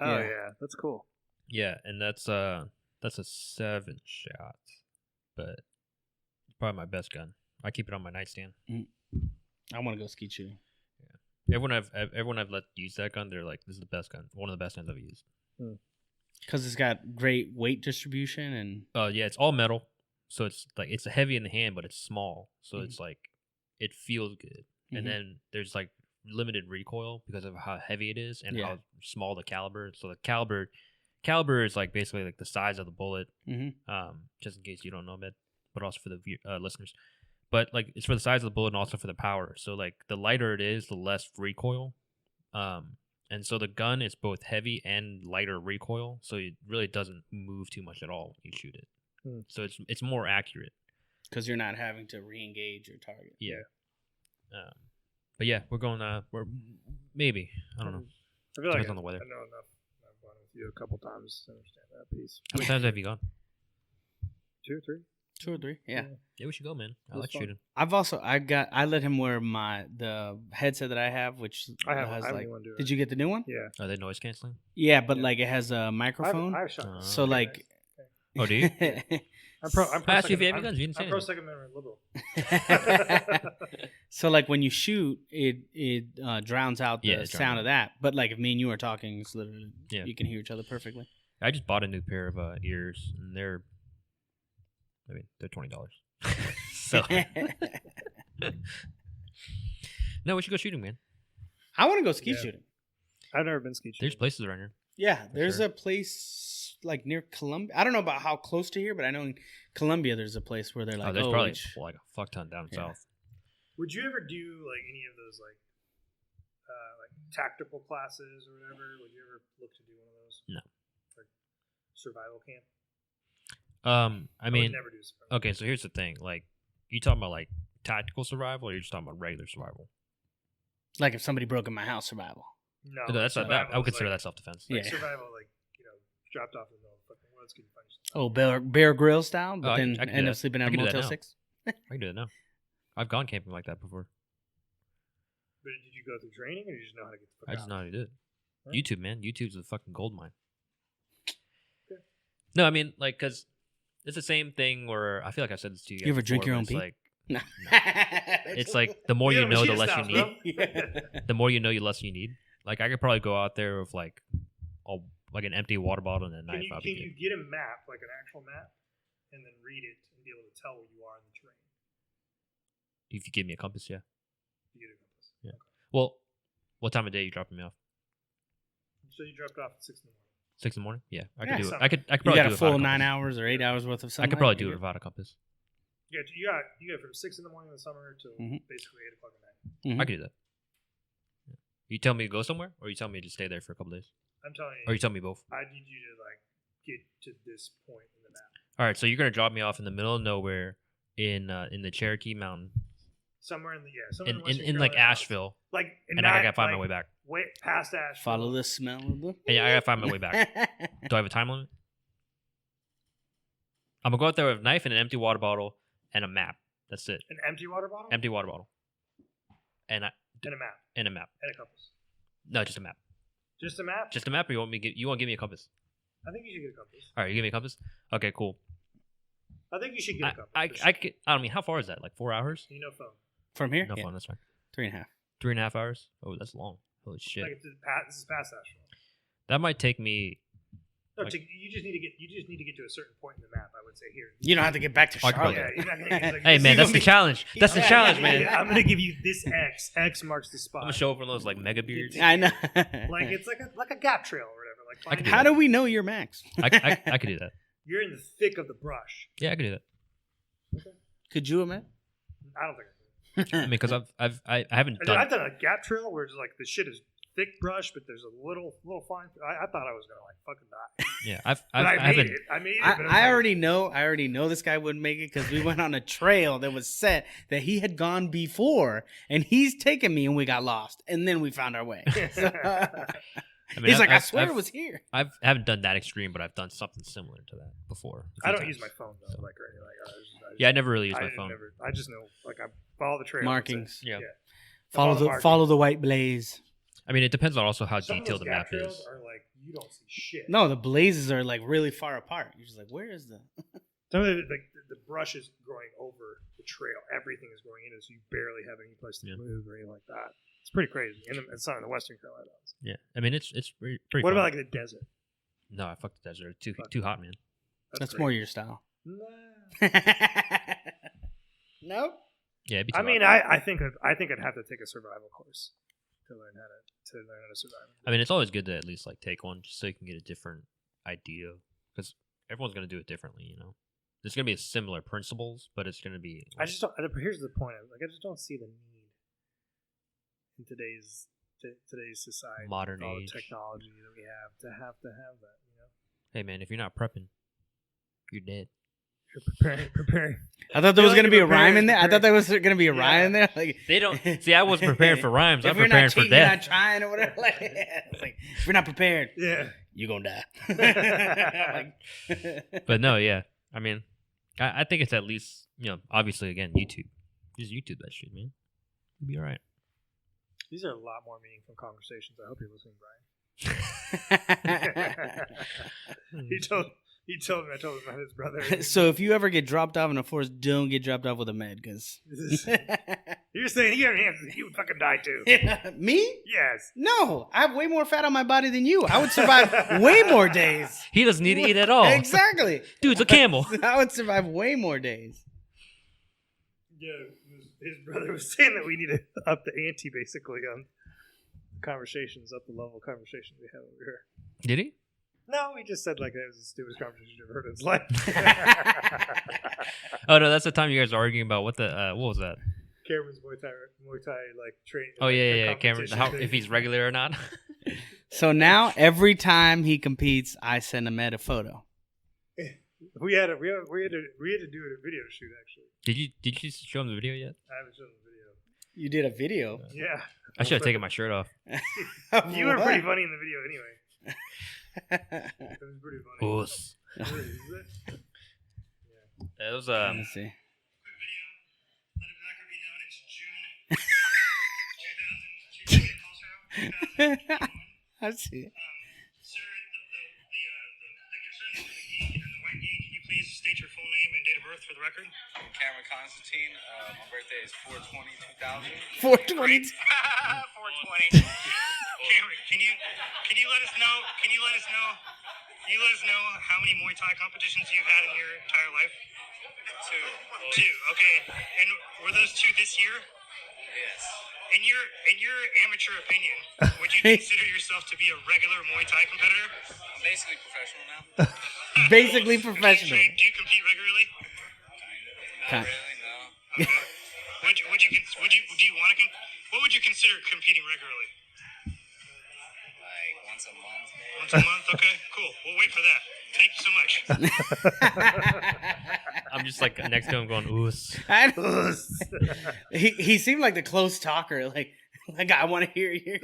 Speaker 3: Oh
Speaker 2: Yeah.
Speaker 3: yeah, that's cool.
Speaker 1: Yeah, and that's a 7-shot, but probably my best gun. I keep it on my nightstand.
Speaker 2: I want to go skeet shooting.
Speaker 1: Everyone I've let use that gun, they're like, "This is the best gun. One of the best guns I've used."
Speaker 2: Because it's got great weight distribution and
Speaker 1: Yeah, it's all metal, so it's like it's heavy in the hand, but it's small, so it's like it feels good. And then there's like limited recoil because of how heavy it is and how small the caliber. So the caliber is like basically like the size of the bullet. Just in case you don't know, Med, but also for the listeners. But like it's for the size of the bullet and also for the power. So like the lighter it is, the less recoil. And so the gun is both heavy and lighter recoil, so it really doesn't move too much at all when you shoot it. So it's more accurate
Speaker 2: because you're not having to re-engage your target.
Speaker 1: Yeah. But yeah, we're going. We're maybe I don't know.
Speaker 3: I feel like
Speaker 1: Depends on the weather.
Speaker 3: I know enough. I've gone with you a couple times to understand that piece.
Speaker 1: How many times have you gone?
Speaker 3: 2 or 3.
Speaker 2: 2 or 3. Yeah.
Speaker 1: Yeah, we should go, man. I
Speaker 3: That's
Speaker 1: like
Speaker 3: fun.
Speaker 1: shooting.
Speaker 2: I let him wear the headset that I have, which
Speaker 3: I have
Speaker 2: has
Speaker 3: like. One
Speaker 2: Did you get the new one?
Speaker 3: Yeah.
Speaker 1: Are they noise canceling?
Speaker 2: Yeah, but like it has a microphone.
Speaker 3: I've shot.
Speaker 2: So like.
Speaker 1: Oh, do you?
Speaker 3: I'm pro.
Speaker 1: I asked you if you have any guns. You didn't say
Speaker 3: I'm pro
Speaker 1: anything.
Speaker 3: Second Amendment liberal.
Speaker 2: So like when you shoot, it drowns out the
Speaker 1: Yeah, it drowns
Speaker 2: sound
Speaker 1: out.
Speaker 2: of that. But like if me and you are talking, it's literally
Speaker 1: Yeah.
Speaker 2: you can hear each other perfectly.
Speaker 1: I just bought a new pair of ears, and they're $20. So no, we should go shooting, man.
Speaker 2: I want to go skeet
Speaker 3: Yeah.
Speaker 2: shooting.
Speaker 3: I've never been skeet
Speaker 1: There's
Speaker 3: shooting.
Speaker 1: places around here.
Speaker 2: Yeah, there's
Speaker 1: sure.
Speaker 2: a place like near Columbia. I don't know about how close to here, but I know in Columbia there's a place where they're like,
Speaker 1: there's probably
Speaker 2: it's-
Speaker 1: like a fuck ton down
Speaker 2: Yeah.
Speaker 1: south.
Speaker 3: Would you ever do like any of those like tactical classes or whatever? Would you ever look to do one of those?
Speaker 1: No.
Speaker 3: Like survival camp?
Speaker 1: I
Speaker 3: would
Speaker 1: mean,
Speaker 3: never do survival.
Speaker 1: okay, so here's the thing. Like, you talking about like tactical survival, or you're just talking about regular survival?
Speaker 2: like if somebody broke in my house, survival.
Speaker 3: No,
Speaker 1: No, that's not that.
Speaker 3: survival
Speaker 1: I would
Speaker 3: is
Speaker 1: consider
Speaker 3: like,
Speaker 1: that self-defense.
Speaker 3: like
Speaker 2: Yeah.
Speaker 3: survival, like dropped off in the middle of the fucking woods, can you find yourself?
Speaker 2: Oh, Bear Grylls style, but
Speaker 1: Oh, I
Speaker 2: then
Speaker 1: can do
Speaker 2: end
Speaker 1: that.
Speaker 2: up sleeping
Speaker 1: I
Speaker 2: at a
Speaker 1: can do that
Speaker 2: Motel
Speaker 1: now.
Speaker 2: 6.
Speaker 1: I can do that now. I've gone camping like that before.
Speaker 3: But did you go through training, or did you just know how to get the fuck
Speaker 1: I just
Speaker 3: out?
Speaker 1: know how to do it.
Speaker 3: Huh?
Speaker 1: YouTube, man. YouTube's a fucking gold mine.
Speaker 3: Okay.
Speaker 1: No, I mean, like, because it's the same thing where I feel like I said this to you guys.
Speaker 2: You ever drink
Speaker 1: before,
Speaker 2: your
Speaker 1: but
Speaker 2: own
Speaker 1: it's
Speaker 2: pee?
Speaker 1: like,
Speaker 2: No.
Speaker 1: it's like the more you know, the less you need.
Speaker 2: Yeah.
Speaker 1: The more you know, the less you need. Like, I could probably go out there with like an empty water bottle and a knife.
Speaker 3: Can
Speaker 1: I'll be
Speaker 3: you
Speaker 1: good.
Speaker 3: get a map, like an actual map, and then read it and be able to tell where you are in the terrain?
Speaker 1: If you give me a compass, yeah.
Speaker 3: You get a compass.
Speaker 1: Yeah. Well, what time of day are you dropping me off?
Speaker 3: So you dropped off at 6 in the morning.
Speaker 1: 6 in the morning? Yeah, I
Speaker 2: Yeah,
Speaker 1: could do it.
Speaker 3: so-
Speaker 1: I could
Speaker 2: You
Speaker 1: probably
Speaker 2: got
Speaker 1: do
Speaker 2: a
Speaker 1: it
Speaker 2: full
Speaker 1: without a
Speaker 2: 9
Speaker 1: compass.
Speaker 2: hours or 8 hours worth of
Speaker 1: I
Speaker 2: sunlight.
Speaker 1: could probably do
Speaker 2: You're
Speaker 1: it
Speaker 2: good.
Speaker 1: without a compass.
Speaker 3: You got from 6 in the morning in the summer till basically 8 o'clock at night.
Speaker 1: I could do that. Yeah. You tell me to go somewhere, or you tell me to stay there for a couple days,
Speaker 3: I'm telling you,
Speaker 1: or you tell me both.
Speaker 3: I need you to like get to this point in the map.
Speaker 1: All right, so you're gonna drop me off in the middle of nowhere in the Cherokee Mountain,
Speaker 3: Somewhere in the somewhere
Speaker 1: in
Speaker 3: Western
Speaker 1: like
Speaker 3: Carolina.
Speaker 1: Asheville,
Speaker 3: like
Speaker 1: and I gotta find my way back.
Speaker 3: Way past Asheville.
Speaker 2: Follow the smell of the.
Speaker 1: And I gotta find my way back. Do I have a time limit? I'm gonna go out there with a knife and an empty water bottle and a map. That's it.
Speaker 3: An empty water bottle.
Speaker 1: Empty water bottle. And a
Speaker 3: map
Speaker 1: and a map.
Speaker 3: and a compass.
Speaker 1: No, just a map.
Speaker 3: Just a map.
Speaker 1: Just a map, or you want to give me a compass?
Speaker 3: I think you should get a compass.
Speaker 1: All right, you give me a compass. Okay, cool.
Speaker 3: I think you should get a compass.
Speaker 1: I mean, how far is that? Like 4 hours?
Speaker 3: You know, phone.
Speaker 2: From here?
Speaker 1: No
Speaker 2: Yeah.
Speaker 1: fun. That's fine.
Speaker 2: 3.5.
Speaker 1: 3.5 hours. Oh, that's long. Holy shit.
Speaker 3: Like this is past Asheville.
Speaker 1: That might take me.
Speaker 3: No,
Speaker 1: Like-
Speaker 3: you just need to get to a certain point in the map. I would say here.
Speaker 2: You don't have to get back to
Speaker 1: I could probably
Speaker 2: Charlotte.
Speaker 3: Yeah, you're not gonna get, like,
Speaker 1: Hey
Speaker 3: this
Speaker 1: man,
Speaker 3: is
Speaker 1: that's
Speaker 3: gonna
Speaker 1: the
Speaker 3: be-
Speaker 1: challenge. That's the challenge, man.
Speaker 3: I'm gonna give you this X. X marks the spot.
Speaker 1: I'm gonna show up one of those like mega beards.
Speaker 2: I know.
Speaker 3: Like it's like a gap trail or whatever. Like
Speaker 1: I can do
Speaker 2: How
Speaker 1: that.
Speaker 2: do we know you're Max?
Speaker 1: I could do that.
Speaker 3: you're in the thick of the brush.
Speaker 1: Yeah, I could do that.
Speaker 2: Could you, Matt?
Speaker 3: I don't think I
Speaker 1: I mean, because I haven't
Speaker 3: do.
Speaker 1: done.
Speaker 3: I've done a gap trail where it's like the shit is thick brush, but there's a little fine. I thought I was gonna like fucking die.
Speaker 1: Yeah,
Speaker 3: I made it.
Speaker 2: I already know this guy wouldn't make it because we went on a trail that was set that he had gone before, and he's taken me, and we got lost, and then we found our way. So, he's like, I swear it was here.
Speaker 1: I haven't done that extreme, but I've done something similar to that before.
Speaker 3: I don't use my phone though, so.
Speaker 1: I never really use my phone.
Speaker 3: I just know, like, I follow the trail
Speaker 2: markings.
Speaker 1: Yeah.
Speaker 2: Follow the white blaze.
Speaker 1: I mean, it depends on also how
Speaker 3: Some
Speaker 1: detailed the map
Speaker 3: trails
Speaker 1: is.
Speaker 3: are like you don't see shit.
Speaker 2: No, the blazes are like really far apart. You're just like, where is the?
Speaker 3: Some of the brush is growing over the trail. Everything is growing in it, so you barely have any place to move or anything like that. It's pretty crazy. And it's not in the Western Carolinas.
Speaker 1: Yeah, I mean it's pretty.
Speaker 3: What
Speaker 1: fun.
Speaker 3: about like the desert?
Speaker 1: No, I fuck the desert. Too hot, man.
Speaker 2: That's more your style. Nope.
Speaker 1: Yeah,
Speaker 3: I mean, I think I'd have to take a survival course to learn how to survive.
Speaker 1: I mean, it's always good to at least like take one just so you can get a different idea because everyone's gonna do it differently, you know. There's gonna be similar principles, but it's gonna be.
Speaker 3: I just don't. Here's the point. Like, I just don't see the need in today's society,
Speaker 1: modern
Speaker 3: all
Speaker 1: age,
Speaker 3: the technology that we have to have that. You know.
Speaker 1: Hey man, if you're not prepping, you're dead.
Speaker 3: You're preparing.
Speaker 2: I thought there was going to be a rhyme in there. I thought there was going to be a rhyme in there. Like
Speaker 1: they don't see. I wasn't prepared for rhymes. I'm
Speaker 2: if you're
Speaker 1: preparing
Speaker 2: not
Speaker 1: for
Speaker 2: cheating,
Speaker 1: death.
Speaker 2: you're not trying or whatever. Like, if you're not prepared, you're gonna die.
Speaker 1: But no, yeah. I mean, I think it's at least obviously again YouTube. Just YouTube that shit, man. You'll be all right.
Speaker 3: These are a lot more meaningful conversations. I hope you're listening, Brian. He told me. I told him about his brother.
Speaker 2: So if you ever get dropped off in a forest, don't get dropped off with a med, because
Speaker 3: you're saying you would fucking die too.
Speaker 2: Me?
Speaker 3: Yes.
Speaker 2: No, I have way more fat on my body than you. I would survive way more days.
Speaker 1: He doesn't need to eat at all.
Speaker 2: Exactly.
Speaker 1: Dude's a camel.
Speaker 2: I would survive way more days.
Speaker 3: Yeah, his brother was saying that we need to up the ante basically on conversations, up the level of conversations we have over here.
Speaker 1: Did he?
Speaker 3: No, he just said like it was the stupidest conversation you've ever heard in his life.
Speaker 1: Oh no, that's the time you guys are arguing about what was that?
Speaker 3: Cameron's Muay Thai like training.
Speaker 1: Oh yeah. Cameron, if he's regular or not.
Speaker 2: So now every time he competes, I send Ahmed a photo.
Speaker 3: We had to do a video shoot actually.
Speaker 1: Did you show him the video yet?
Speaker 3: I haven't shown him the video.
Speaker 2: You did a video?
Speaker 3: Yeah.
Speaker 1: I should have taken my shirt off.
Speaker 3: You were pretty funny in the video anyway. It was pretty funny.
Speaker 1: Oos.
Speaker 3: Yeah.
Speaker 1: It was
Speaker 2: Let me see. I see.
Speaker 4: Sir, the white gi, can you please state your full name and date of birth for the record?
Speaker 5: Cameron Constantine. My birthday is 4/20/2000.
Speaker 2: 420.
Speaker 4: 420. Cameron, can you let us know? Can you let us know how many Muay Thai competitions you've had in your entire life? Two. Okay. And were those two this year?
Speaker 5: Yes.
Speaker 4: In your amateur opinion, would you consider yourself to be a regular Muay Thai competitor?
Speaker 5: I'm basically professional now.
Speaker 2: Basically professional.
Speaker 4: Do you compete regularly?
Speaker 5: Not really, no.
Speaker 4: Okay. What would you consider competing regularly?
Speaker 5: Like once a month, maybe.
Speaker 4: Once a month? Okay, cool. We'll wait for that. Thank you so much.
Speaker 1: I'm just like next to him going oos.
Speaker 2: He seemed like the close talker. Like I want to hear you.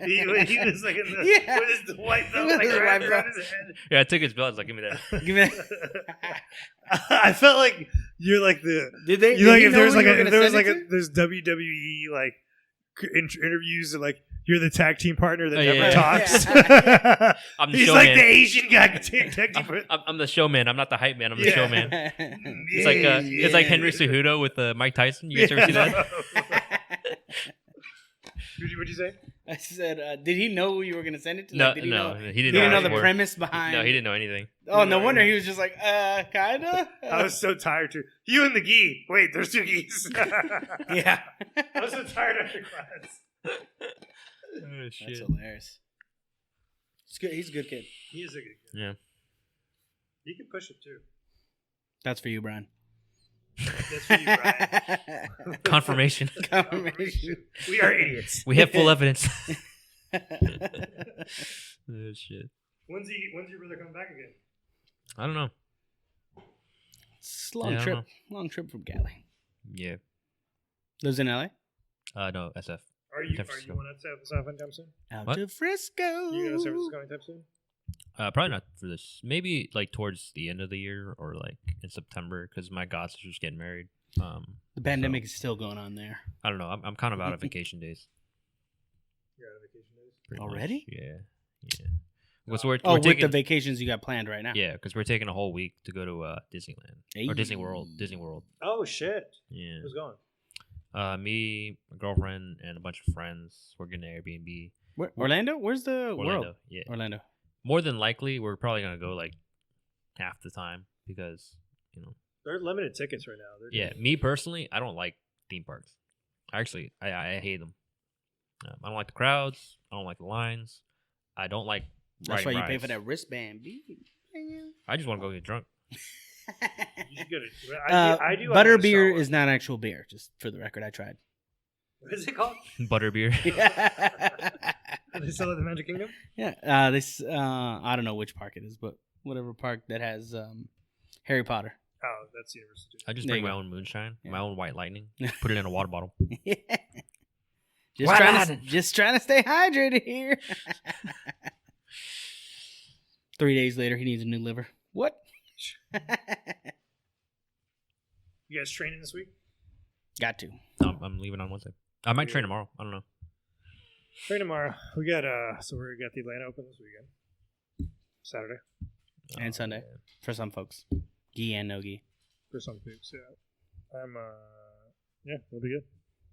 Speaker 3: he was like with his white belt like wrapped around his head.
Speaker 1: Yeah, I took his belt. I was like, give me that.
Speaker 2: Give me that.
Speaker 3: I felt like you're like the.
Speaker 2: Did they?
Speaker 3: You like
Speaker 2: did
Speaker 3: if
Speaker 2: he
Speaker 3: there's
Speaker 2: know
Speaker 3: like
Speaker 2: who you were gonna send it to?
Speaker 3: there's WWE like interviews and like you're the tag team partner that never
Speaker 1: yeah.
Speaker 3: talks.
Speaker 1: I'm the
Speaker 3: He's
Speaker 1: showman.
Speaker 3: like the Asian guy tag team.
Speaker 1: I'm the showman. I'm not the hype man. I'm the
Speaker 3: Yeah.
Speaker 1: showman. It's like Henry Cejudo with Mike Tyson. You guys ever see that?
Speaker 3: What'd you say?
Speaker 2: I said, did he know who you were going to send it to?
Speaker 1: No,
Speaker 2: Like, did he know,
Speaker 1: he
Speaker 2: he
Speaker 1: didn't
Speaker 2: didn't know
Speaker 1: know
Speaker 2: the premise behind.
Speaker 1: No, he didn't know anything.
Speaker 2: Oh, no wonder he was just like, kinda.
Speaker 3: I was so tired too. You and the gi. Wait, there's two gis.
Speaker 2: Yeah.
Speaker 3: I was so tired after class.
Speaker 1: Oh, shit.
Speaker 2: That's hilarious. It's good. He's a good kid.
Speaker 3: He is a good kid.
Speaker 1: Yeah.
Speaker 3: He can push it too.
Speaker 2: That's for you, Brian.
Speaker 3: That's for you, Brian.
Speaker 1: Confirmation.
Speaker 2: Confirmation.
Speaker 3: We are idiots.
Speaker 1: We have full evidence. Oh, shit.
Speaker 3: When's your brother coming back again?
Speaker 1: I don't know.
Speaker 2: It's a long
Speaker 1: Yeah, I don't
Speaker 2: trip.
Speaker 1: know.
Speaker 2: Long trip from Cali.
Speaker 1: Yeah.
Speaker 2: Lives in LA?
Speaker 1: No, SF.
Speaker 3: Are you
Speaker 1: San Francisco.
Speaker 3: going out to South anytime soon?
Speaker 2: Out
Speaker 1: What?
Speaker 2: to Frisco.
Speaker 3: You go to San Francisco anytime soon?
Speaker 1: Probably not for this. Maybe like towards the end of the year or like in September because my god sister's getting married.
Speaker 2: The pandemic is still going on there.
Speaker 1: I don't know. I'm kind of out of vacation days.
Speaker 3: You're out of vacation days?
Speaker 1: pretty
Speaker 2: Already?
Speaker 1: much. Yeah. Well, so we're
Speaker 2: with
Speaker 1: taking,
Speaker 2: the vacations you got planned right now.
Speaker 1: yeah, because we're taking a whole week to go to Disneyland or Disney World. Disney World.
Speaker 3: Oh, shit.
Speaker 1: Yeah.
Speaker 3: Who's going?
Speaker 1: Me, my girlfriend, and a bunch of friends. We're getting an Airbnb.
Speaker 2: Where, Orlando? Where's the
Speaker 1: Orlando.
Speaker 2: world?
Speaker 1: Yeah.
Speaker 2: Orlando.
Speaker 1: More than likely, we're probably gonna go like half the time because
Speaker 3: They're limited tickets right now.
Speaker 1: Yeah, me personally, I don't like theme parks. Actually, I hate them. I don't like the crowds. I don't like the lines. I don't like.
Speaker 2: That's why you
Speaker 1: riding
Speaker 2: pay for
Speaker 1: rides.
Speaker 2: that wristband.
Speaker 1: I just want to go get drunk.
Speaker 3: You should go to. I do.
Speaker 2: Butter beer is not actual beer. Just for the record, I tried.
Speaker 3: What is it called?
Speaker 1: Butterbeer.
Speaker 3: Are they still at the Magic Kingdom?
Speaker 2: Yeah. This. I don't know which park it is, but whatever park that has Harry Potter.
Speaker 3: Oh, that's Universal.
Speaker 1: I just
Speaker 2: There
Speaker 1: bring
Speaker 2: you
Speaker 1: my
Speaker 2: go.
Speaker 1: own moonshine,
Speaker 2: Yeah.
Speaker 1: my own white lightning. Put it in a water bottle.
Speaker 2: Just trying to stay hydrated here. 3 days later, he needs a new liver. What?
Speaker 3: You guys training this week?
Speaker 2: Got to.
Speaker 1: No, I'm leaving on Wednesday. I might train tomorrow. I don't know.
Speaker 3: Train tomorrow. We got we got the Atlanta Open this weekend. Saturday.
Speaker 2: And Sunday. For some folks. Gi and no gi.
Speaker 3: For some folks, yeah. Yeah, it'll be good.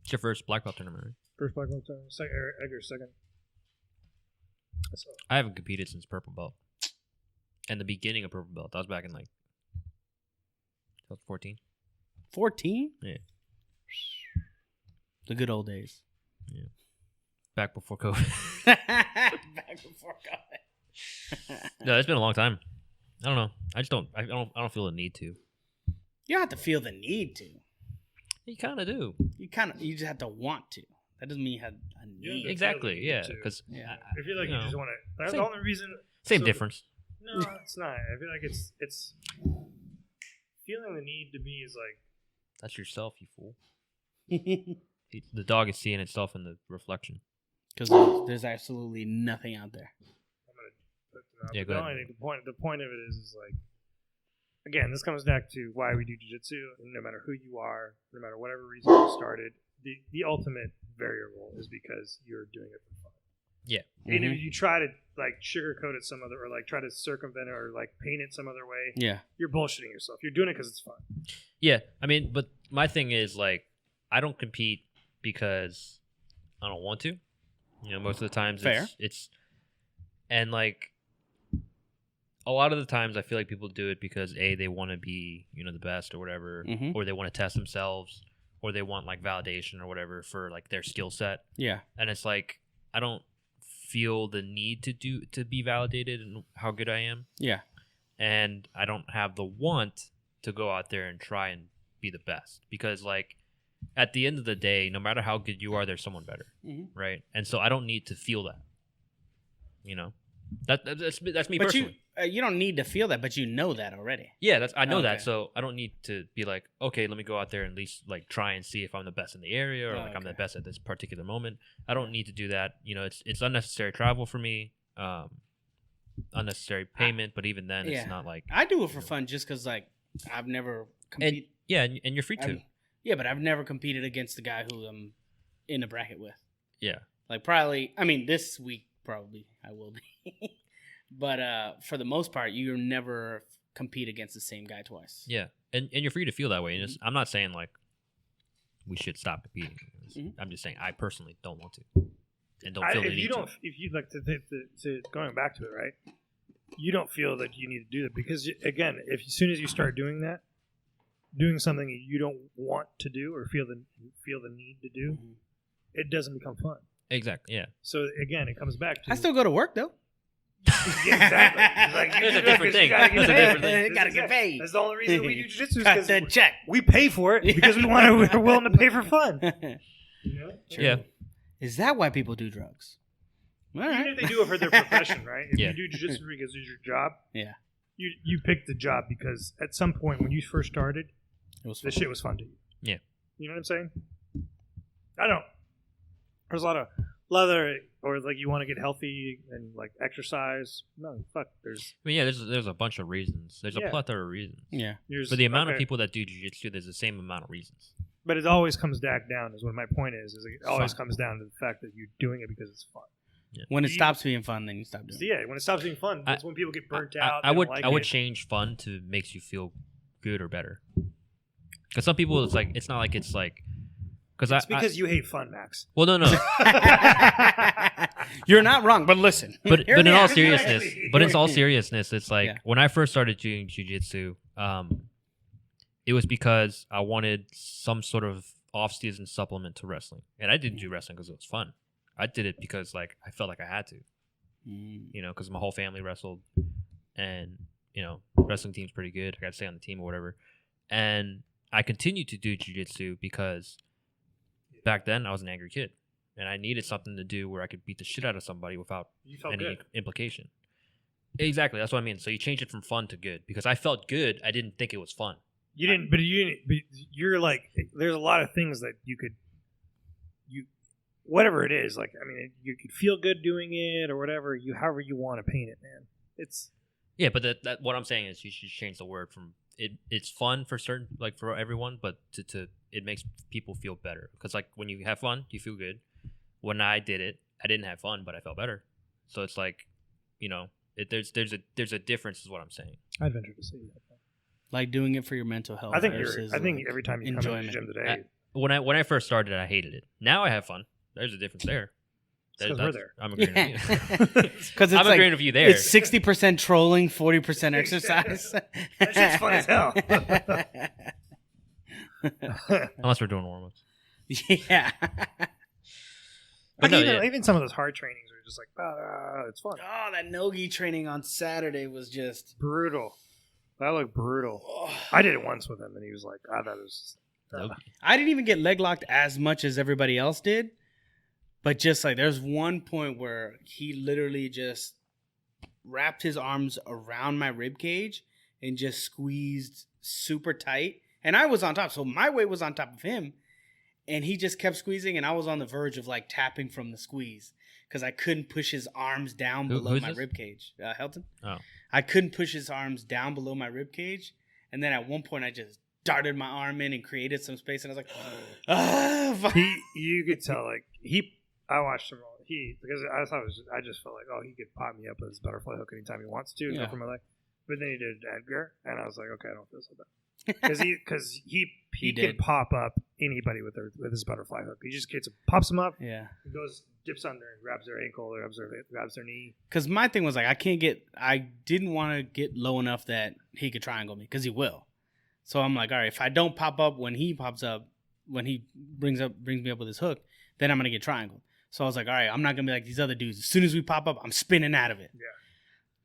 Speaker 1: It's your first black belt tournament, right?
Speaker 3: First black belt time. Edgar's second. So,
Speaker 1: I haven't competed since purple belt. And the beginning of purple belt. That was back in like 2014.
Speaker 2: 14?
Speaker 1: Yeah.
Speaker 2: The good old days.
Speaker 1: Yeah. Back before COVID.
Speaker 2: Back before COVID.
Speaker 1: No, it's been a long time. I don't know. I don't feel the need to.
Speaker 2: You don't have to feel the need to.
Speaker 1: You kind of do.
Speaker 2: You just have to want to. That doesn't mean you have a need.
Speaker 1: Exactly.
Speaker 3: need
Speaker 1: Yeah.
Speaker 3: to.
Speaker 1: Because
Speaker 2: Yeah.
Speaker 3: I feel like you just want to. That's
Speaker 1: Same-
Speaker 3: the only reason.
Speaker 1: same
Speaker 3: so-
Speaker 1: difference.
Speaker 3: No, it's not. I feel like it's feeling the need to me is like
Speaker 1: That's yourself, you fool. The dog is seeing itself in the reflection.
Speaker 2: Because there's absolutely nothing out there.
Speaker 3: I'm gonna put them out.
Speaker 1: Yeah,
Speaker 3: But
Speaker 1: go
Speaker 3: the
Speaker 1: ahead.
Speaker 3: only thing, the point of it is like again, this comes back to why we do jiu-jitsu. And no matter who you are, no matter whatever reason you started, the ultimate variable is because you're doing it for fun.
Speaker 1: Yeah.
Speaker 3: And if you try to like sugarcoat it some other, or like try to circumvent it, or like paint it some other way,
Speaker 2: Yeah.
Speaker 3: you're bullshitting yourself. You're doing it because it's fun.
Speaker 1: Yeah. I mean, but my thing is like, I don't compete because I don't want to. Most of the times
Speaker 2: Fair.
Speaker 1: it's and like a lot of the times I feel like people do it because they want to be, the best or whatever,
Speaker 2: Mhm.
Speaker 1: or they want to test themselves, or they want like validation or whatever for like their skill set.
Speaker 2: Yeah.
Speaker 1: And it's like I don't feel the need to be validated in how good I am,
Speaker 2: Yeah.
Speaker 1: and I don't have the want to go out there and try and be the best because like at the end of the day, no matter how good you are, there's someone better, right? And so I don't need to feel that. That's me
Speaker 2: But
Speaker 1: personally.
Speaker 2: you don't need to feel that, but you know that already.
Speaker 1: Yeah, I know that,
Speaker 2: Okay.
Speaker 1: so I don't need to be like, okay, let me go out there and at least like try and see if I'm the best in the area or like I'm the
Speaker 2: Okay.
Speaker 1: best at this particular moment. I don't need to do that. It's unnecessary travel for me, unnecessary payment. But even then,
Speaker 2: Yeah.
Speaker 1: it's not like
Speaker 2: I do it for fun just because, like, I've never competed.
Speaker 1: and you're free to.
Speaker 2: Yeah, but I've never competed against the guy who I'm in a bracket with.
Speaker 1: Yeah,
Speaker 2: Like, probably, I mean, this week, probably I will be. But for the most part, you never compete against the same guy twice.
Speaker 1: yeah, and you're free to feel that way. And I'm not saying like we should stop competing. I'm just saying I personally don't want to and don't feel the need to.
Speaker 3: If you like to going back to it, right? You don't feel that you need to do that because again, as soon as you start doing that, doing something that you don't want to do or feel the need to do, it doesn't become fun.
Speaker 1: Exactly. Yeah.
Speaker 3: So again, it comes back to
Speaker 2: I still go to work, though.
Speaker 3: yeah, exactly. It's like,
Speaker 1: There's a
Speaker 3: you do that
Speaker 1: different
Speaker 3: 'cause
Speaker 1: thing.
Speaker 3: You gotta get
Speaker 1: That's a
Speaker 3: paid.
Speaker 1: different thing.
Speaker 2: Gotta get paid.
Speaker 3: That's the only reason we do jiu-jitsu
Speaker 2: Cut
Speaker 3: is
Speaker 2: the
Speaker 3: because
Speaker 2: check.
Speaker 3: we pay for it because we're willing to pay for fun. You know?
Speaker 1: Yeah.
Speaker 2: Is that why people do drugs?
Speaker 3: Even if they do it for their profession, right? If
Speaker 1: Yeah.
Speaker 3: you do jiu-jitsu because it's your job,
Speaker 2: Yeah.
Speaker 3: you picked the job because at some point when you first started, this shit was fun to you.
Speaker 1: Yeah.
Speaker 3: You know what I'm saying? I don't. There's a lot of leather, or like you want to get healthy and like exercise. No, fuck. There's.
Speaker 1: I mean, yeah, there's a bunch of reasons. There's
Speaker 3: Yeah.
Speaker 1: a plethora of reasons.
Speaker 2: Yeah.
Speaker 1: For the amount of people that do jiu-jitsu, there's the same amount of reasons.
Speaker 3: But it always comes back down. Is what my point is. Is it always
Speaker 2: Fun.
Speaker 3: comes down to the fact that you're doing it because it's fun.
Speaker 1: Yeah.
Speaker 2: When it stops being fun, then you stop doing
Speaker 3: So
Speaker 2: it.
Speaker 3: yeah, when it stops being fun, that's when people get burnt out.
Speaker 1: I would
Speaker 3: like
Speaker 1: I would
Speaker 3: it.
Speaker 1: change fun to makes you feel good or better. Because some people, it's not like it's like.
Speaker 3: It's because you hate fun, Max.
Speaker 1: Well, no.
Speaker 2: You're not wrong, but listen.
Speaker 1: But
Speaker 2: Hear
Speaker 1: in
Speaker 2: me
Speaker 1: all
Speaker 2: out.
Speaker 1: seriousness, it's like
Speaker 2: Yeah.
Speaker 1: when I first started doing jiu-jitsu, it was because I wanted some sort of off-season supplement to wrestling, and I didn't do wrestling because it was fun. I did it because like I felt like I had to, because my whole family wrestled, and wrestling team's pretty good. I got to stay on the team or whatever, and I continued to do jiu-jitsu because back then I was an angry kid. And I needed something to do where I could beat the shit out of somebody without any
Speaker 3: good.
Speaker 1: implication. Exactly, that's what I mean. So you change it from fun to good because I felt good. I didn't think it was fun.
Speaker 3: You didn't, but you're like, there's a lot of things that whatever it is. Like, I mean, you could feel good doing it or whatever. However you want to paint it, man.
Speaker 1: Yeah, but that what I'm saying is you should change the word from it. It's fun for certain, like for everyone, but to it makes people feel better because like when you have fun, you feel good. When I did it, I didn't have fun, but I felt better. So it's like, there's a difference, is what I'm saying.
Speaker 3: I'd venture to say that.
Speaker 2: Like doing it for your mental health.
Speaker 3: I think
Speaker 2: versus,
Speaker 3: every time you come to the gym today,
Speaker 1: When I first started, I hated it. Now I have fun. There's a difference there.
Speaker 3: Because we're there.
Speaker 1: I'm agreeing with you.
Speaker 2: Because
Speaker 1: I'm agreeing with you there.
Speaker 2: It's 60% trolling, 40% exercise.
Speaker 3: That shit's fun as hell.
Speaker 1: Unless we're doing warm-ups.
Speaker 2: Yeah.
Speaker 1: But no,
Speaker 3: even some of those hard trainings are just like, it's fun.
Speaker 2: Oh, that Nogi training on Saturday was just
Speaker 3: Brutal. That looked brutal. I did it once with him, and he was like, I thought it was.
Speaker 2: I didn't even get leg locked as much as everybody else did. But just like there's one point where he literally just wrapped his arms around my rib cage and just squeezed super tight. And I was on top, so my weight was on top of him. And he just kept squeezing, and I was on the verge of like tapping from the squeeze because I couldn't push his arms down below my rib cage. Helton?
Speaker 1: Oh. I
Speaker 2: couldn't push his arms down below my rib cage. And then at one point, I just darted my arm in and created some space. And I was like,
Speaker 3: you could tell, like, I watched him roll. Because I just felt like, oh, he could pop me up with his butterfly hook anytime he wants to.
Speaker 2: Yeah.
Speaker 3: For my leg. But then he did Edgar, and I was like, okay, I don't feel so bad. Because he can pop up anybody with his butterfly hook. He just pops them up.
Speaker 2: Yeah.
Speaker 3: He goes, dips under and grabs their ankle or grabs their knee.
Speaker 2: Because my thing was like, I didn't want to get low enough that he could triangle me because he will. So I'm like, all right, if I don't pop up when he pops up, when he brings me up with his hook, then I'm gonna get triangled. So I was like, all right, I'm not gonna be like these other dudes. As soon as we pop up, I'm spinning out of it.
Speaker 3: Yeah.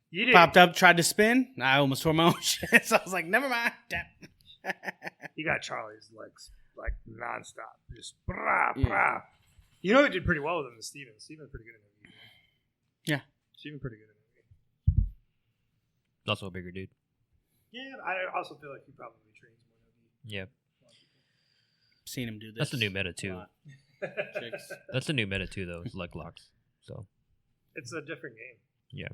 Speaker 3: You did.
Speaker 2: Popped up, tried to spin. I almost tore my own shit. So I was like, never mind.
Speaker 3: You got Charlie's legs like nonstop, just brah, brah. You know, he did pretty well with him. Steven's pretty good in the movie.
Speaker 2: Yeah,
Speaker 3: Steven's pretty good in the movie.
Speaker 1: Also a bigger dude.
Speaker 3: Yeah, I also feel like he probably trains more than
Speaker 1: Yeah.
Speaker 2: Seen him do this.
Speaker 1: That's the new meta too. That's the new meta too, though. It's leg locks. So
Speaker 3: it's a different game.
Speaker 1: Yeah,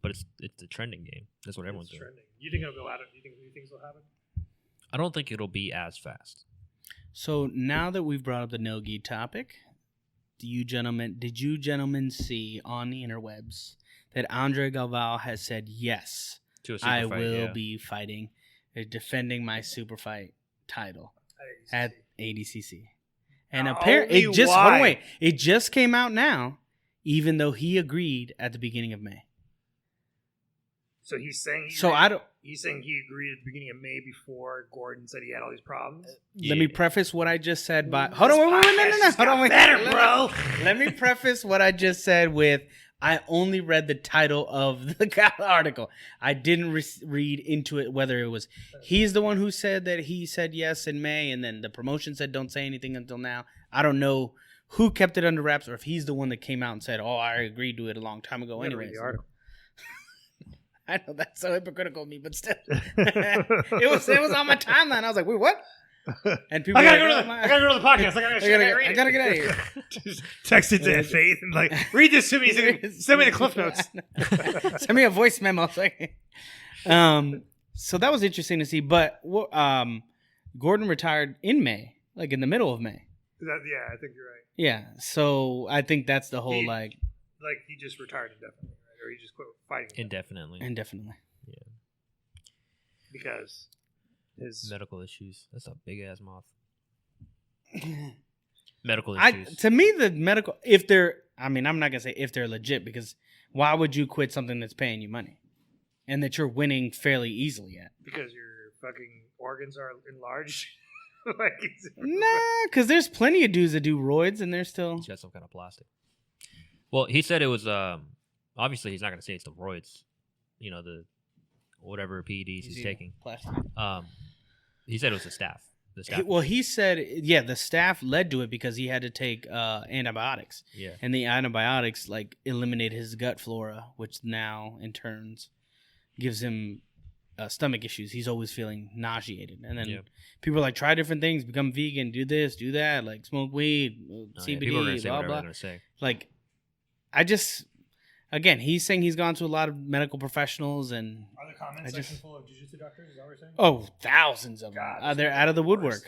Speaker 1: but it's a trending game. That's what everyone's doing.
Speaker 3: Trending. You think it'll go out? Do you think new things will happen?
Speaker 1: I don't think it'll be as fast.
Speaker 2: So now that we've brought up the no-gi topic, did you gentlemen see on the interwebs that Andre Galvao has said yes, I will be fighting, defending my super fight title at ADCC, and apparently it just came out now, even though he agreed at the beginning of May.
Speaker 3: So he's saying he's saying he agreed at the beginning of May before Gordon said he had all these problems.
Speaker 2: Let me preface what I just said by hold on, no, hold on,
Speaker 3: better, bro.
Speaker 2: Let me preface what I just said with I only read the title of the article. I didn't read into it whether it was he's the one who said that he said yes in May, and then the promotion said don't say anything until now. I don't know who kept it under wraps, or if he's the one that came out and said, "Oh, I agreed to it a long time ago."
Speaker 3: You gotta read
Speaker 2: Anyways,
Speaker 3: the article.
Speaker 2: I know that's so hypocritical of me, but still, it was on my timeline. I was like, "Wait, what?" And people,
Speaker 3: I gotta
Speaker 2: were
Speaker 3: go
Speaker 2: like,
Speaker 3: to I gotta go to the podcast.
Speaker 2: I gotta get out of here.
Speaker 3: Just texted to Faith and like, read this to me. Send me the cliff notes.
Speaker 2: Send me a voice memo. So that was interesting to see. But Gordon retired in May, like in the middle of May.
Speaker 3: Yeah, I think you're right.
Speaker 2: Yeah. So I think that's the whole
Speaker 3: he just retired indefinitely, right? Or he just quit fighting
Speaker 1: indefinitely.
Speaker 2: Yeah.
Speaker 3: Because his
Speaker 1: medical issues. That's a big ass moth. Medical issues.
Speaker 2: To me, the medical, if they're, I'm not gonna say if they're legit, because why would you quit something that's paying you money and that you're winning fairly easily at?
Speaker 3: Because your fucking organs are enlarged.
Speaker 2: Nah, because there's plenty of dudes that do roids and they're still.
Speaker 1: He's got some kind of plastic. Well, he said it was. Obviously, he's not going to say it's the roids. You know, the whatever PEDs he's taking.
Speaker 2: Plastic.
Speaker 1: He said it was the staph.
Speaker 2: He said, the staph led to it because he had to take antibiotics.
Speaker 1: Yeah. And
Speaker 2: the antibiotics eliminate his gut flora, which now in turns gives him stomach issues. He's always feeling nauseated. And then people are like, try different things, become vegan, do this, do that, like smoke weed, CBD,
Speaker 1: people are gonna say
Speaker 2: blah,
Speaker 1: whatever
Speaker 2: blah.
Speaker 1: they're gonna say.
Speaker 2: Like, again, he's saying he's gone to a lot of medical professionals and...
Speaker 3: Are the comment section full of jiu-jitsu doctors? Is that what you're saying?
Speaker 2: Oh, thousands of them. They're out of the woodwork.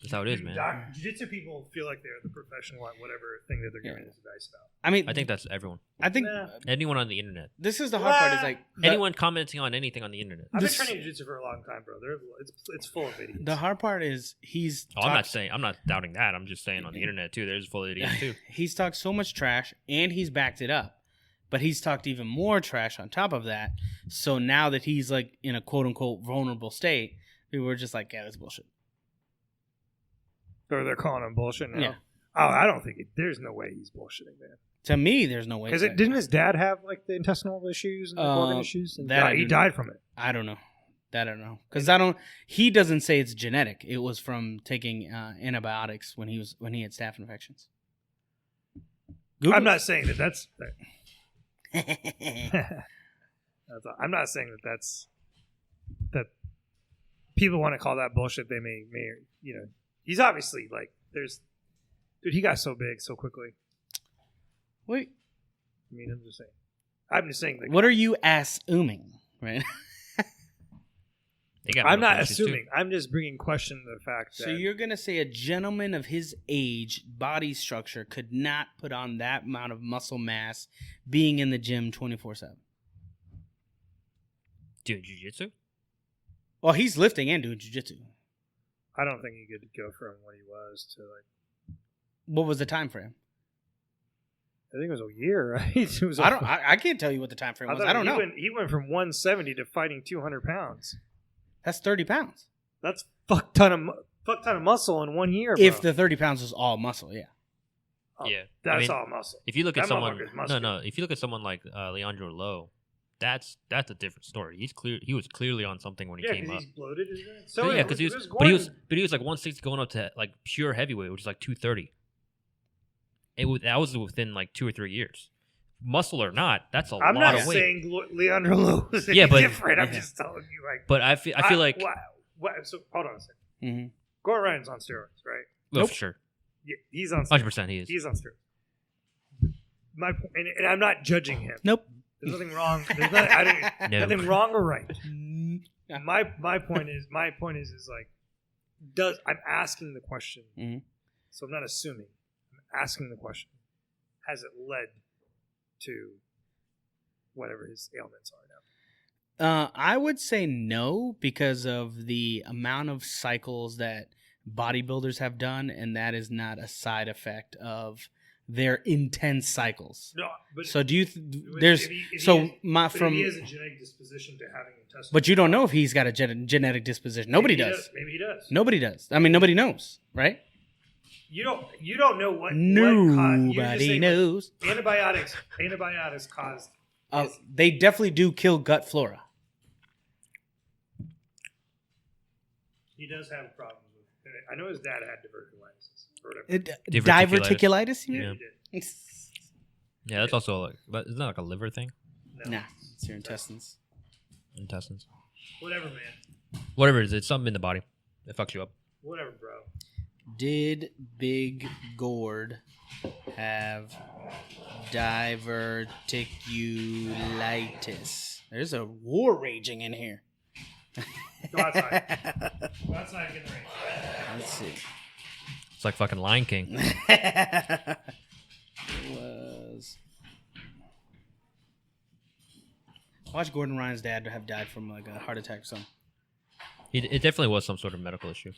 Speaker 1: That's how it is, man.
Speaker 3: Jiu-jitsu people feel like they're the professional at whatever thing that they're giving us advice about.
Speaker 1: I think that's everyone.
Speaker 2: I think
Speaker 1: anyone on the internet.
Speaker 2: This is the hard part. Is like
Speaker 1: anyone commenting on anything on the internet.
Speaker 3: I've been training jiu-jitsu for a long time, bro. It's full of idiots.
Speaker 2: The hard part is
Speaker 1: I'm not doubting that. I'm just saying on the internet too. There's full of idiots too.
Speaker 2: He's talked so much trash and he's backed it up. But he's talked even more trash on top of that. So now that he's like in a quote unquote vulnerable state, people were just like, yeah, that's bullshit.
Speaker 3: Or they're calling him bullshit now.
Speaker 2: Yeah.
Speaker 3: Oh, I don't think there's no way he's bullshitting, man.
Speaker 2: To me, there's no way.
Speaker 3: Because didn't his dad have like the intestinal issues and the organ issues? And he died from it.
Speaker 2: I don't know. That I don't know. Because he doesn't say it's genetic. It was from taking antibiotics when he had staph infections.
Speaker 3: I'm not saying that's. I'm not saying that people want to call that bullshit. They may he's obviously dude, he got so big so quickly.
Speaker 2: Wait,
Speaker 3: I'm just saying
Speaker 2: what are you assuming, right?
Speaker 3: I'm not assuming. I'm just bringing question the fact that.
Speaker 2: So you're gonna say a gentleman of his age, body structure, could not put on that amount of muscle mass, being in the gym 24/7.
Speaker 1: Doing jiu-jitsu?
Speaker 2: Well, he's lifting and doing jiu-jitsu.
Speaker 3: I don't think he could go from what he was to
Speaker 2: What was the time frame?
Speaker 3: I think it was a year, right? It was
Speaker 2: I can't tell you what the time frame was. I don't know.
Speaker 3: He went from 170 to fighting 200 pounds.
Speaker 2: That's 30 pounds.
Speaker 3: That's fuck ton of muscle in 1 year. Bro.
Speaker 2: If the 30 pounds was all muscle, yeah.
Speaker 3: Oh, yeah, that's all muscle.
Speaker 1: If you look at someone, if you look at someone like Leandro Lowe, that's a different story. He was clearly on something when he came up.
Speaker 3: He's bloated, isn't it?
Speaker 1: So yeah, because he was 160 going up to like pure heavyweight, which is like 230. That was within like 2 or 3 years. Muscle or not, that's a lot of weight. I'm not
Speaker 3: saying Leandro Lowe is different. I'm just telling you,
Speaker 1: But I feel like.
Speaker 3: So hold on a second.
Speaker 2: Mm-hmm.
Speaker 3: Gordon Ryan's on steroids, right?
Speaker 1: Nope. For sure.
Speaker 3: Yeah, he's on steroids.
Speaker 1: 100% he is.
Speaker 3: He's on steroids. My point, and I'm not judging him.
Speaker 2: Nope.
Speaker 3: There's nothing wrong. There's nothing wrong or right. My point is I'm asking the question.
Speaker 2: Mm-hmm.
Speaker 3: So I'm not assuming. I'm asking the question. Has it led to whatever his ailments are now?
Speaker 2: I would say no, because of the amount of cycles that bodybuilders have done, and that is not a side effect of their intense cycles.
Speaker 3: No, but
Speaker 2: so do you? If he has a genetic disposition to having intestinal. But you don't know if he's got a genetic disposition. Nobody does.
Speaker 3: Maybe he does.
Speaker 2: Nobody does. I mean, nobody knows, right?
Speaker 3: You don't know what.
Speaker 2: Nobody knows.
Speaker 3: Antibiotics caused.
Speaker 2: They definitely do kill gut flora.
Speaker 3: He does have problems with I know his dad had diverticulitis or whatever.
Speaker 2: Diverticulitis?
Speaker 1: Yeah.
Speaker 3: He did.
Speaker 1: Yeah, that's also like, but isn't that like a liver thing?
Speaker 3: No.
Speaker 2: Nah, it's your intestines.
Speaker 1: Intestines.
Speaker 3: Whatever, man.
Speaker 1: Whatever it is, it's something in the body that fucks you up.
Speaker 3: Whatever, bro.
Speaker 2: Did Big Gord have diverticulitis? There's a war raging in here.
Speaker 3: Go outside. Go outside and get the rain.
Speaker 2: Let's see.
Speaker 1: It's like fucking Lion King.
Speaker 2: It was. Watch Gordon Ryan's dad have died from like a heart attack or something.
Speaker 1: It definitely was some sort of medical issue.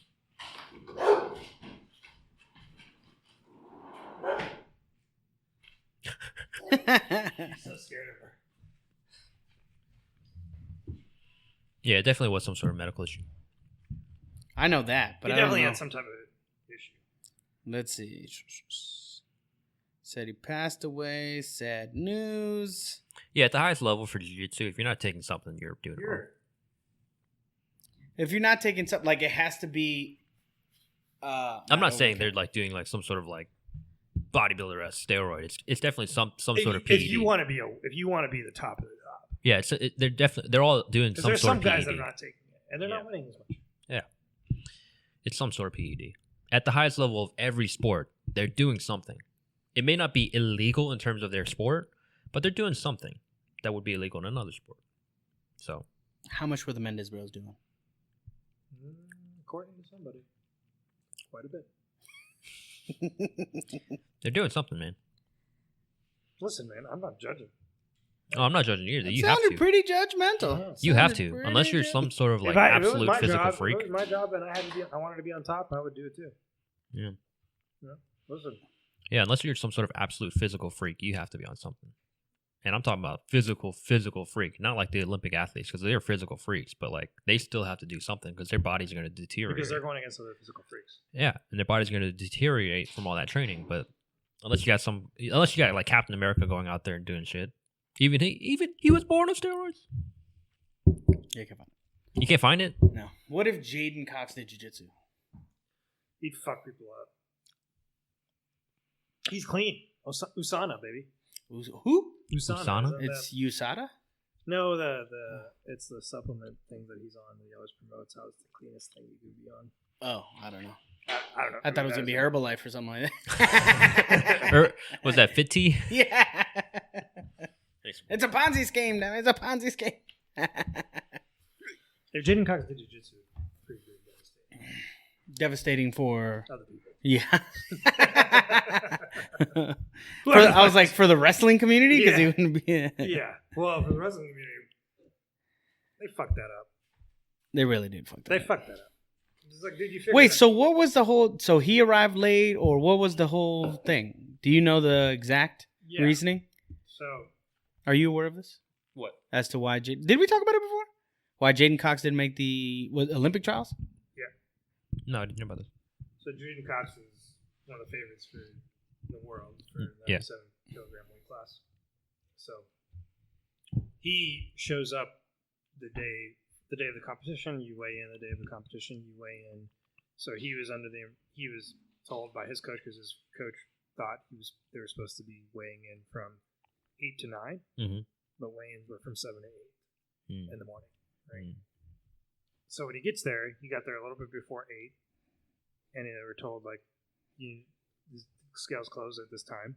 Speaker 3: He's so scared of her.
Speaker 1: Yeah, it definitely was some sort of medical issue.
Speaker 2: I know that, but
Speaker 3: He
Speaker 2: I don't
Speaker 3: definitely
Speaker 2: know.
Speaker 3: had some type of issue.
Speaker 2: Let's see. Said he passed away. Sad news.
Speaker 1: Yeah, at the highest level for jiu-jitsu, if you're not taking something, you're doing it wrong.
Speaker 2: If you're not taking something, like it has to be.
Speaker 1: I'm not saying they're like doing like some sort of like bodybuilder as steroid. It's definitely some sort of PED.
Speaker 3: If you want to be the top of the top.
Speaker 1: Yeah, they're all doing
Speaker 3: Because
Speaker 1: some
Speaker 3: there's
Speaker 1: sort
Speaker 3: some
Speaker 1: of
Speaker 3: guys
Speaker 1: PED.
Speaker 3: that are not taking it, and they're not winning as much.
Speaker 1: It's some sort of PED. At the highest level of every sport, they're doing something. It may not be illegal in terms of their sport, but they're doing something that would be illegal in another sport. So,
Speaker 2: How much were the Mendez bros doing?
Speaker 3: According to somebody, quite a bit.
Speaker 1: they're doing something, man.
Speaker 3: Listen, man, I'm not judging.
Speaker 1: Oh, I'm not judging you either.
Speaker 2: That
Speaker 1: You have
Speaker 2: sounded
Speaker 1: to.
Speaker 2: pretty judgmental.
Speaker 1: You have
Speaker 2: Sounded
Speaker 1: to.
Speaker 2: pretty
Speaker 1: Unless you're
Speaker 2: judgmental.
Speaker 1: some sort of like
Speaker 3: If it was
Speaker 1: absolute
Speaker 3: my
Speaker 1: physical
Speaker 3: job,
Speaker 1: freak.
Speaker 3: If it was my job and I wanted to be on top, I would do it too.
Speaker 1: Yeah.
Speaker 3: Listen,
Speaker 1: Yeah, unless you're some sort of absolute physical freak, you have to be on something. And I'm talking about physical freak, not like the Olympic athletes, because they're physical freaks, but like they still have to do something because their bodies are going to deteriorate.
Speaker 3: because they're going against other physical freaks.
Speaker 1: Yeah, and their body's going to deteriorate from all that training. But unless you got like Captain America going out there and doing shit, even he was born on steroids.
Speaker 2: Yeah, come on.
Speaker 1: You can't find it.
Speaker 2: No. What if Jaden Cox did jiu-jitsu?
Speaker 3: He'd fuck people up. He's clean. Usana, baby.
Speaker 2: Who?
Speaker 1: Usana?
Speaker 2: It's USADA?
Speaker 3: No, it's the supplement thing that he's on that he always promotes. How it's the cleanest thing you could be on.
Speaker 2: Oh, I don't know.
Speaker 3: I don't know.
Speaker 2: I thought it was going to be Herbalife or something like that.
Speaker 1: Or was that Fit Tea?
Speaker 2: Yeah. It's a Ponzi scheme, damn it. It's a Ponzi scheme.
Speaker 3: If Jaden Cox did jiu-jitsu, pretty
Speaker 2: Devastating for...
Speaker 3: other people.
Speaker 2: Yeah. I was like, for the wrestling community? Because he wouldn't be...
Speaker 3: Yeah. Well, for the wrestling community, they fucked that up.
Speaker 2: They really did fuck that
Speaker 3: They
Speaker 2: up.
Speaker 3: fucked that up. It's like, dude, you figured
Speaker 2: Wait,
Speaker 3: it
Speaker 2: so what was the whole... So he arrived late, or what was the whole thing? Do you know the exact
Speaker 3: Yeah.
Speaker 2: reasoning?
Speaker 3: So,
Speaker 2: Are you aware of this?
Speaker 1: What?
Speaker 2: As to why... Did we talk about it before? Why Jaden Cox didn't make the Olympic trials?
Speaker 1: No, I didn't know about this.
Speaker 3: so Jaden Cox is one of the favorites for the world for the
Speaker 1: Yeah.
Speaker 3: 97-kilogram weight class. So he shows up the day of the competition. You weigh in the day of the competition. You weigh in. So he was told by his coach, because his coach thought they were supposed to be weighing in from 8 to 9, but weigh-ins were from 7 to 8 in the morning. Right. So when he gets there, he got there a little bit before 8, and they were told, like, the scales close at this time.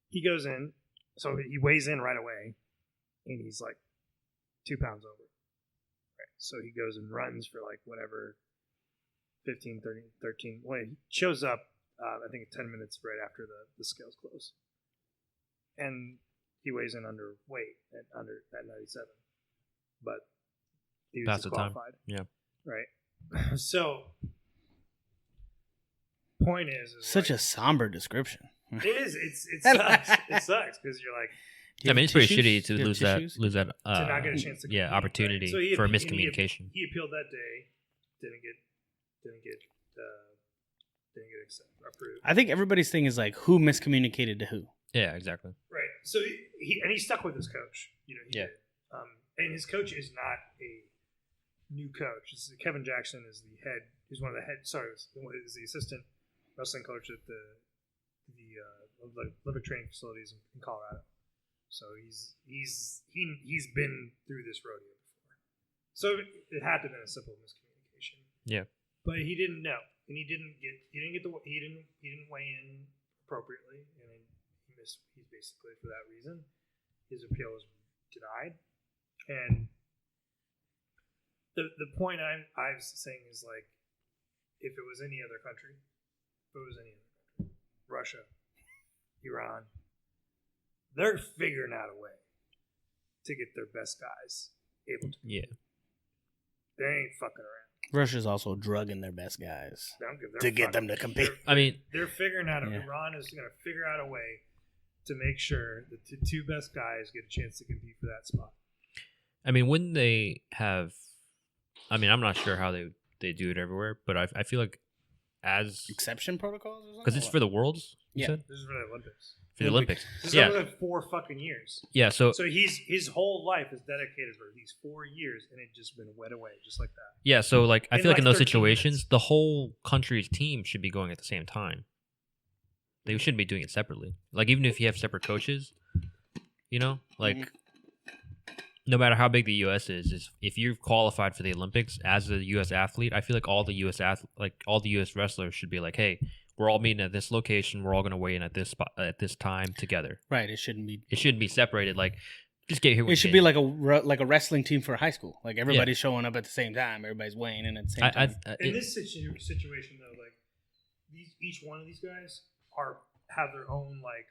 Speaker 3: He goes in, so he weighs in right away, and he's like 2 pounds over. Right. So he goes and runs for like whatever, 15, 13. Well, he shows up, I think 10 minutes right after the scales close. And he weighs in underweight at 97. But he was
Speaker 1: Past the time.
Speaker 3: disqualified.
Speaker 1: Yeah.
Speaker 3: Right. So, point is
Speaker 2: Such
Speaker 3: like,
Speaker 2: a somber description.
Speaker 3: it is. It sucks. It sucks because you're like,
Speaker 1: I mean, it's pretty
Speaker 2: Tissues?
Speaker 1: shitty
Speaker 2: Do
Speaker 1: to
Speaker 2: you have
Speaker 1: lose
Speaker 2: tissues?
Speaker 1: that.
Speaker 3: to not get a chance to compete, right?
Speaker 1: opportunity
Speaker 3: So he
Speaker 1: for
Speaker 3: and
Speaker 1: miscommunication.
Speaker 3: He appealed that day. Didn't get approved.
Speaker 2: I think everybody's thing is like, who miscommunicated to who?
Speaker 1: Yeah, exactly.
Speaker 3: Right. So he stuck with his coach. You know. He
Speaker 1: Yeah.
Speaker 3: did. And his coach is not a new coach. Kevin Jackson is the head. He's one of the head. Sorry, is the assistant wrestling coach at the Olympic training facilities in Colorado. So he's been through this rodeo before. So it had to have been a simple miscommunication.
Speaker 1: Yeah.
Speaker 3: But he didn't know, and he didn't weigh in appropriately, and he's basically, for that reason, his appeal was denied. And the point I was saying is, like, if it was any other country, Russia, Iran, they're figuring out a way to get their best guys able to.
Speaker 1: Yeah.
Speaker 3: They ain't fucking around.
Speaker 2: Russia's also drugging their best guys to get them to compete.
Speaker 1: They're
Speaker 3: figuring out. Iran is going to figure out a way to make sure that the two best guys get a chance to compete for that spot.
Speaker 1: I mean, wouldn't they have? I mean, I'm not sure how they do it everywhere, but I feel like as
Speaker 2: exception protocols or something.
Speaker 1: Because it's for the Worlds.
Speaker 3: This is for the Olympics.
Speaker 1: For the Olympics.
Speaker 3: This is over 4 fucking years.
Speaker 1: Yeah. So
Speaker 3: his whole life is dedicated for these 4 years, and it just been wet away just like that.
Speaker 1: Yeah. So like I feel like in those situations,
Speaker 3: minutes.
Speaker 1: the whole country's team should be going at the same time. They shouldn't be doing it separately. Like even if you have separate coaches, like no matter how big the U.S. is if you're qualified for the Olympics as a U.S. athlete, I feel like all the U.S. wrestlers should be like, hey, we're all meeting at this location. We're all going to weigh in at this spot at this time together.
Speaker 2: Right. It shouldn't be separated.
Speaker 1: Like, just get here.
Speaker 2: It should be like a wrestling team for high school. Like everybody's showing up at the same time. Everybody's weighing in at the same time.
Speaker 3: In this situation, though, like each one of these guys have their own like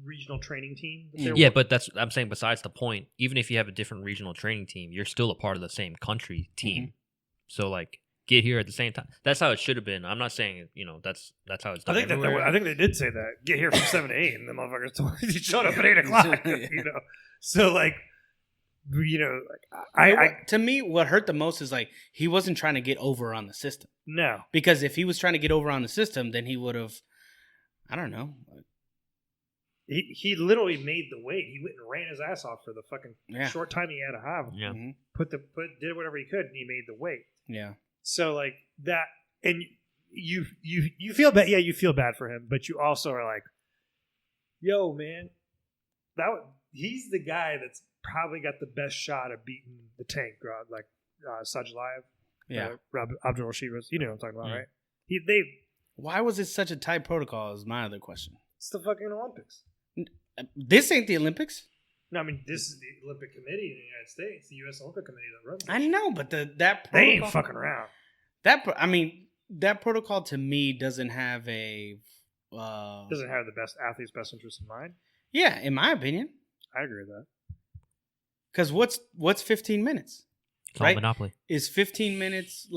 Speaker 3: regional training team.
Speaker 1: Yeah, but I'm saying besides the point. Even if you have a different regional training team, you're still a part of the same country team. Mm-hmm. So like, get here at the same time. That's how it should have been. I'm not saying that's how it's done.
Speaker 3: I think they did say that. Get here from 7 to 8, and the motherfuckers showed up at 8 o'clock. So like,
Speaker 2: to me, what hurt the most is like he wasn't trying to get over on the system.
Speaker 3: No,
Speaker 2: because if he was trying to get over on the system, then he would have. I don't know.
Speaker 3: He literally made the weight. He went and ran his ass off for the fucking short time he had to have.
Speaker 1: Yeah.
Speaker 3: Mm-hmm. Did whatever he could, and he made the weight.
Speaker 2: Yeah.
Speaker 3: So like that, and you feel bad. Yeah, you feel bad for him, but you also are like, yo, man, he's the guy that's probably got the best shot of beating the Tank, like Sajlayev.
Speaker 2: Yeah.
Speaker 3: Abdul Rashid was. You know what I'm talking about, right?
Speaker 2: Why was it such a tight protocol? Is my other question.
Speaker 3: It's the fucking Olympics.
Speaker 2: This ain't the Olympics.
Speaker 3: No, I mean this is the Olympic Committee in the United States, the U.S. Olympic Committee that runs.
Speaker 2: I know, but that protocol,
Speaker 3: they ain't fucking around.
Speaker 2: That protocol to me doesn't have a
Speaker 3: doesn't have the best athlete's best interest in mind.
Speaker 2: Yeah, in my opinion,
Speaker 3: I agree with that.
Speaker 2: Because what's 15 minutes?
Speaker 1: It's all Monopoly.
Speaker 2: Is 15 minutes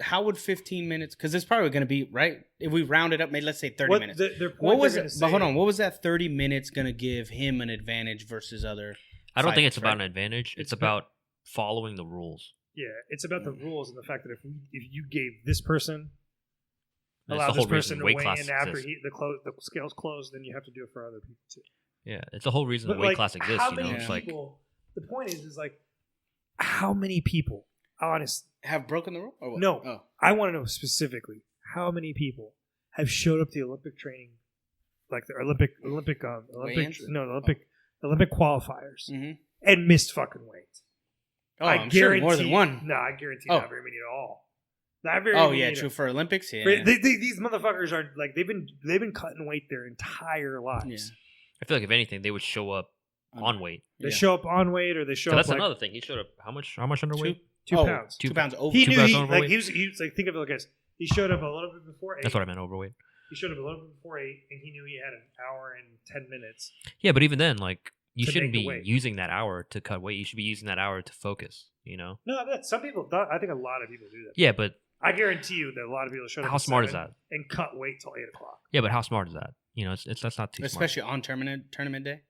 Speaker 2: how would 15 minutes? Because it's probably going to be right if we round it up. Maybe let's say 30 minutes. What was it? But hold on, what was that 30 minutes going to give him an advantage versus other?
Speaker 1: I don't think it's about an advantage. It's about following the rules.
Speaker 3: Yeah, it's about the rules and the fact that if you gave this person,
Speaker 1: allow
Speaker 3: this person to weigh in after the scales closed, then you have to do it for other people too.
Speaker 1: Yeah, it's the whole reason the weight class exists.
Speaker 3: How many people? The point is like. How many people, honestly,
Speaker 2: have broken the rule? Or what?
Speaker 3: No, I want to know specifically how many people have showed up to the Olympic training, like the Olympic qualifiers, and missed fucking weight.
Speaker 2: Oh, I'm sure more than one.
Speaker 3: No, I guarantee not very many at all. Not very many.
Speaker 2: Yeah, true for Olympics. Yeah,
Speaker 3: these motherfuckers are like they've been cutting weight their entire lives.
Speaker 2: Yeah.
Speaker 1: I feel like if anything, they would show up on weight.
Speaker 3: They show up on weight, or they show up.
Speaker 1: That's another thing. He showed up. How much underweight?
Speaker 3: 2 pounds.
Speaker 2: 2 pounds over.
Speaker 3: He knew he was like think of it like this. He showed up a little bit before 8.
Speaker 1: That's what I meant. Overweight.
Speaker 3: He showed up a little bit before 8, and he knew he had an hour and 10 minutes.
Speaker 1: Yeah, but even then, like you shouldn't be using that hour to cut weight. You should be using that hour to focus. No,
Speaker 3: some people. I think a lot of people do that.
Speaker 1: Yeah, but
Speaker 3: I guarantee you that a lot of people showed up.
Speaker 1: How smart is that?
Speaker 3: And cut weight till 8 o'clock.
Speaker 1: Yeah, but how smart is that? That's not too
Speaker 2: especially
Speaker 1: smart.
Speaker 2: on tournament day.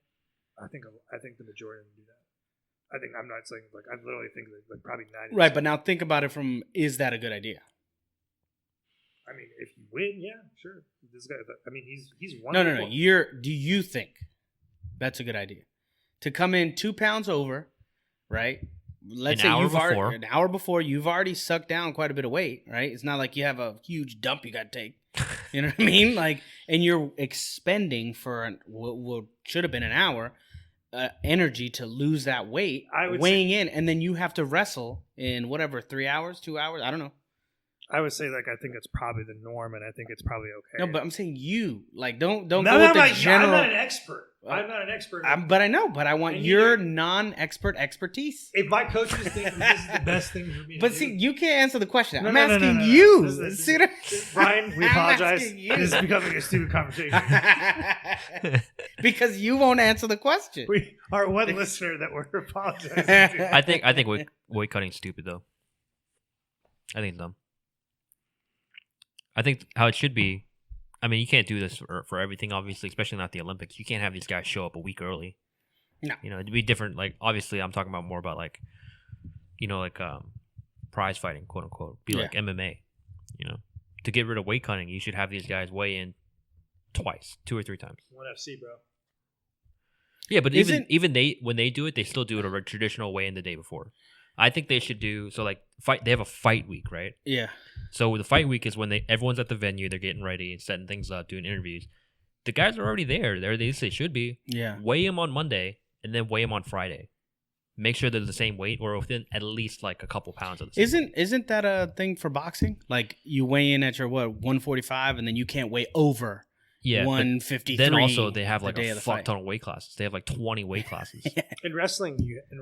Speaker 3: I think the majority of them do that. I think I'm not saying like I literally think that like probably 90%.
Speaker 2: Right, but now think about it from is that a good idea?
Speaker 3: I mean, if you win, yeah, sure. This guy, I mean, he's won.
Speaker 2: No. Do you think that's a good idea to come in 2 pounds over, right? let's
Speaker 1: An
Speaker 2: say
Speaker 1: hour
Speaker 2: you've already,
Speaker 1: before.
Speaker 2: an hour before, you've already sucked down quite a bit of weight, right? It's not like you have a huge dump you got to take. You know what I mean? Like, and you're expending for what should have been an hour energy to lose that weight, weighing in, and then you have to wrestle in whatever 3 hours, 2 hours. I don't know.
Speaker 3: I would say like I think it's probably the norm, and I think it's probably okay.
Speaker 2: No, but I'm saying you like don't go
Speaker 3: No,
Speaker 2: with the
Speaker 3: I'm
Speaker 2: general.
Speaker 3: not an expert. I'm not an expert.
Speaker 2: But I know. But I want your non-expert expertise.
Speaker 3: If my coaches think this is the best thing for me,
Speaker 2: But
Speaker 3: to
Speaker 2: see,
Speaker 3: do,
Speaker 2: you can't answer the question.
Speaker 3: No,
Speaker 2: I'm
Speaker 3: no, no,
Speaker 2: asking
Speaker 3: no, no, no.
Speaker 2: you. See what
Speaker 3: Brian, we
Speaker 2: I'm
Speaker 3: apologize.
Speaker 2: asking you.
Speaker 3: This is becoming a stupid conversation.
Speaker 2: Because you won't answer the question.
Speaker 3: We are one listener that we're apologizing to.
Speaker 1: I think weight cutting's stupid though. I think it's dumb. I think how it should be. I mean, you can't do this for everything, obviously, especially not the Olympics. You can't have these guys show up a week early.
Speaker 2: No.
Speaker 1: You know, it'd be different. Like, obviously, I'm talking about more about like, prize fighting, quote unquote. Be like MMA. You know, to get rid of weight cutting, you should have these guys weigh in twice, 2 or 3 times.
Speaker 3: One FC, bro.
Speaker 1: Yeah, but even when they do it, they still do it a traditional weigh in the day before. I think they should do so. Like they have a fight week, right?
Speaker 2: Yeah.
Speaker 1: So the fight week is when everyone's at the venue, they're getting ready and setting things up, doing interviews. The guys are already there. They should be.
Speaker 2: Yeah.
Speaker 1: Weigh them on Monday and then weigh them on Friday. Make sure they're the same weight or within at least like a couple pounds of the same.
Speaker 2: Isn't that a thing for boxing? Like you weigh in at your 145 and then you can't weigh over 153.
Speaker 1: Then also they have like
Speaker 2: the
Speaker 1: a fuck ton of weight classes. They have like 20 weight classes.
Speaker 3: In wrestling, in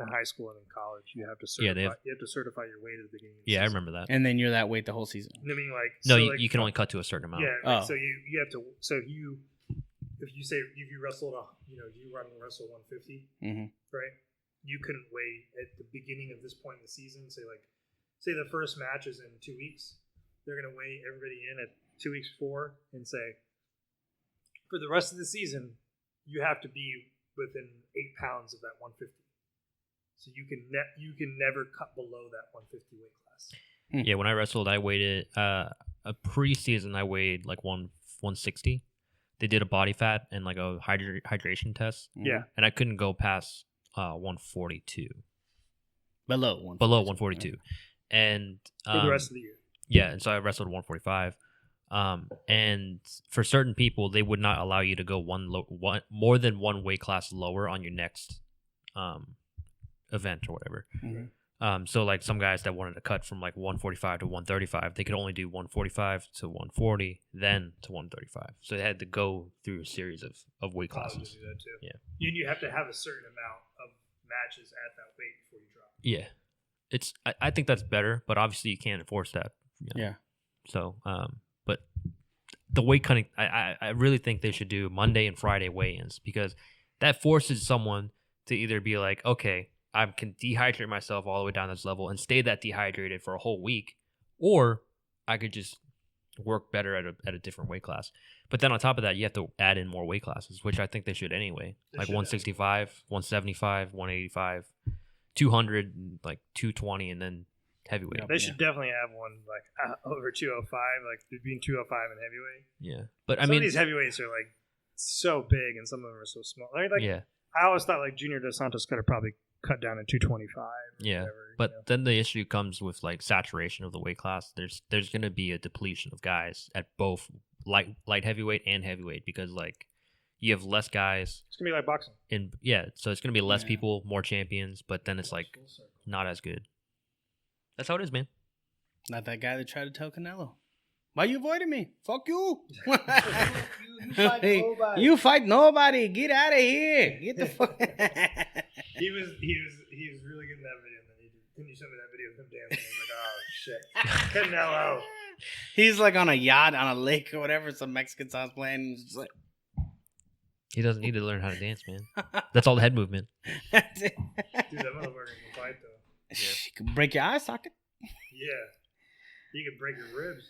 Speaker 3: high school and in college, you have to certify. You have to certify your weight at the beginning. Of the
Speaker 1: Yeah, I
Speaker 3: season.
Speaker 1: remember that.
Speaker 2: And then you're that weight the whole season.
Speaker 3: I mean, like
Speaker 1: No,
Speaker 3: so,
Speaker 1: you can only cut to a certain amount.
Speaker 3: Yeah.
Speaker 2: Oh.
Speaker 3: So you have to. So if you wrestled you wrestle 150, right? You couldn't weigh at the beginning of this point in the season. Say the first match is in 2 weeks. They're gonna weigh everybody in at 2 weeks before and say, for the rest of the season, you have to be within 8 pounds of that 150. So you can never cut below that 150 weight class.
Speaker 1: Yeah, when I wrestled, I weighed a preseason. I weighed like 160. They did a body fat and like a hydration test.
Speaker 3: Yeah,
Speaker 1: and I couldn't go past 142.
Speaker 2: Below
Speaker 1: 142,
Speaker 2: right.
Speaker 1: And
Speaker 3: for the rest of the year.
Speaker 1: Yeah, and so I wrestled 145. And for certain people, they would not allow you to go more than one weight class lower on your next event or whatever. So like some guys that wanted to cut from like 145 to 135, they could only do 145 to 140, then to 135. So they had to go through a series of weight classes.
Speaker 3: Do that too.
Speaker 1: Yeah.
Speaker 3: You have to have a certain amount of matches at that weight before you drop.
Speaker 1: Yeah. I think that's better, but obviously you can't enforce that. You know?
Speaker 2: Yeah.
Speaker 1: So, but the weight cutting, I really think they should do Monday and Friday weigh-ins because that forces someone to either be like, okay, I can dehydrate myself all the way down this level and stay that dehydrated for a whole week, or I could just work better at a different weight class. But then on top of that, you have to add in more weight classes, which I think they should anyway. Like 165, 175, 185, 200, like 220, and then heavyweight.
Speaker 3: They should definitely have one like over 205, like between 205 and heavyweight.
Speaker 1: Yeah, but
Speaker 3: some of these heavyweights are like so big, and some of them are so small. Like
Speaker 1: yeah,
Speaker 3: I always thought like Junior Dos Santos could have probably cut down to 225.
Speaker 1: Yeah,
Speaker 3: whatever,
Speaker 1: but then the issue comes with like saturation of the weight class. There's going to be a depletion of guys at both light heavyweight and heavyweight because like you have less guys.
Speaker 3: It's gonna be like boxing.
Speaker 1: So it's gonna be less people, more champions, but then it's like not as good. That's how it is, man.
Speaker 2: Not that guy that tried to tell Canelo. Why you avoiding me? Fuck you. You fight nobody. Get out of here. Get the fuck.
Speaker 3: He was really good in that video. And then you sent me that video of him dancing. I was like, oh shit, Canelo.
Speaker 2: He's like on a yacht on a lake or whatever. Some Mexican song's playing. Just like,
Speaker 3: He
Speaker 1: doesn't need to learn how to dance, man. That's all the head movement.
Speaker 3: Dude, that motherfucker can fight though.
Speaker 2: Yeah. She could break your eye socket.
Speaker 3: Yeah, he could break your ribs.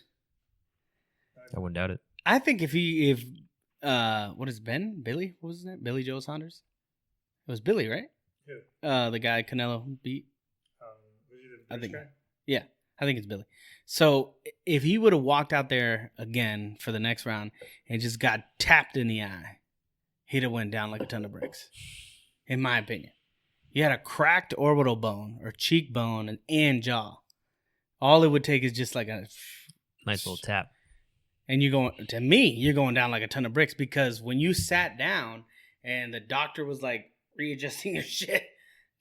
Speaker 1: I wouldn't doubt it.
Speaker 2: I think if what is Billy? What was his name? Billy Joe Saunders. It was Billy, right?
Speaker 3: Who?
Speaker 2: The guy Canelo beat.
Speaker 3: Was he the British guy?
Speaker 2: Yeah, I think it's Billy. So if he would have walked out there again for the next round and just got tapped in the eye, he'd have went down like a ton of bricks, in my opinion. you had a cracked orbital bone or cheekbone and jaw. All it would take is just like a
Speaker 1: nice little tap.
Speaker 2: And you're going down like a ton of bricks, because when you sat down and the doctor was like readjusting your shit,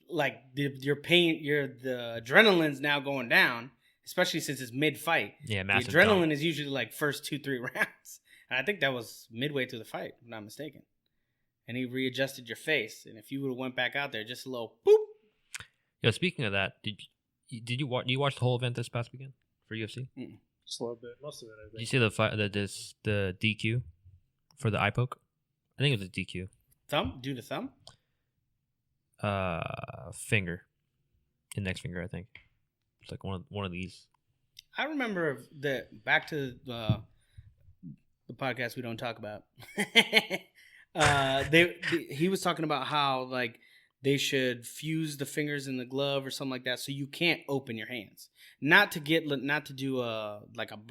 Speaker 2: like the adrenaline's now going down, especially since it's mid-fight.
Speaker 1: Yeah,
Speaker 2: the
Speaker 1: massive
Speaker 2: adrenaline
Speaker 1: jump.
Speaker 2: is usually like first 2-3 rounds. And I think that was midway through the fight, if I'm not mistaken. And he readjusted your face, and if you would have went back out there, just a little boop.
Speaker 1: Yo, speaking of that, did you watch the whole event this past weekend for UFC?
Speaker 3: Just a little bit, most of it. I think.
Speaker 1: Did you see the fight, the DQ for the eye poke? I think it was a DQ.
Speaker 2: Thumb? Do the thumb?
Speaker 1: Finger, index finger, I think. It's like one of these.
Speaker 2: I remember back to the podcast we don't talk about. He was talking about how like they should fuse the fingers in the glove or something like that, so you can't open your hands. Not to do a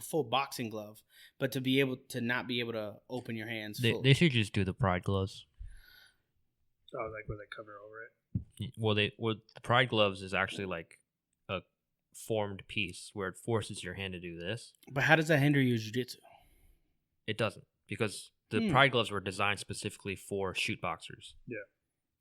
Speaker 2: full boxing glove, but to be able to not be able to open your hands.
Speaker 1: They should just do the Pride gloves.
Speaker 3: Oh, like where they cover over it.
Speaker 1: Well, the Pride gloves is actually like a formed piece where it forces your hand to do this.
Speaker 2: But how does that hinder your jiu-jitsu?
Speaker 1: It doesn't, because the Pride gloves were designed specifically for shoot boxers.
Speaker 3: Yeah.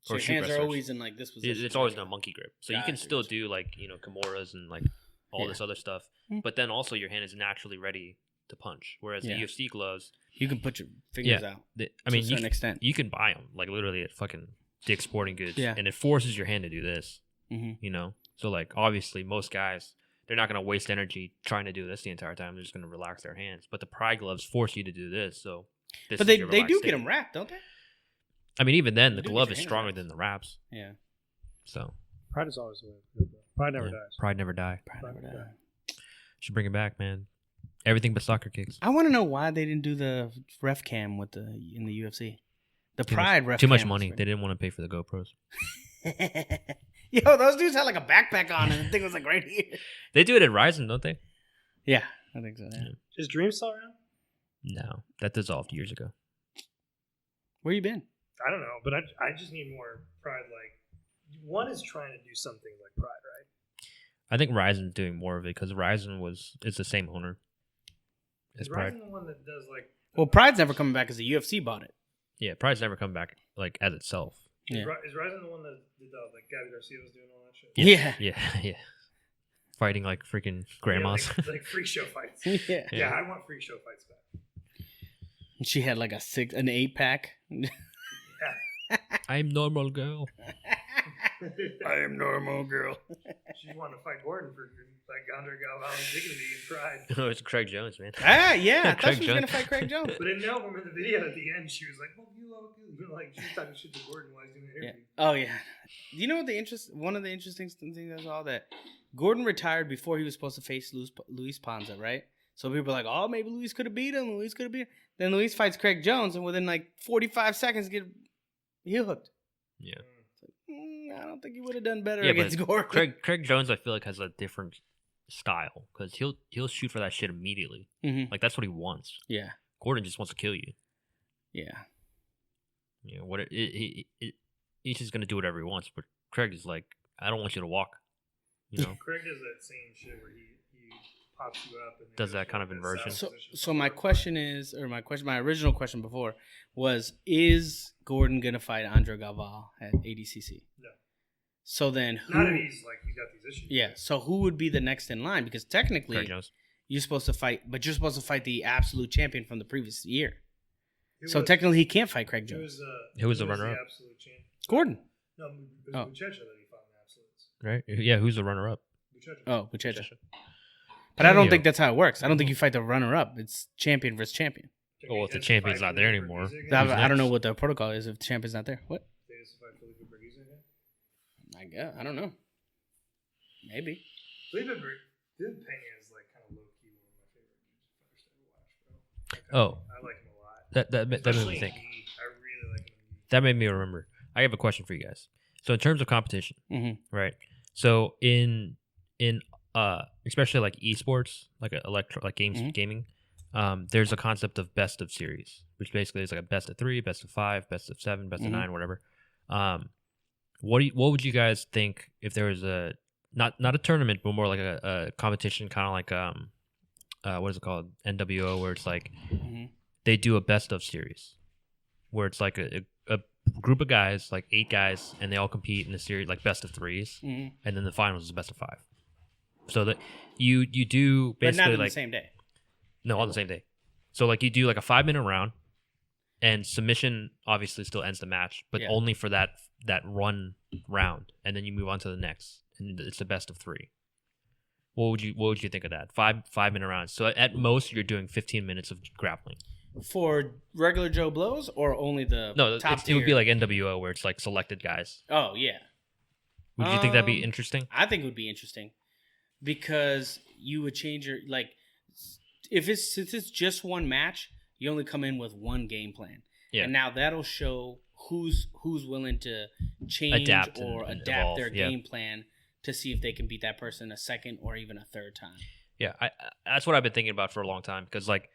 Speaker 2: So
Speaker 1: or
Speaker 2: your hands
Speaker 1: wrestlers.
Speaker 2: are always in like this position.
Speaker 1: It's always in a monkey grip, so you can
Speaker 2: Gotcha.
Speaker 1: still do like Kimuras and like all this other stuff. But then also your hand is naturally ready to punch. Whereas the UFC gloves,
Speaker 2: you can put your fingers out.
Speaker 1: to
Speaker 2: a certain extent.
Speaker 1: You can buy them like literally at fucking Dick's Sporting Goods,
Speaker 2: Yeah.
Speaker 1: and it forces your hand to do this.
Speaker 2: Mm-hmm.
Speaker 1: So like obviously most guys, they're not gonna waste energy trying to do this the entire time. They're just gonna relax their hands. But the Pride gloves force you to do this. So,
Speaker 2: But they do get them wrapped, don't they?
Speaker 1: I mean, even then, the
Speaker 2: do
Speaker 1: glove
Speaker 2: get
Speaker 1: is
Speaker 2: your hands
Speaker 1: stronger
Speaker 2: wrapped.
Speaker 1: than the wraps.
Speaker 2: Yeah.
Speaker 1: So
Speaker 3: Pride is always the way to go. Pride never dies.
Speaker 1: Pride never die.
Speaker 2: Pride never die.
Speaker 1: Should bring it back, man. Everything but soccer kicks.
Speaker 2: I want to know why they didn't do the ref cam in the UFC. The
Speaker 1: Too
Speaker 2: Pride
Speaker 1: much,
Speaker 2: ref
Speaker 1: too much
Speaker 2: cam was
Speaker 1: money. They didn't want to pay for the GoPros.
Speaker 2: Yo, those dudes had like a backpack on, and the thing was like right here.
Speaker 1: They do it at Ryzen, don't they?
Speaker 2: Yeah, I think so. Yeah.
Speaker 1: Yeah.
Speaker 3: Is Dream still around?
Speaker 1: No, that dissolved years ago.
Speaker 2: Where you been?
Speaker 3: I don't know, but I just need more Pride. Like, one is trying to do something like Pride, right?
Speaker 1: I think Ryzen's doing more of it because Ryzen it's the same owner as
Speaker 3: Is
Speaker 1: Pride.
Speaker 3: Ryzen the one that does like?
Speaker 2: Well, Pride's never coming back because the UFC bought it.
Speaker 1: Yeah, Pride's never come back like as itself.
Speaker 2: Yeah.
Speaker 3: Is Ryzen the one that did like Gabby Garcia was doing all that shit?
Speaker 2: Yeah.
Speaker 1: Yeah. Fighting like freaking grandmas.
Speaker 3: Yeah, like freak show fights.
Speaker 2: Yeah.
Speaker 3: Yeah, I want freak show fights back.
Speaker 2: She had like an 8-pack.
Speaker 1: I'm normal girl.
Speaker 2: I am normal, girl.
Speaker 3: She wanted to fight Gordon for like Andre Galvano's dignity and pride.
Speaker 1: Oh, it's Craig Jones, man.
Speaker 2: Ah, yeah. I thought
Speaker 1: Craig
Speaker 2: she was
Speaker 1: Jones.
Speaker 2: going to fight Craig Jones.
Speaker 3: But in the video at the end, she was like, "Well, you love you." Like she was talking shit to Gordon while he's doing the
Speaker 2: Yeah.
Speaker 3: interview.
Speaker 2: Oh, yeah. You know what one of the interesting things is all that Gordon retired before he was supposed to face Luis Ponza, right? So people are like, oh, maybe Luis could have beat him. Then Luis fights Craig Jones, and within like 45 seconds, get heel hooked.
Speaker 1: Yeah.
Speaker 2: I don't think he would have done better
Speaker 1: Yeah,
Speaker 2: against
Speaker 1: but
Speaker 2: Gordon.
Speaker 1: Craig Jones, I feel like, has a different style because he'll shoot for that shit immediately.
Speaker 2: Mm-hmm.
Speaker 1: Like that's what he wants.
Speaker 2: Yeah.
Speaker 1: Gordon just wants to kill you.
Speaker 2: Yeah.
Speaker 1: You know what? He's just gonna do whatever he wants. But Craig is like, I don't want you to walk. You know.
Speaker 3: Craig does that same shit where he pops you up and then
Speaker 1: Does
Speaker 3: goes
Speaker 1: that
Speaker 3: for
Speaker 1: kind of
Speaker 3: that
Speaker 1: inversion.
Speaker 3: south
Speaker 2: So,
Speaker 3: position.
Speaker 2: my question is, my original question before was, is Gordon gonna fight Andre Galval at ADCC?
Speaker 3: No.
Speaker 2: So then, who?
Speaker 3: Not if he's got these issues.
Speaker 2: Yeah. So who would be the next in line? Because technically,
Speaker 1: Craig Jones.
Speaker 2: you're supposed to fight the absolute champion from the previous year. So
Speaker 3: was-
Speaker 2: technically, he can't fight Craig
Speaker 3: Who
Speaker 2: Jones.
Speaker 1: Who was the runner-up?
Speaker 3: absolute champion?
Speaker 2: Gordon.
Speaker 3: No, it was
Speaker 2: Oh.
Speaker 3: Buchecha that he fought in the absolutes.
Speaker 1: Right? Yeah. Who's the runner-up?
Speaker 3: Buchecha.
Speaker 2: Oh, Buchecha. But I don't
Speaker 1: Yeah.
Speaker 2: think that's how it works. I don't think you fight the runner-up. It's champion versus champion.
Speaker 1: Oh, if the
Speaker 3: Has to
Speaker 1: champion's
Speaker 3: fight
Speaker 1: not there
Speaker 3: Felipe
Speaker 1: anymore.
Speaker 3: Berguisa again?
Speaker 1: Who's
Speaker 2: I don't know
Speaker 1: next?
Speaker 2: what the protocol is if the champion's not there. What?
Speaker 3: They has to fight Felipe Berguisa again?
Speaker 2: I guess. I don't know. Maybe.
Speaker 3: Felipe Pena is like kind of low key one of my favorite fighters to ever watch, bro.
Speaker 1: Oh,
Speaker 3: I like him a lot.
Speaker 1: that made
Speaker 3: Especially
Speaker 1: me think.
Speaker 3: in Gi. I really like him. in Gi.
Speaker 1: That made me remember. I have a question for you guys. So in terms of competition,
Speaker 2: Mm-hmm.
Speaker 1: right? So in especially like esports, like gaming, there's a concept of best of series, which basically is like a best of 3, best of 5, best of 7, best of
Speaker 2: Mhm.
Speaker 1: 9, whatever. What would you guys think if there was a not a tournament, but more like a competition, kind of like what is it called, NWO, where it's like they do a best of series, where it's like a group of guys, like 8 guys, and they all compete in the series, like best of 3s, and then the finals is best of 5. So that you do basically, but not
Speaker 2: on
Speaker 1: like
Speaker 2: the same day.
Speaker 1: No, on the same day. So like you do like a 5-minute round, and submission obviously still ends the match, but only for that run round, and then you move on to the next, and it's the best of 3. What would you think of that? 5-minute rounds. So at most you're doing 15 minutes of grappling.
Speaker 2: For regular Joe Blows or only the top tier?
Speaker 1: It would be like NWO, where it's like selected guys.
Speaker 2: Oh yeah.
Speaker 1: Would you think that'd be interesting?
Speaker 2: I think it would be interesting because you would change your since it's just one match, you only come in with one game plan. Yeah. And now that'll show who's willing to change adapt their game plan to see if they can beat that person a second or even a third time.
Speaker 1: Yeah, that's what I've been thinking about for a long time, because like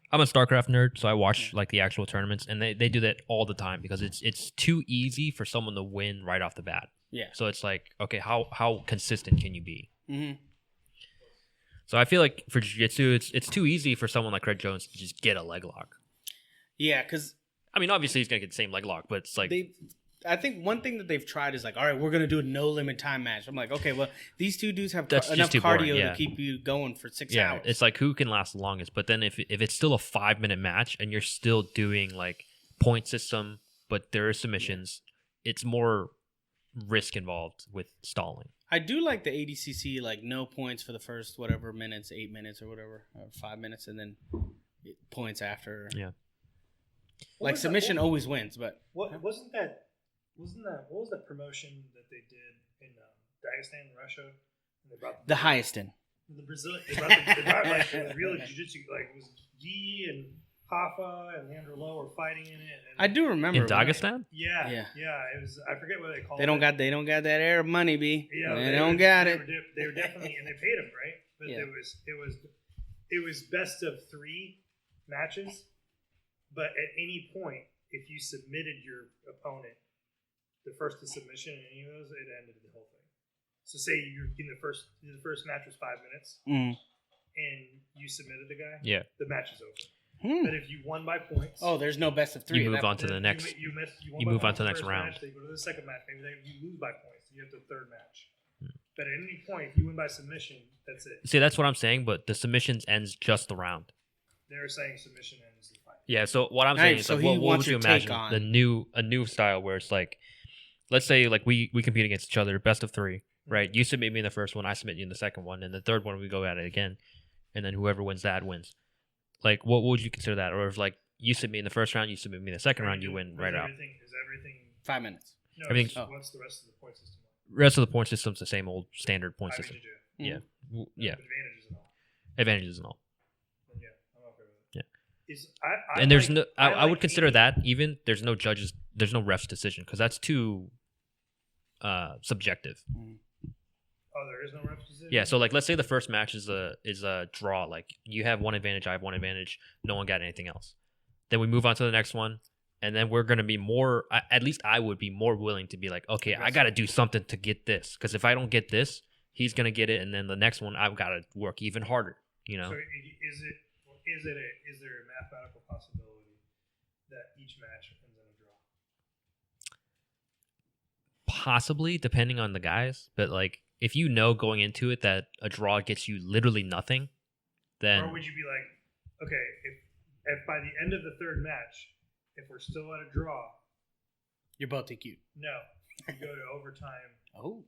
Speaker 1: I'm a StarCraft nerd, so I watch like the actual tournaments, and they do that all the time because it's too easy for someone to win right off the bat. Yeah. So it's like, okay, how consistent can you be? Mm-hmm. So I feel like for jiu-jitsu, it's too easy for someone like Craig Jones to just get a leg lock.
Speaker 2: Yeah, because
Speaker 1: I mean, obviously he's gonna get the same leg lock, but it's like
Speaker 2: I think one thing that they've tried is like, all right, we're gonna do a no limit time match. I'm like, okay, well, these two dudes have enough cardio to keep you going for 6 hours. Yeah,
Speaker 1: it's like who can last the longest. But then if it's still a 5-minute match and you're still doing like point system, but there are submissions, it's more risk involved with stalling.
Speaker 2: I do like the ADCC, like no points for the first whatever minutes, 8 minutes or whatever, or 5 minutes, and then points after. Yeah. Like submission always wins, but
Speaker 3: what was the promotion that they did in Dagestan, Russia? And they brought
Speaker 2: the Higheston.
Speaker 3: The Brazilian. They brought like the real jiu-jitsu, like it was Guy and Hoffa and Leandro Lowe were fighting in it. And
Speaker 2: I do remember
Speaker 1: in Dagestan.
Speaker 3: Yeah. It was. I forget what they called
Speaker 2: it. They don't got that Arab money, B. Yeah, they don't got it.
Speaker 3: They were definitely, and they paid them right, but it was best of 3 matches. But at any point, if you submitted your opponent the first to submission in any of those, it ended the whole thing. So say you're in the first match was 5 minutes, and you submitted the guy, the match is over. But if you won by points,
Speaker 2: there's no best of 3.
Speaker 1: You move on to the next. You move on to the next round.
Speaker 3: Match, you go to the second match. Maybe you lose by points. You have the third match. But at any point, if you win by submission, that's it.
Speaker 1: See, that's what I'm saying. But the submissions ends just the round.
Speaker 3: They're saying submission ends the fight.
Speaker 1: Yeah. So what I'm saying is, like, what would you imagine a new style where it's like, let's say like we compete against each other, best of 3, right? You submit me in the first one, I submit you in the second one, and the third one we go at it again, and then whoever wins that wins. Like, what would you consider that? Or if like you submit me in the first round, you submit me in the second round, you win right out.
Speaker 3: Is everything
Speaker 2: 5 minutes?
Speaker 3: No. What's the rest of the point system?
Speaker 1: Rest of the point system's the same old standard point system. Yeah. Yeah. Advantages and all.
Speaker 3: Yeah, I'm okay with it.
Speaker 1: Yeah. And there's I would consider that even there's no judges, there's no ref's decision, because that's too subjective.
Speaker 3: Oh, there is no ref's decision?
Speaker 1: Yeah, so like let's say the first match is a draw. Like you have one advantage, I have one advantage, no one got anything else. Then we move on to the next one, and then we're gonna be more. At least I would be more willing to be like, okay, I got to do something to get this, because if I don't get this, he's gonna get it, and then the next one I've got to work even harder. You know.
Speaker 3: So is there a mathematical possibility that each match ends in a draw?
Speaker 1: Possibly, depending on the guys, but like if you know going into it that a draw gets you literally nothing, then
Speaker 3: or would you be like, okay, if by the end of the third match, if we're still at a draw,
Speaker 2: you're both DQ'd.
Speaker 3: No, you go to overtime.
Speaker 2: And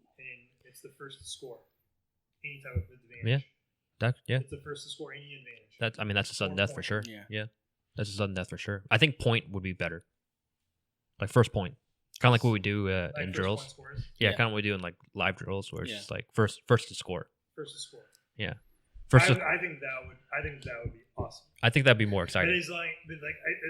Speaker 3: it's the first to score any type of advantage. It's the first to score any advantage.
Speaker 1: That's a sudden death for sure. Yeah, that's a sudden death for sure. I think point would be better. Like first point. Kind of like what we do in drills. Yeah, kind of what we do in like live drills, where it's just like first to score.
Speaker 3: First to score.
Speaker 1: Yeah.
Speaker 3: I think that would be awesome.
Speaker 1: I think that'd be more exciting.
Speaker 3: But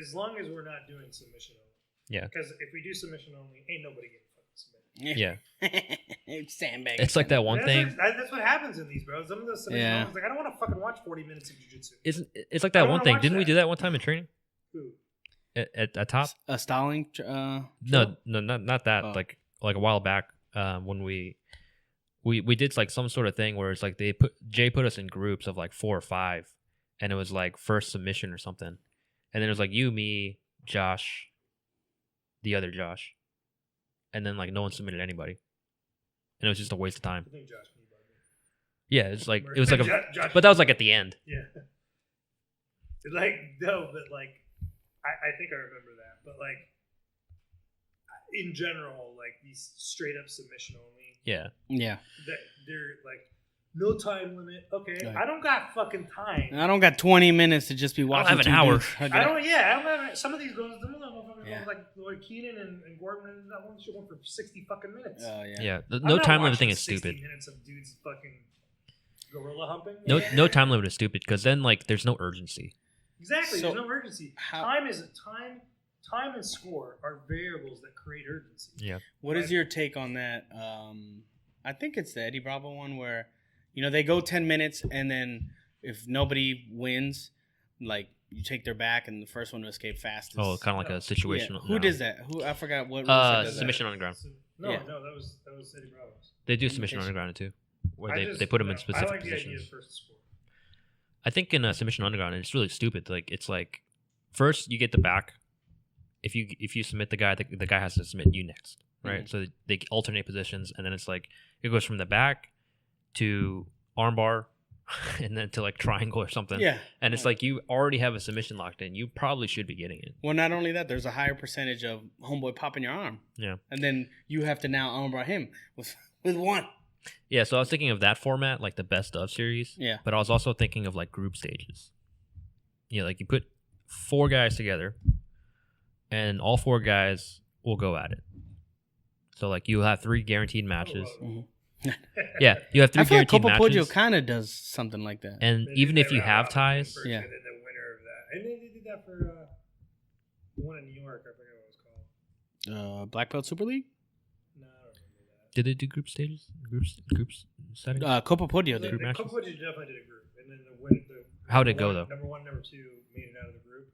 Speaker 3: as long as we're not doing submission only.
Speaker 1: Yeah.
Speaker 3: Because if we do submission only, ain't nobody getting fucking
Speaker 1: submitted.
Speaker 2: Yeah. Sandbag.
Speaker 1: It's like that one thing.
Speaker 3: That's what happens in these, bro. Some of those submission only, like I don't want to fucking watch 40 minutes of jiu-jitsu.
Speaker 1: It's like that one thing. Didn't we do that one time in training?
Speaker 3: Who?
Speaker 1: At top?
Speaker 2: A stalling?
Speaker 1: No, not that.
Speaker 2: Oh.
Speaker 1: Like like a while back when we did like some sort of thing where it's like Jay put us in groups of like 4 or 5, and it was like first submission or something, and then it was like you, me, Josh, the other Josh, and then like no one submitted anybody, and it was just a waste of time.
Speaker 3: I think Josh can bug me.
Speaker 1: Yeah, it was like
Speaker 3: Josh,
Speaker 1: but that was like at the end.
Speaker 3: Yeah. Like no, but like I think I remember that, but like in general, like these straight up submission only.
Speaker 1: Yeah.
Speaker 3: That they're like no time limit. Okay, I don't got fucking time.
Speaker 2: I don't got 20 minutes to just be watching.
Speaker 1: I don't have an hour.
Speaker 3: I don't have some of these goes. Like Keenan and Gordon, that one shit went for 60 fucking minutes.
Speaker 2: Oh yeah.
Speaker 1: Yeah. No time limit thing is
Speaker 3: 60
Speaker 1: stupid.
Speaker 3: minutes of dudes fucking gorilla humping.
Speaker 1: No time limit is stupid because then like there's no urgency.
Speaker 3: Exactly.
Speaker 2: So
Speaker 3: there's no urgency. Time and score are variables that create urgency.
Speaker 1: Yeah.
Speaker 2: What is your take on that? I think it's the Eddie Bravo one where, they go 10 minutes and then if nobody wins, like you take their back and the first one to escape fastest.
Speaker 1: Oh, kind of like a situational.
Speaker 2: Yeah. Who does that? I forgot what.
Speaker 1: Submission on the ground.
Speaker 3: No, that was Eddie Bravo's.
Speaker 1: They do submission on the ground too, where they put them in specific positions. I like the idea of first score. I think in submission underground, it's really stupid. Like it's like first you get the back. If you submit the guy has to submit you next, right? Mm-hmm. So they alternate positions, and then it's like it goes from the back to armbar, and then to like triangle or something.
Speaker 2: Yeah.
Speaker 1: And it's like you already have a submission locked in. You probably should be getting it.
Speaker 2: Well, not only that, there's a higher percentage of homeboy popping your arm.
Speaker 1: Yeah.
Speaker 2: And then you have to now armbar him with one.
Speaker 1: Yeah, so I was thinking of that format, like the best of series.
Speaker 2: Yeah.
Speaker 1: But I was also thinking of like group stages. Like you put 4 guys together, and all 4 guys will go at it. So like you have 3 guaranteed matches.
Speaker 2: Mm-hmm.
Speaker 1: Yeah, you have 3 guaranteed matches.
Speaker 2: I feel like Copa kind of does something like that.
Speaker 1: And even if you have ties,
Speaker 3: yeah. And then the winner of that, and they did that for the one in New York. I forget what it was called.
Speaker 2: Black Belt Super League.
Speaker 3: No, I don't remember that.
Speaker 1: Did they do group stages? Groups settings?
Speaker 2: Copa Podio did.
Speaker 1: Group matches?
Speaker 3: Copa Podio definitely did a group, and then the winner.
Speaker 1: How'd it go though?
Speaker 3: Number 1, number 2 made it out of the group,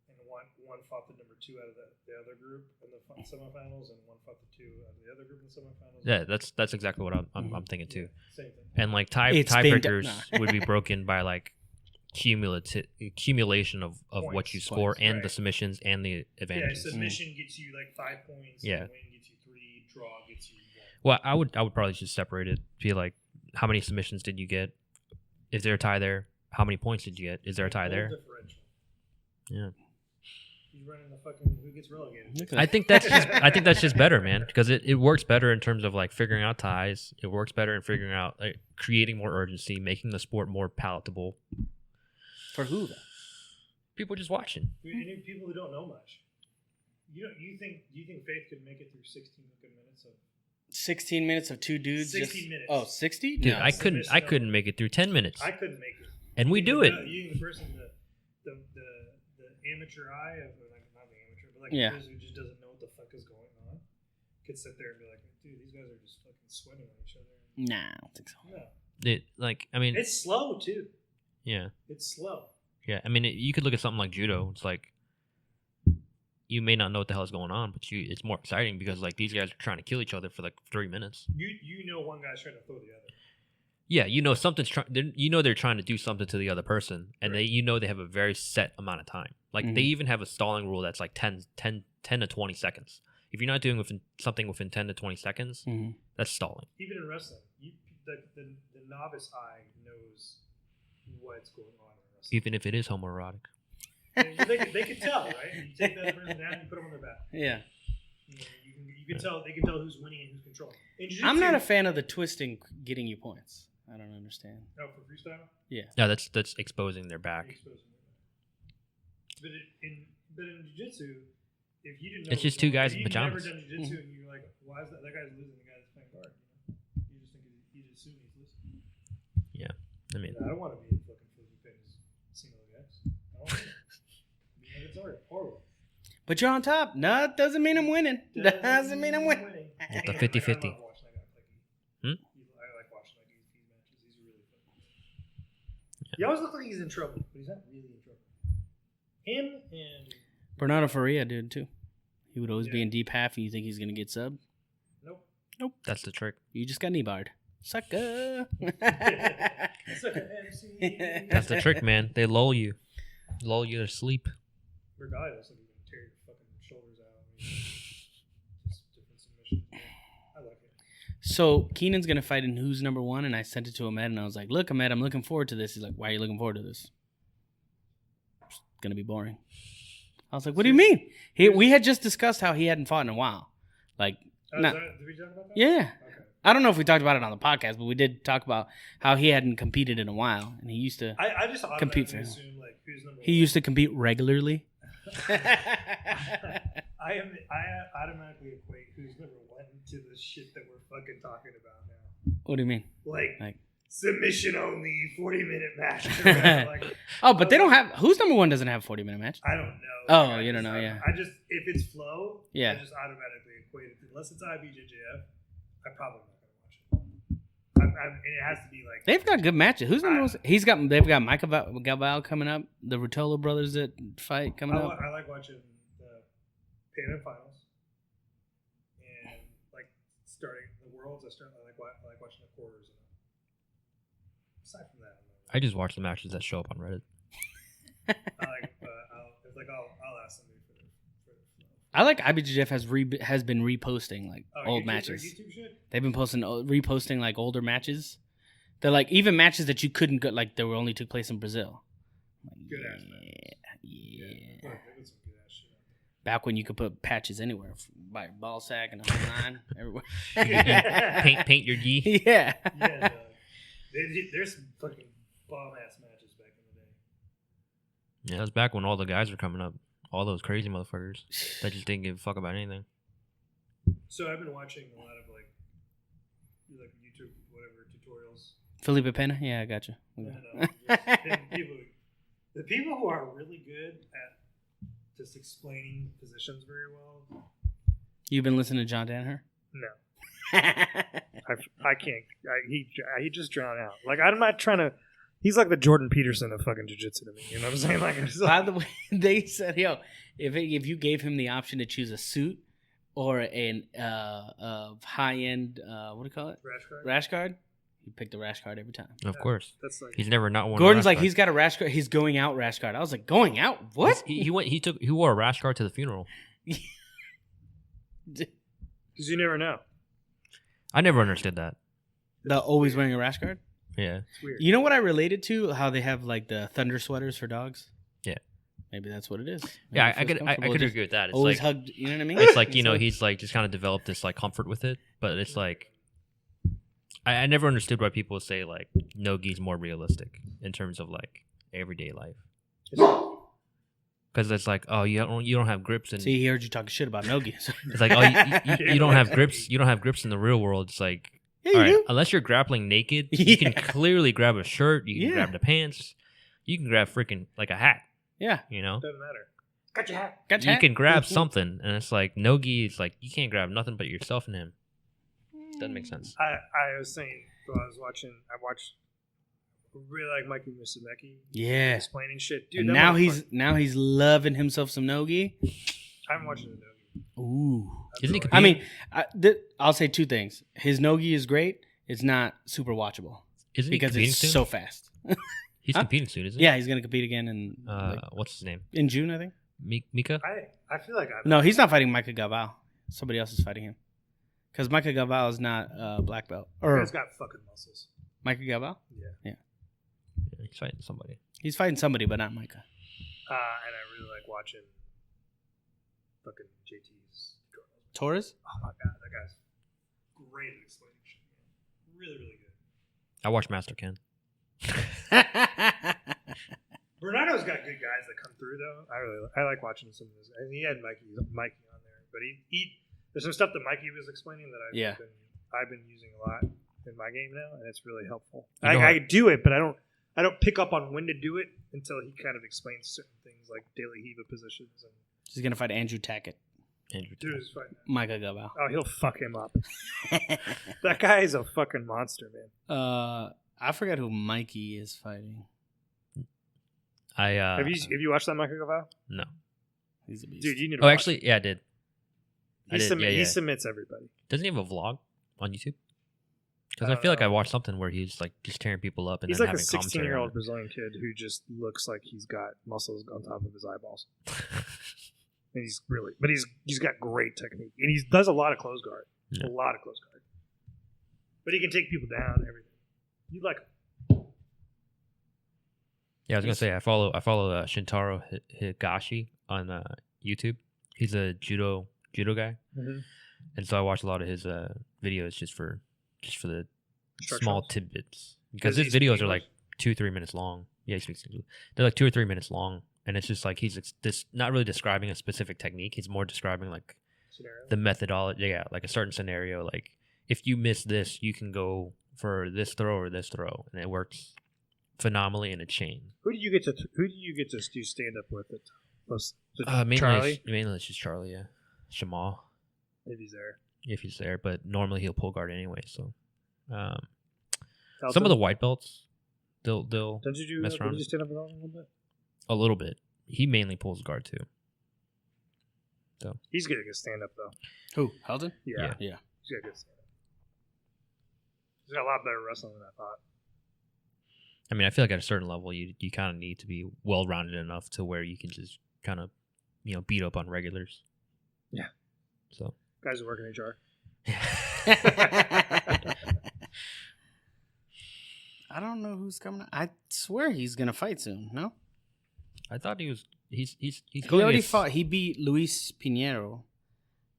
Speaker 3: and one fought the number 2 out of the other group in the semifinals, and one fought the 2 out of the other group in the semifinals.
Speaker 1: Yeah, that's exactly what I'm thinking too.
Speaker 3: Yeah, same thing.
Speaker 1: And like tiebreakers would be broken by like accumulation of what you score
Speaker 2: points,
Speaker 1: and the submissions and the advantages.
Speaker 3: Yeah, submission gets you like 5 points.
Speaker 1: Yeah.
Speaker 3: Win gets you 3. Draw gets you
Speaker 1: Well,1. I would probably just separate it. Be like, how many submissions did you get? Is there a tie there? How many points did you get? Is there a tie there?
Speaker 3: Differential.
Speaker 1: Yeah.
Speaker 3: He's running the fucking who gets relegated.
Speaker 1: I think that's just better, man, because it works better in terms of like figuring out ties. It works better in figuring out like, creating more urgency, making the sport more palatable.
Speaker 2: For who though?
Speaker 1: People just watching.
Speaker 3: People who don't know much. Do you think Faith could make it through 16 minutes of
Speaker 2: 16 minutes of 2 dudes?
Speaker 3: 60 minutes.
Speaker 2: Oh, 60?
Speaker 1: Dude, I couldn't make it through 10 minutes.
Speaker 3: I couldn't make it.
Speaker 1: And we do it.
Speaker 3: You the person, the amateur eye of like not the amateur, but like
Speaker 2: yeah.
Speaker 3: the person who just doesn't know what the fuck is going on, could sit there and be like, dude, these guys are just fucking sweating on each other.
Speaker 2: Nah, I don't think so.
Speaker 3: No. It's slow too.
Speaker 1: Yeah.
Speaker 3: It's slow.
Speaker 1: Yeah, I mean, you could look at something like judo. It's like you may not know what the hell is going on, but it's more exciting because like these guys are trying to kill each other for like 3 minutes.
Speaker 3: You know one guy's trying to throw the other.
Speaker 1: Yeah, something's trying. They're trying to do something to the other person, and right. They have a very set amount of time. Like they even have a stalling rule that's like 10 to 20 seconds. If you're not doing something within 10 to 20 seconds, that's stalling.
Speaker 3: Even in wrestling, the novice eye knows what's going on in wrestling.
Speaker 1: Even if it is homoerotic.
Speaker 3: They can tell, right? You take that person down and you put them on their back.
Speaker 2: Yeah.
Speaker 3: You can tell. They can tell who's winning and who's controlling.
Speaker 2: I'm not a fan of the twisting getting you points. I don't understand.
Speaker 3: Oh, for freestyle?
Speaker 2: Yeah.
Speaker 1: No, that's exposing their back.
Speaker 3: But in jiu-jitsu, if you didn't know,
Speaker 1: it's just 2 guys in pajamas.
Speaker 3: You've never done jiu-jitsu, and you're like, why is that guy's losing? The guy's playing guard. You just assume he's losing.
Speaker 1: Yeah, I mean,
Speaker 3: I don't want to be a fucking Philippines single guys. I don't want to. It's horrible.
Speaker 2: But you're on top. No, it doesn't mean I'm winning. Doesn't mean I'm winning.
Speaker 1: It's a 50-50.
Speaker 3: He always looks like he's in trouble, but he's not really in trouble. Him and
Speaker 2: Bernardo Faria did too. He would always be in deep half, and you think he's gonna get subbed? Nope.
Speaker 1: That's the trick.
Speaker 2: You just got knee barred. Sucker.
Speaker 1: That's the trick, man. They lull you to sleep.
Speaker 3: Regardless, you can tear your fucking shoulders out. Just different submissions. I like it.
Speaker 2: So Keenan's gonna fight in Who's Number One, and I sent it to Ahmed, and I was like, "Look, Ahmed, I'm looking forward to this." He's like, "Why are you looking forward to this?" It's gonna be boring. I was like, "What do you mean?" We had just discussed how he hadn't fought in a while. Like,
Speaker 3: Did we talk about that?
Speaker 2: yeah.
Speaker 3: Okay.
Speaker 2: I don't know if we talked about it on the podcast, but we did talk about how he hadn't competed in a while, and he used to.
Speaker 3: I just
Speaker 2: compete
Speaker 3: automatically
Speaker 2: for him.
Speaker 3: assume like who's number
Speaker 2: He
Speaker 3: one.
Speaker 2: used to compete regularly.
Speaker 3: I automatically equate who's number one to the shit that we're fucking talking about now.
Speaker 2: What do you mean?
Speaker 3: Like submission only, 40-minute match. Or whatever. Like,
Speaker 2: Oh, but they don't have. Who's Number One doesn't have a 40-minute match.
Speaker 3: I don't know.
Speaker 2: Oh,
Speaker 3: Like,
Speaker 2: you don't know, yeah.
Speaker 3: I just if it's flow,
Speaker 2: Yeah.
Speaker 3: I just automatically equate it. Unless it's IBJJF, I'm probably not gonna watch it. And it has to be like
Speaker 2: They've got good matches. Who's Number One? They've got Micah Galval coming up. The Ruotolo brothers that fight coming up.
Speaker 3: I like watching the Pan finals and like starting the worlds. I like watching the quarters. Aside from that,
Speaker 1: I just watch the matches that show up on Reddit.
Speaker 3: I'll ask somebody for the flow.
Speaker 2: I like IBJJF has been reposting like old
Speaker 3: YouTube,
Speaker 2: matches.
Speaker 3: YouTube shit?
Speaker 2: They've been reposting like older matches. They're like even matches that you couldn't go, like they were only took place in Brazil.
Speaker 3: Good ass matches.
Speaker 2: Yeah.
Speaker 3: Fuck, they got some good ass shit.
Speaker 2: Back when you could put patches anywhere, by ball sack and a whole line everywhere.
Speaker 1: paint your gi.
Speaker 2: Yeah.
Speaker 3: Yeah, dog. There's some fucking bomb ass matches back in the day.
Speaker 1: Yeah, it was back when all the guys were coming up. All those crazy motherfuckers that just didn't give a fuck about anything.
Speaker 3: So I've been watching a lot of like YouTube whatever tutorials.
Speaker 2: Felipe Pena? Yeah, I got you.
Speaker 3: The people who are really good at just explaining positions very well.
Speaker 2: You've been listening to John Danaher?
Speaker 3: No. I can't. He just drowned out. Like I'm not trying to. He's like the Jordan Peterson of fucking jiu-jitsu to me. You know what I'm saying? Like,
Speaker 2: By the way, they said, "Yo, if you gave him the option to choose a suit or an high end, what do you call it, rash guard, he picked the rash guard every time.
Speaker 1: Of course,
Speaker 3: that's like
Speaker 1: he's never not worn.
Speaker 2: Gordon's
Speaker 1: a rash
Speaker 2: like
Speaker 1: guard.
Speaker 2: he's got a rash guard. He's going out rash guard. I was like, going out? What?
Speaker 1: He wore a rash guard to the funeral.
Speaker 3: because you never know.
Speaker 1: I never understood that.
Speaker 2: The always wearing a rash guard.
Speaker 1: Yeah.
Speaker 3: It's weird.
Speaker 2: You know what I related to? How they have like the thunder sweaters for dogs.
Speaker 1: Yeah.
Speaker 2: Maybe that's what it is.
Speaker 1: Yeah,
Speaker 2: Maybe
Speaker 1: I
Speaker 2: it feels
Speaker 1: could
Speaker 2: comfortable
Speaker 1: agree
Speaker 2: just
Speaker 1: with that. It's
Speaker 2: always
Speaker 1: like
Speaker 2: hugged. You know what I mean?
Speaker 1: it's like, you know, he's like just kind of developed this like comfort with it, but it's like I never understood why people say like no-gi's more realistic in terms of like everyday life. Because it's like, oh, you don't have grips and
Speaker 2: See, he heard you talking shit about nogi.
Speaker 1: it's like, oh, you don't have grips. You don't have grips in the real world. It's like,
Speaker 2: Yeah, you
Speaker 1: all right,
Speaker 2: do.
Speaker 1: unless you're grappling naked, you can
Speaker 2: Yeah.
Speaker 1: clearly grab a shirt. You can
Speaker 2: Yeah.
Speaker 1: grab the pants. You can grab freaking like a hat.
Speaker 2: Yeah.
Speaker 1: You know,
Speaker 3: Doesn't matter. Got your hat.
Speaker 2: Got
Speaker 1: you
Speaker 2: hat?
Speaker 1: can grab something, and it's like no-gi. It's like you can't grab nothing but yourself and him. Doesn't make sense.
Speaker 3: I was saying while I watched really like Mikey Musumeci
Speaker 2: Yeah.
Speaker 3: explaining shit. Dude,
Speaker 2: And
Speaker 3: that
Speaker 2: now he's loving himself some nogi.
Speaker 3: I'm watching the Nogi.
Speaker 2: Ooh.
Speaker 1: Isn't he
Speaker 2: I mean, I'll say two things. His nogi is great. It's not super watchable
Speaker 1: Isn't he
Speaker 2: because
Speaker 1: competing
Speaker 2: it's
Speaker 1: soon?
Speaker 2: so fast.
Speaker 1: He's
Speaker 2: Huh?
Speaker 1: competing soon, isn't he?
Speaker 2: Yeah, he's gonna compete again in
Speaker 1: What's his name?
Speaker 2: in June, I think.
Speaker 1: Mika?
Speaker 3: I feel like
Speaker 2: No, he's not fighting Micah Galval. Somebody else is fighting him. Because Micah Galval is not black belt. Or
Speaker 3: He's got fucking muscles.
Speaker 2: Micah Galval?
Speaker 3: Yeah.
Speaker 1: Yeah, he's fighting somebody.
Speaker 2: He's fighting somebody, but not Micah.
Speaker 3: And I really like watching fucking JT's.
Speaker 2: Torres?
Speaker 3: Oh my god, that guy's great at explaining shit. Really, really good.
Speaker 1: I watched Master Ken.
Speaker 3: Bernardo's got good guys that come through though. I like watching some of those. And he had Mikey on there, but he there's some stuff that Mikey was explaining that I've been using a lot in my game now, and it's really helpful.
Speaker 1: You know
Speaker 3: I do it, but I don't pick up on when to do it until he kind of explains certain things like daily Hiva positions and.
Speaker 2: He's gonna fight Andrew Tackett.
Speaker 1: Andrew.
Speaker 3: Dude is fighting.
Speaker 2: Micah Galval.
Speaker 3: Oh, he'll fuck him up. That guy is a fucking monster, man.
Speaker 2: I forgot who Mikey is fighting.
Speaker 3: Have you watched that Michael Galval?
Speaker 1: No.
Speaker 2: He's a beast.
Speaker 3: Dude, you need to
Speaker 1: Oh,
Speaker 3: watch
Speaker 1: actually, yeah, I did.
Speaker 3: it. He submits everybody.
Speaker 1: Doesn't he have a vlog? on YouTube? Because I feel like I watched something where he's like just tearing people up and
Speaker 3: He's
Speaker 1: then
Speaker 3: like a
Speaker 1: having commentary.
Speaker 3: 16-year-old Brazilian kid who just looks like he's got muscles on top of his eyeballs. And he's got great technique, and he does a lot of close guard, a lot of close guard. But he can take people down, everything. You like him.
Speaker 1: Yeah, I was gonna say I follow Shintaro Higashi on YouTube. He's a judo guy, and so I watch a lot of his videos just for the small tidbits because his videos are like 2-3 minutes long. Yeah, he speaks English. They're like 2 or 3 minutes long, and it's just like he's not really describing a specific technique. He's more describing like the methodology. Yeah, like a certain scenario. Like if you miss this, you can go for this throw or this throw, and it works phenomenally in a chain.
Speaker 3: Who do you get to do stand up with?
Speaker 1: Mainly
Speaker 3: Charlie.
Speaker 1: Mainly it's just Charlie. Yeah, Shamal. If he's there, but normally he'll pull guard anyway. So, some of the white belts, they'll mess around.
Speaker 3: Did you stand up with him a little bit?
Speaker 1: A little bit. He mainly pulls guard too. So
Speaker 3: he's getting a stand up though.
Speaker 2: Who? Helton?
Speaker 3: Yeah.
Speaker 2: Yeah.
Speaker 3: He's got a good stand up. He's got a lot better wrestling than I thought.
Speaker 1: I mean, I feel like at a certain level, you kind of need to be well rounded enough to where you can just kind of beat up on regulars.
Speaker 3: Yeah.
Speaker 1: So
Speaker 3: guys who work in HR.
Speaker 2: I don't know who's coming. I swear he's gonna fight soon. No,
Speaker 1: I thought he was. He's
Speaker 2: he already fought. He beat Luis Pinheiro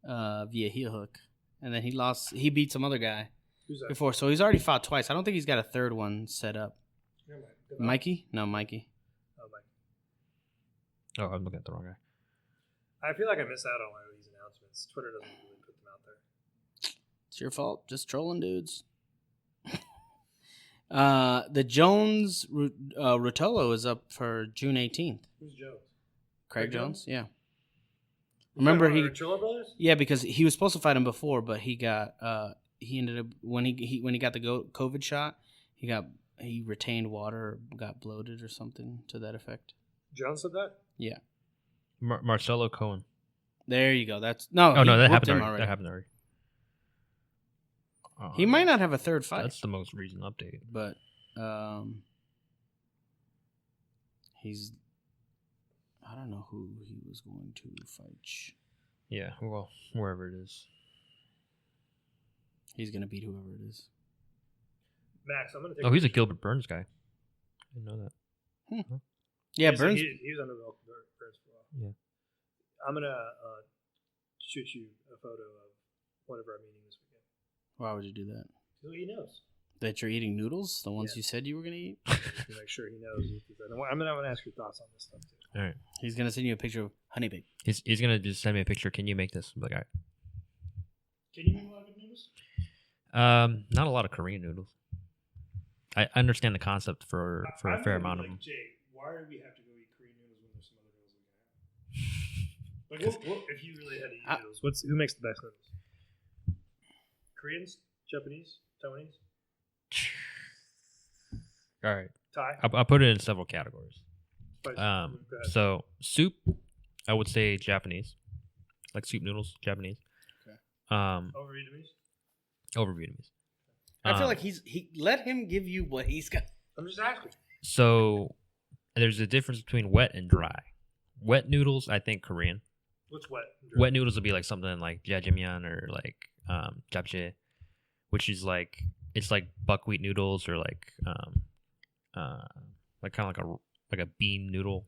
Speaker 2: via heel hook, and then he lost. He beat some other guy before, so he's already fought twice. I don't think he's got a third one set up. Mikey? No, Mikey.
Speaker 3: Oh, Mikey.
Speaker 1: Oh, I'm looking at the wrong guy.
Speaker 3: I feel like I miss out on one of these announcements. Twitter doesn't really put them out there.
Speaker 2: It's your fault. Just trolling dudes. The Jones Rotolo is up for June 18th.
Speaker 3: Who's Jones?
Speaker 2: Craig Jones? Yeah. Remember he?
Speaker 3: Brothers?
Speaker 2: Yeah, because he was supposed to fight him before, but he got he ended up when he got the COVID shot, he retained water, or got bloated or something to that effect.
Speaker 3: Jones said that?
Speaker 2: Yeah.
Speaker 1: Marcelo Cohen.
Speaker 2: There you go. That's no.
Speaker 1: Oh no, that happened
Speaker 2: already.
Speaker 1: already. That happened already.
Speaker 2: He might not have a third fight.
Speaker 1: That's the most recent update.
Speaker 2: But he's. I don't know who he was going to fight.
Speaker 1: Yeah, well, wherever it is.
Speaker 2: He's going to beat whoever it is.
Speaker 3: Max, I'm going to take.
Speaker 1: Oh, he's a Gilbert Burns guy. I didn't know that.
Speaker 2: Huh. Yeah, Burns.
Speaker 3: He was under the Burns for a while.
Speaker 1: Yeah.
Speaker 3: I'm going to shoot you a photo of one of our meetings this weekend.
Speaker 2: Why would you do that?
Speaker 3: So he knows.
Speaker 2: That you're eating noodles? The ones you said you were going to eat?
Speaker 3: To make sure he knows. I'm going to ask your thoughts on this stuff, too.
Speaker 1: All right.
Speaker 2: He's going to send you a picture of honey bake.
Speaker 1: He's going to just send me a picture. Can you make this? I'm like, all right.
Speaker 3: Can you make a lot of noodles?
Speaker 1: Not a lot of Korean noodles. I understand the concept for a fair amount of them.
Speaker 3: Jay, why do we have to go eat Korean noodles when there's some other noodles we can have? Like, what if you really had to eat noodles? Who makes the best noodles? Koreans, Japanese, Taiwanese.
Speaker 1: All right.
Speaker 3: Thai.
Speaker 1: I'll put it in several categories.
Speaker 3: So
Speaker 1: soup, I would say Japanese, like soup noodles, Japanese.
Speaker 3: Okay.
Speaker 1: Over Vietnamese.
Speaker 2: I feel like he let him give you what he's got.
Speaker 3: I'm just asking.
Speaker 1: So there's a difference between wet and dry. Wet noodles, I think Korean.
Speaker 3: What's wet?
Speaker 1: Wet noodles would be like something like jjajangmyeon or like japchae, which is like it's like buckwheat noodles or like kind of like a bean noodle.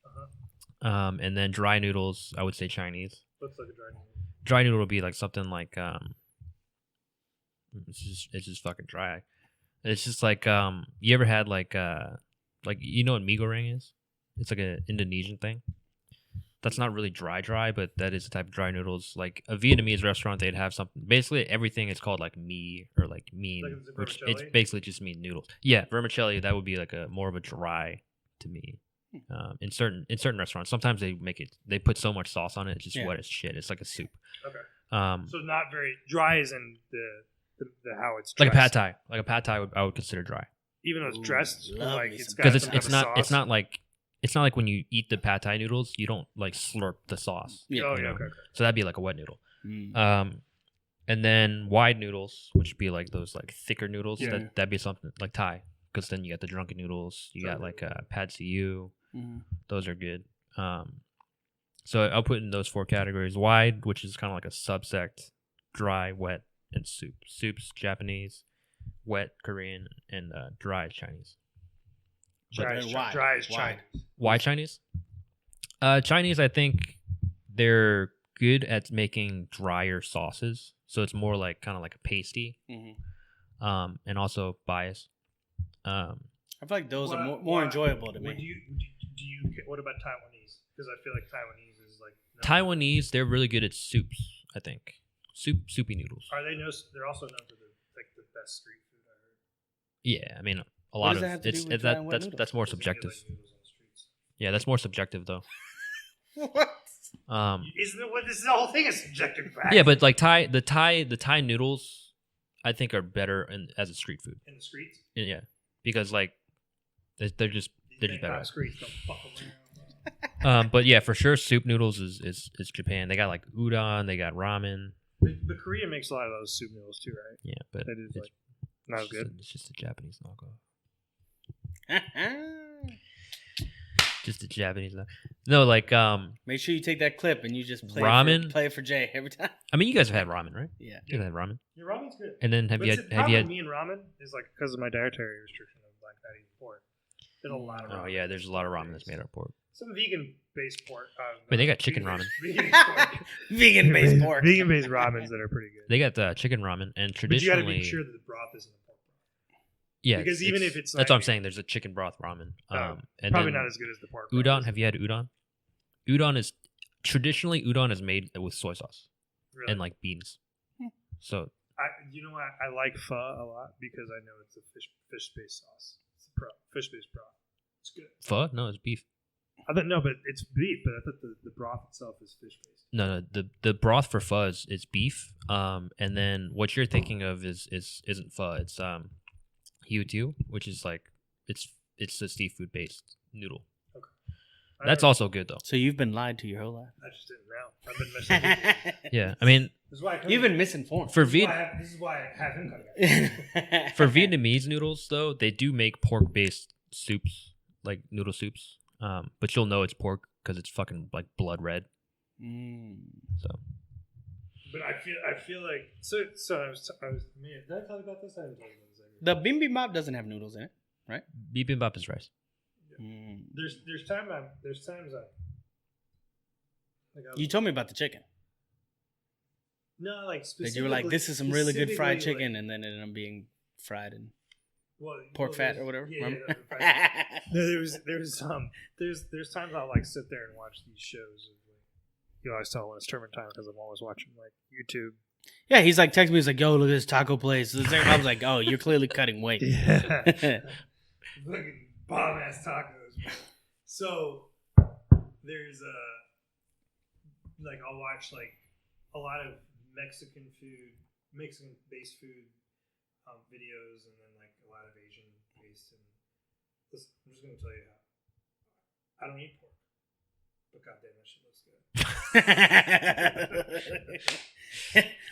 Speaker 3: Uh-huh.
Speaker 1: And then dry noodles, I would say Chinese.
Speaker 3: What's like a dry noodle?
Speaker 1: Dry noodle would be like something like it's just fucking dry. It's just like you ever had like you know what mee goreng is? It's like an Indonesian thing. That's not really dry, but that is a type of dry noodles. Like a Vietnamese restaurant, they'd have something. Basically, everything is called like mee or like mean,
Speaker 3: Like
Speaker 1: which
Speaker 3: vermicelli?
Speaker 1: it's basically just mean noodles. Yeah, vermicelli. That would be like a more of a dry to me. In certain restaurants, sometimes they put so much sauce on it, it's just wet as shit. It's like a soup.
Speaker 3: Okay. So not very dry as in the how it's
Speaker 1: like
Speaker 3: dressed.
Speaker 1: a pad thai. Like a pad thai, I would consider dry.
Speaker 3: Even though it's dressed,
Speaker 2: love
Speaker 3: like
Speaker 2: me
Speaker 3: it's
Speaker 2: some
Speaker 3: got
Speaker 1: Because
Speaker 3: some
Speaker 1: it's
Speaker 3: type of
Speaker 1: not
Speaker 3: sauce.
Speaker 1: it's not like when you eat the pad thai noodles, you don't like slurp the sauce.
Speaker 2: Yeah.
Speaker 3: Oh
Speaker 1: you
Speaker 3: yeah.
Speaker 1: know?
Speaker 3: Okay.
Speaker 1: So that'd be like a wet noodle.
Speaker 2: Mm.
Speaker 1: And then wide noodles, which would be like those like thicker noodles.
Speaker 2: Yeah.
Speaker 1: That'd be something like Thai, because then you got the drunken noodles. You got like pad see ew. Those are good. So I'll put in those 4 categories. Wide, which is kind of like a subsect. Dry, wet, and soup. Soup's Japanese, wet Korean, and dry Chinese.
Speaker 3: Dry is Chinese.
Speaker 1: Why Chinese? Chinese, I think they're good at making drier sauces. So it's more like kind of like a pasty. And also bias.
Speaker 2: I feel like those are more enjoyable to me.
Speaker 3: What about Taiwanese? Because I feel like Taiwanese is like
Speaker 1: Taiwanese. They're really good at soups. I think soupy noodles.
Speaker 3: Are they? They're also known for the best street food I heard.
Speaker 1: Yeah, I mean a lot of that's more subjective. Yeah, that's more subjective though.
Speaker 3: What? Isn't it what this whole thing is subjective fact?
Speaker 1: Yeah, but like the Thai noodles, I think are better as a street food.
Speaker 3: In the streets?
Speaker 1: Yeah, because like they're just better.
Speaker 3: Streets don't fuck around.
Speaker 1: But yeah, for sure, soup noodles is Japan. They got like udon, they got ramen.
Speaker 3: But Korea makes a lot of those soup noodles too, right?
Speaker 1: Yeah, but
Speaker 3: that is like not good.
Speaker 1: It's just a Japanese knockoff. Just a Japanese knockoff. No, like
Speaker 2: make sure you take that clip and you just play
Speaker 1: ramen.
Speaker 2: Play it for Jay every time.
Speaker 1: I mean, you guys have had ramen, right?
Speaker 2: Yeah.
Speaker 1: You guys have had ramen.
Speaker 3: Yeah, ramen's good.
Speaker 1: And then have you had
Speaker 3: me and ramen is like because of my dietary restriction of like not eating pork. There's a lot of ramen.
Speaker 1: Oh yeah, there's a lot of ramen that's made out of pork.
Speaker 3: Some vegan-based pork.
Speaker 1: Wait, they got chicken ramen.
Speaker 2: Vegan-based pork.
Speaker 3: Vegan-based ramens that are pretty good.
Speaker 1: They got chicken ramen, and traditionally,
Speaker 3: but you got to be sure that the broth isn't a pork broth.
Speaker 1: Yeah,
Speaker 3: because even if it's
Speaker 1: that's what I'm saying. There's a chicken broth ramen. And
Speaker 3: probably not as good as the pork.
Speaker 1: Udon. Have you had udon? Udon is made with soy sauce and like beans. So
Speaker 3: you know what? I like pho a lot because I know it's a fish-based sauce. It's fish-based broth. It's good.
Speaker 1: Pho? No, it's beef.
Speaker 3: I thought no, but it's beef. But I thought the broth itself is fish-based.
Speaker 1: No, the broth for pho is beef. And then what you're thinking of isn't pho. It's hiu, which is like it's a seafood based noodle. Okay, that's also good though.
Speaker 2: So you've been lied to your whole life.
Speaker 3: I just didn't know. I've been misinformed.
Speaker 1: Yeah, I mean,
Speaker 2: you've been misinformed.
Speaker 3: This is why I have him coming.
Speaker 1: For Vietnamese noodles though, they do make pork based soups, like noodle soups. But you'll know it's pork because it's fucking like blood red. So.
Speaker 3: But I feel like so I was man, did I tell you about this? I didn't tell you about this.
Speaker 2: The bibimbap doesn't have noodles in it, right?
Speaker 1: Bibimbap is rice.
Speaker 3: Yeah. There's times I
Speaker 2: you told me about the chicken.
Speaker 3: No, like specifically.
Speaker 2: You were like, this is some really good fried chicken, and then it ended up being fried in pork fat or whatever.
Speaker 3: Yeah, there's times I'll like sit there and watch these shows. You always tell when it's tournament time because I'm always watching like YouTube.
Speaker 2: Yeah, he's like texting me. He's like, "Yo, look at this taco place." I was like, "Oh, you're clearly cutting weight."
Speaker 3: Yeah, fucking bomb ass tacos. So there's like I'll watch like a lot of Mexican based food videos, and then like a lot of Asian based. And listen, I'm just gonna tell you how I don't eat pork, but goddamn, that shit looks good.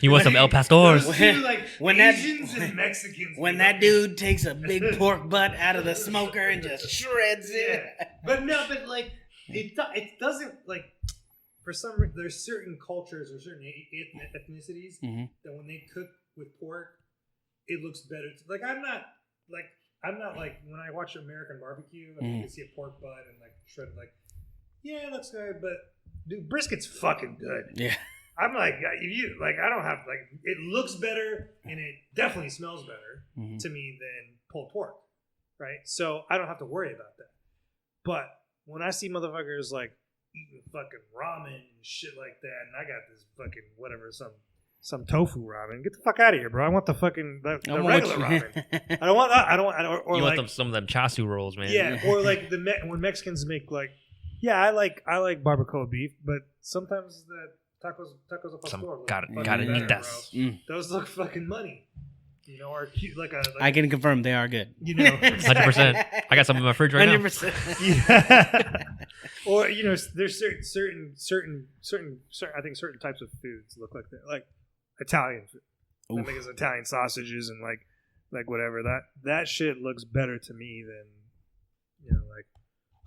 Speaker 1: You want some El Pastors?
Speaker 2: When
Speaker 3: Asians and Mexicans.
Speaker 2: When that dude takes a big pork butt out of the smoker and just shreds it.
Speaker 3: But like it doesn't like for some reason there's certain cultures or certain ethnicities that when they cook with pork, it looks better. Like I'm not like when I watch American barbecue and you can see a pork butt and like shredded like yeah, it looks good, but dude, brisket's fucking good.
Speaker 2: Yeah.
Speaker 3: I'm like, if you like, I don't have like, it looks better and it definitely smells better to me than pulled pork, right? So I don't have to worry about that. But when I see motherfuckers like eating fucking ramen and shit like that, and I got this fucking whatever, some tofu ramen, get the fuck out of here, bro. I want the fucking the regular ramen. I don't want that. I don't. Or
Speaker 1: you
Speaker 3: like,
Speaker 1: want some of them chasu rolls, man.
Speaker 3: Yeah, or like when Mexicans make like. Yeah, I like barbacoa beef, but sometimes the tacos al pastor.
Speaker 1: Carnitas.
Speaker 3: Those look fucking money. You know, or cute, like
Speaker 2: I can confirm they are good.
Speaker 3: You know,
Speaker 1: 100%. I got some in my fridge right
Speaker 2: 100%.
Speaker 3: Yeah. Or there's certain. I think certain types of foods look like that. Like Italian food. I think it's Italian sausages and like whatever. That shit looks better to me than like,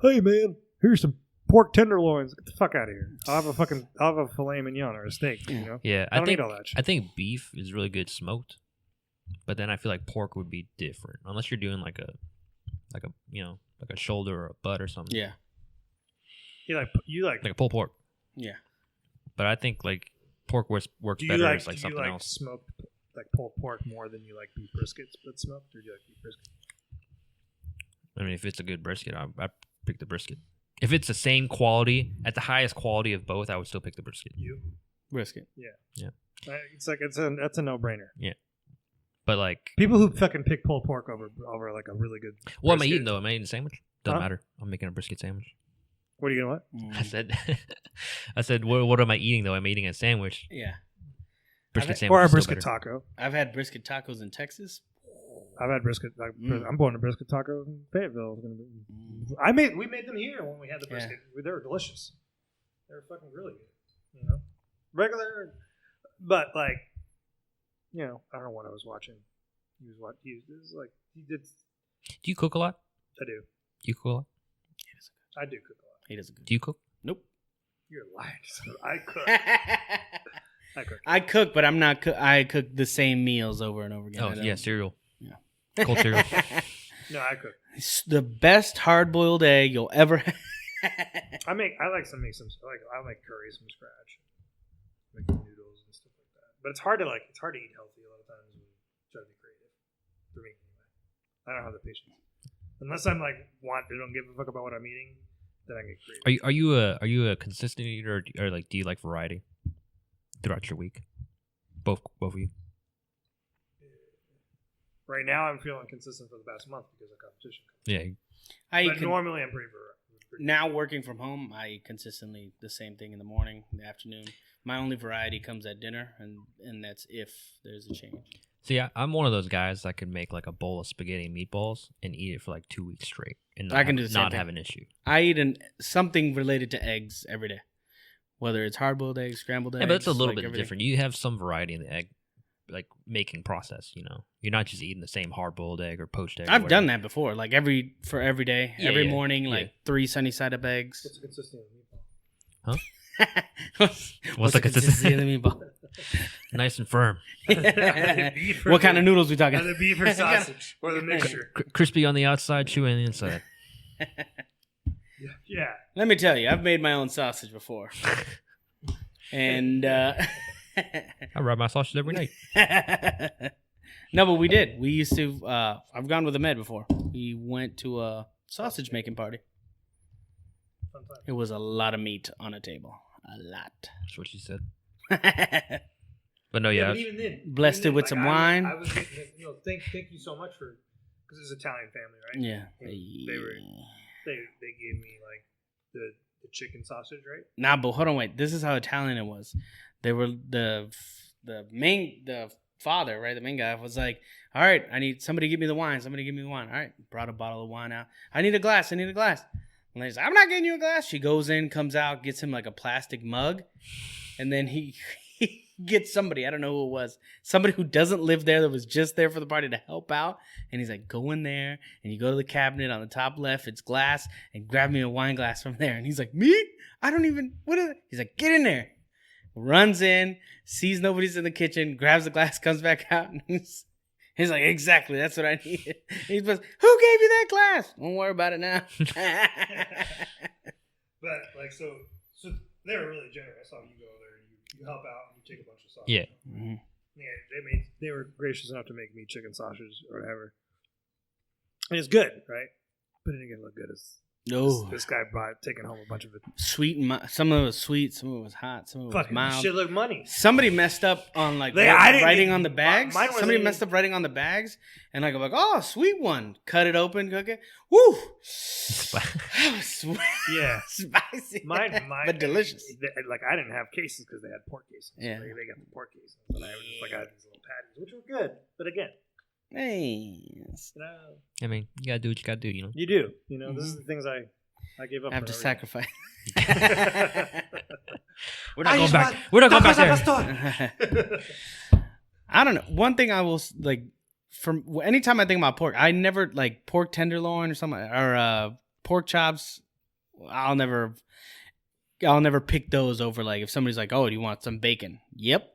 Speaker 3: hey man, here's some pork tenderloins. Get the fuck out of here. I'll have a filet mignon or a steak.
Speaker 1: Yeah,
Speaker 3: I don't need all that shit.
Speaker 1: I think beef is really good smoked, but then I feel like pork would be different unless you're doing like a shoulder or a butt or something.
Speaker 2: Yeah.
Speaker 3: You like
Speaker 1: a pulled pork.
Speaker 2: Yeah.
Speaker 1: But I think like pork works better as like something else.
Speaker 3: Smoked like pulled pork more than you like beef brisket split smoked, or do you like beef brisket?
Speaker 1: I mean, if it's a good brisket, I pick the brisket. If it's the same quality, at the highest quality of both, I would still pick the brisket.
Speaker 2: Brisket.
Speaker 3: Yeah. It's like that's a no brainer.
Speaker 1: Yeah. But like
Speaker 3: people who fucking pick pulled pork over like a really good.
Speaker 1: What am I eating though? Am I eating a sandwich? Doesn't matter. I'm making a brisket sandwich.
Speaker 3: What are you gonna what?
Speaker 1: I said, what am I eating though? I'm eating a sandwich.
Speaker 2: Yeah.
Speaker 1: Brisket sandwich.
Speaker 3: Or a brisket taco.
Speaker 2: I've had brisket tacos in Texas.
Speaker 3: I've had brisket. I'm going to brisket tacos in Fayetteville. We made them here when we had the brisket. Yeah. They were delicious. They were fucking really good. Regular, but like, I don't know what I was watching. He did.
Speaker 1: Do you cook a lot?
Speaker 3: I do.
Speaker 1: You cook a lot?
Speaker 3: I do cook a lot.
Speaker 2: He doesn't cook.
Speaker 1: Do you cook?
Speaker 2: Nope.
Speaker 3: You're lying. I cook.
Speaker 2: I cook, but I'm not. I cook the same meals over and over again.
Speaker 1: Oh yeah, cereal.
Speaker 2: Yeah,
Speaker 1: cold cereal.
Speaker 3: No, I cook.
Speaker 2: It's the best hard-boiled egg you'll ever have.
Speaker 3: I make curries from scratch, make noodles and stuff like that. But it's hard to eat healthy a lot of times when you try to be creative. For me, anyway. I don't have the patience unless I'm like don't give a fuck about what I'm eating. Then I get creative.
Speaker 1: Are you a consistent eater or like do you like variety throughout your week? Both of you.
Speaker 3: Right now, I'm feeling consistent for the past month because of competition.
Speaker 1: Yeah.
Speaker 3: Normally, I'm pretty
Speaker 2: now working from home, I eat consistently the same thing in the morning, in the afternoon. My only variety comes at dinner, and that's if there's a change.
Speaker 1: See, I'm one of those guys that could make like a bowl of spaghetti and meatballs and eat it for like 2 weeks straight and not have an issue.
Speaker 2: I eat something related to eggs every day, whether it's hard-boiled eggs, scrambled eggs.
Speaker 1: Yeah, but it's a little bit different. You have some variety in the egg like making process. You're not just eating the same hard-boiled egg or poached egg.
Speaker 2: I've done that before, like every day, every morning, like 3 sunny-side-up eggs.
Speaker 3: What's the consistency of the meatball?
Speaker 1: Huh? What's the consistency
Speaker 2: of the meatball?
Speaker 1: Nice and firm.
Speaker 2: What kind of noodles we talking?
Speaker 3: The beef or sausage or the mixture?
Speaker 1: Crispy on the outside, chewy on the inside.
Speaker 3: Yeah.
Speaker 2: Let me tell you, I've made my own sausage before, and
Speaker 1: I rub my sausage every night.
Speaker 2: No, but we did. We used to. I've gone with Ahmed before. We went to a sausage making party. It was a lot of meat on a table. A lot.
Speaker 1: That's what she said. But no,
Speaker 3: But even then,
Speaker 2: blessed it with some wine.
Speaker 3: I was thank you so much for because it's an Italian family, right?
Speaker 2: Yeah.
Speaker 3: They gave me like the chicken sausage, right?
Speaker 2: Nah, but hold on, wait. This is how Italian it was. They were the father, right? The main guy was like, "All right, I need somebody to give me the wine. Somebody give me the wine." All right, brought a bottle of wine out. I need a glass. And he's like, "I'm not getting you a glass." She goes in, comes out, gets him like a plastic mug, and then he gets somebody, I don't know who it was, somebody who doesn't live there that was just there for the party to help out. And he's like, go in there and you go to the cabinet on the top left, it's glass, and grab me a wine glass from there. And he's like, me? I don't even, what is it? He's like, get in there. Runs in, sees nobody's in the kitchen, grabs the glass, comes back out, and he's like, exactly, that's what I needed. He's like, who gave you that glass? Don't worry about it now.
Speaker 3: But like, so they were really generous. I saw you go there. You help out and you take a bunch of sausage.
Speaker 1: Yeah.
Speaker 2: Mm-hmm.
Speaker 3: Yeah, they were gracious enough to make me chicken sausage or whatever. And it's good, right? But it didn't look good. This guy taking home a bunch of it.
Speaker 2: Sweet, some of it was sweet, some of it was hot, some of it was mild.
Speaker 3: Shit look money.
Speaker 2: Somebody messed up on like writing on the bags. Somebody messed up writing on the bags, and like I'm like, oh, sweet one. Cut it open, cook it. Woo! Sweet.
Speaker 3: Yeah,
Speaker 2: spicy.
Speaker 3: Mine,
Speaker 2: but delicious.
Speaker 3: Like I didn't have cases because they had pork cases.
Speaker 2: Yeah,
Speaker 3: they got the pork cases, but I was just like I had these little patties, which were good. But again,
Speaker 1: I mean, you gotta do what you gotta do,
Speaker 3: You do. This is the things I gave up.
Speaker 2: I have to sacrifice.
Speaker 1: We're not going back there.
Speaker 2: I don't know. One thing I will like from anytime I think about pork, I never like pork tenderloin or something or pork chops. I'll never pick those over like if somebody's like, "Oh, do you want some bacon?" Yep.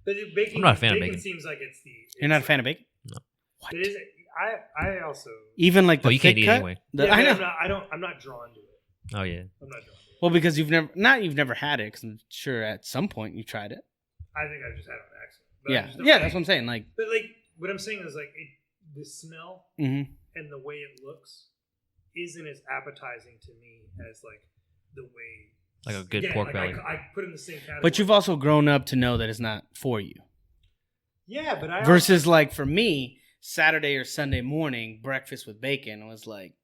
Speaker 3: But bacon,
Speaker 1: I'm not a fan of bacon.
Speaker 3: Seems like it's the.
Speaker 2: You're not a fan of bacon?
Speaker 1: No.
Speaker 2: What?
Speaker 3: It is. I also.
Speaker 2: Even like the
Speaker 1: you
Speaker 2: thick
Speaker 1: can't eat
Speaker 2: cut?
Speaker 1: anyway.
Speaker 2: I know.
Speaker 3: I'm not drawn to it.
Speaker 1: Oh yeah.
Speaker 3: I'm not drawn to it.
Speaker 2: Well, because you've never had it. Because I'm sure at some point you tried it.
Speaker 3: I think I just had it on accident. But
Speaker 2: Yeah, that's what I'm saying. Like,
Speaker 3: but like what I'm saying is like the smell
Speaker 2: mm-hmm.
Speaker 3: and the way it looks isn't as appetizing to me as like the way.
Speaker 1: Like a good pork belly.
Speaker 3: I put in the same category.
Speaker 2: But you've also grown up to know that it's not for you.
Speaker 3: Yeah, but I
Speaker 2: versus like for me, Saturday or Sunday morning breakfast with bacon was like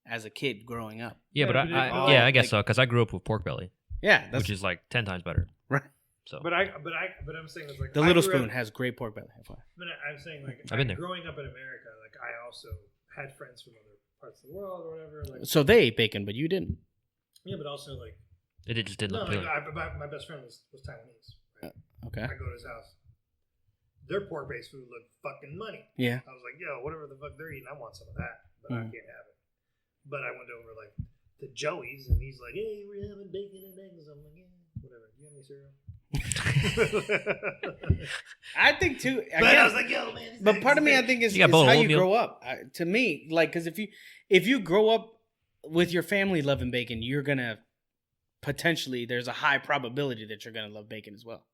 Speaker 2: as a kid growing up.
Speaker 1: Yeah, but I guess so because I grew up with pork belly.
Speaker 2: Yeah,
Speaker 1: which is like 10 times better.
Speaker 2: Right.
Speaker 1: So,
Speaker 3: but I'm saying it's like
Speaker 2: the Little Spoon has great pork belly.
Speaker 3: But I'm saying like
Speaker 1: I've been there.
Speaker 3: Growing up in America, like I also had friends from other parts of the world or whatever. Like,
Speaker 2: so they ate bacon, but you didn't.
Speaker 3: Yeah, but also like
Speaker 1: it just didn't look
Speaker 3: like,
Speaker 1: appealing.
Speaker 3: my best friend was Taiwanese. Right?
Speaker 2: Okay.
Speaker 3: I go to his house. Their pork-based food looked fucking money.
Speaker 2: Yeah.
Speaker 3: I was like, yo, whatever the fuck they're eating, I want some of that, but I can't have it. But I went over like to Joey's, and he's like, hey, we're having bacon and eggs. I'm like, yeah, whatever. Do you have any cereal?
Speaker 2: I think too.
Speaker 3: I was like, yo, man.
Speaker 2: But part of me, I think, is how you grow up. To me, like, because if you grow up with your family loving bacon, you're gonna potentially there's a high probability that you're gonna love bacon as well.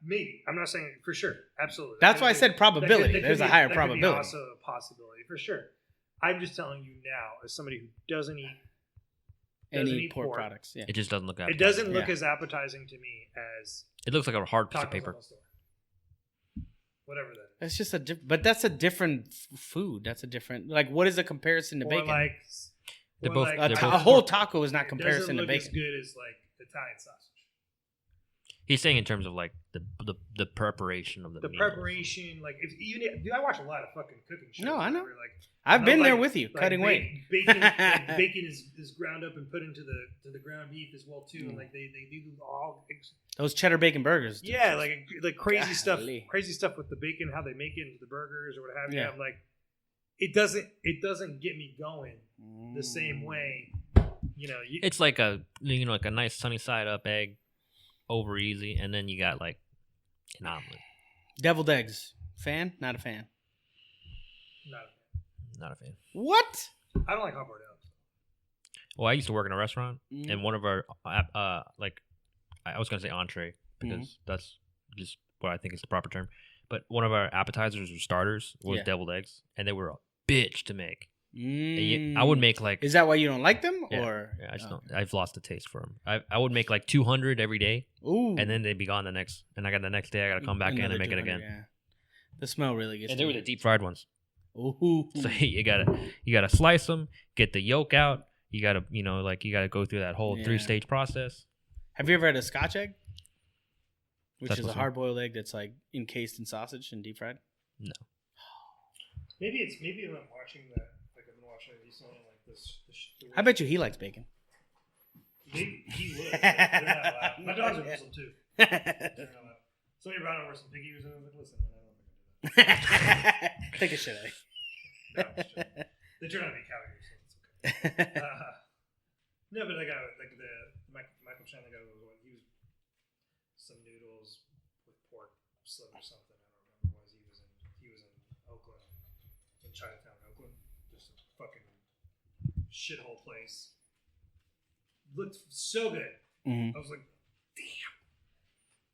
Speaker 3: Maybe. I'm not saying for sure. Absolutely.
Speaker 2: That's why I said probability. There's a higher probability.
Speaker 3: Could be also a possibility for sure. I'm just telling you now, as somebody who doesn't eat
Speaker 2: any pork products. Yeah.
Speaker 1: It just doesn't look appetizing.
Speaker 3: It doesn't look as appetizing to me as
Speaker 1: it looks like a hard piece of paper.
Speaker 3: Whatever that is.
Speaker 2: It's just but that's a different food. That's a different what is a comparison to bacon?
Speaker 1: They're both
Speaker 2: a whole taco is not comparison to bacon.
Speaker 3: As good as like Italian sausage.
Speaker 1: He's saying in terms of like the preparation of the meals.
Speaker 3: Preparation, like I watch a lot of fucking cooking shows.
Speaker 2: No, I know.
Speaker 3: Where,
Speaker 2: I've been there with you, cutting weight.
Speaker 3: Bacon is ground up and put into the ground beef as well too, and like they do all
Speaker 2: those cheddar bacon burgers.
Speaker 3: Yeah, like crazy stuff with the bacon, how they make it into the burgers or what have you. Yeah. I'm like, it doesn't get me going the same way. You know,
Speaker 1: it's like a like a nice sunny side up egg. Over easy, and then you got like an omelet.
Speaker 2: Deviled eggs. Fan? Not a fan.
Speaker 1: Not a fan.
Speaker 2: What?
Speaker 3: I don't like hot boiled eggs.
Speaker 1: Well, I used to work in a restaurant, and one of our I was gonna say entree because that's just what I think is the proper term. But one of our appetizers or starters was deviled eggs, and they were a bitch to make. I would make like.
Speaker 2: Is that why you don't like them, or?
Speaker 1: Yeah, I just don't. I've lost the taste for them. I would make like 200 every day.
Speaker 2: Ooh.
Speaker 1: And then they'd be gone the next. And I got the next day. I got to come back in and make it again.
Speaker 2: Yeah. The smell really gets.
Speaker 1: And they were the deep fried ones.
Speaker 2: Ooh.
Speaker 1: So you gotta slice them, get the yolk out. You gotta go through that whole 3-stage process.
Speaker 2: Have you ever had a Scotch egg? Which is a hard boiled egg that's like encased in sausage and deep fried.
Speaker 1: No.
Speaker 3: Maybe I'm watching that. Recently, like this
Speaker 2: I bet you he likes bacon.
Speaker 3: He would. They're not allowed. My dogs are Muslim too. They're not allowed. Somebody brought over some pig ears and I was like, listen, man, I don't think I can do that.
Speaker 2: Take a shit out of
Speaker 3: They turn out to be cow ears, so it's okay. No, but the Michael Chan, the guy was some noodles with pork slit or something. I don't remember what it was. He was in Oakland, in Chinatown, Oakland. Just a fucking shithole place. Looked so good. I was like, damn.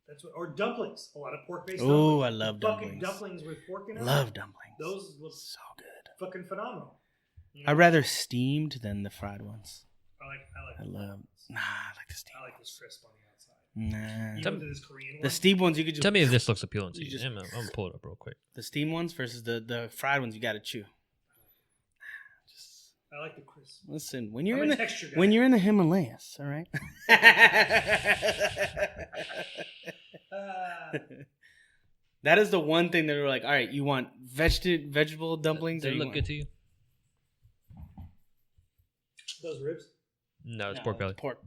Speaker 3: That's what. Or dumplings. A lot of pork-based dumplings.
Speaker 2: Oh, I love
Speaker 3: fucking
Speaker 2: dumplings.
Speaker 3: dumplings with pork in them.
Speaker 2: Love dumplings.
Speaker 3: Those look
Speaker 2: so good.
Speaker 3: Fucking phenomenal. You know?
Speaker 2: I'd rather steamed than the fried ones.
Speaker 3: I like
Speaker 2: the steamed.
Speaker 3: I like this crisp on the outside.
Speaker 2: Nah.
Speaker 3: Even this Korean one.
Speaker 2: The steamed ones you could just.
Speaker 1: Tell me if this looks appealing to you. I'm gonna pull it up real quick.
Speaker 2: The steamed ones versus the fried ones, you got to chew.
Speaker 3: I like the crisp.
Speaker 2: Listen, when you're in the Himalayas, all right. That is the one thing that we're like, all right, you want vegetable dumplings?
Speaker 1: They look good to you.
Speaker 3: Those ribs?
Speaker 1: No, it's pork belly.
Speaker 2: Pork.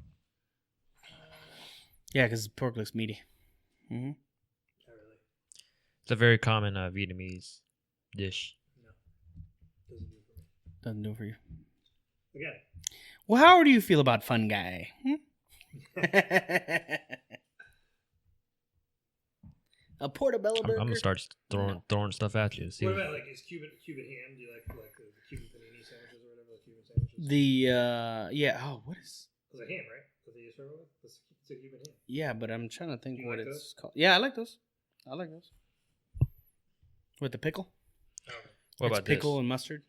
Speaker 2: Yeah, because pork looks meaty. Mm-hmm.
Speaker 3: Not really.
Speaker 1: It's a very common Vietnamese dish.
Speaker 3: No. Doesn't do it for me.
Speaker 2: Doesn't do it for you.
Speaker 3: Again.
Speaker 2: Well, how do you feel about Fun Guy? A portobello burger.
Speaker 1: I'm gonna start throwing stuff at you. See
Speaker 3: What about like is Cuban ham? Do you like the Cuban panini sandwiches or whatever? The Cuban sandwiches.
Speaker 2: What is?
Speaker 3: It's a ham, right? That's what you serve it with. It's a Cuban ham.
Speaker 2: Yeah, but I'm trying to think
Speaker 3: You
Speaker 2: what
Speaker 3: like
Speaker 2: it's
Speaker 3: those?
Speaker 2: called. Yeah, I like those. With the pickle.
Speaker 3: Oh.
Speaker 1: what
Speaker 2: It's
Speaker 1: about
Speaker 2: pickle
Speaker 1: this?
Speaker 2: and mustard.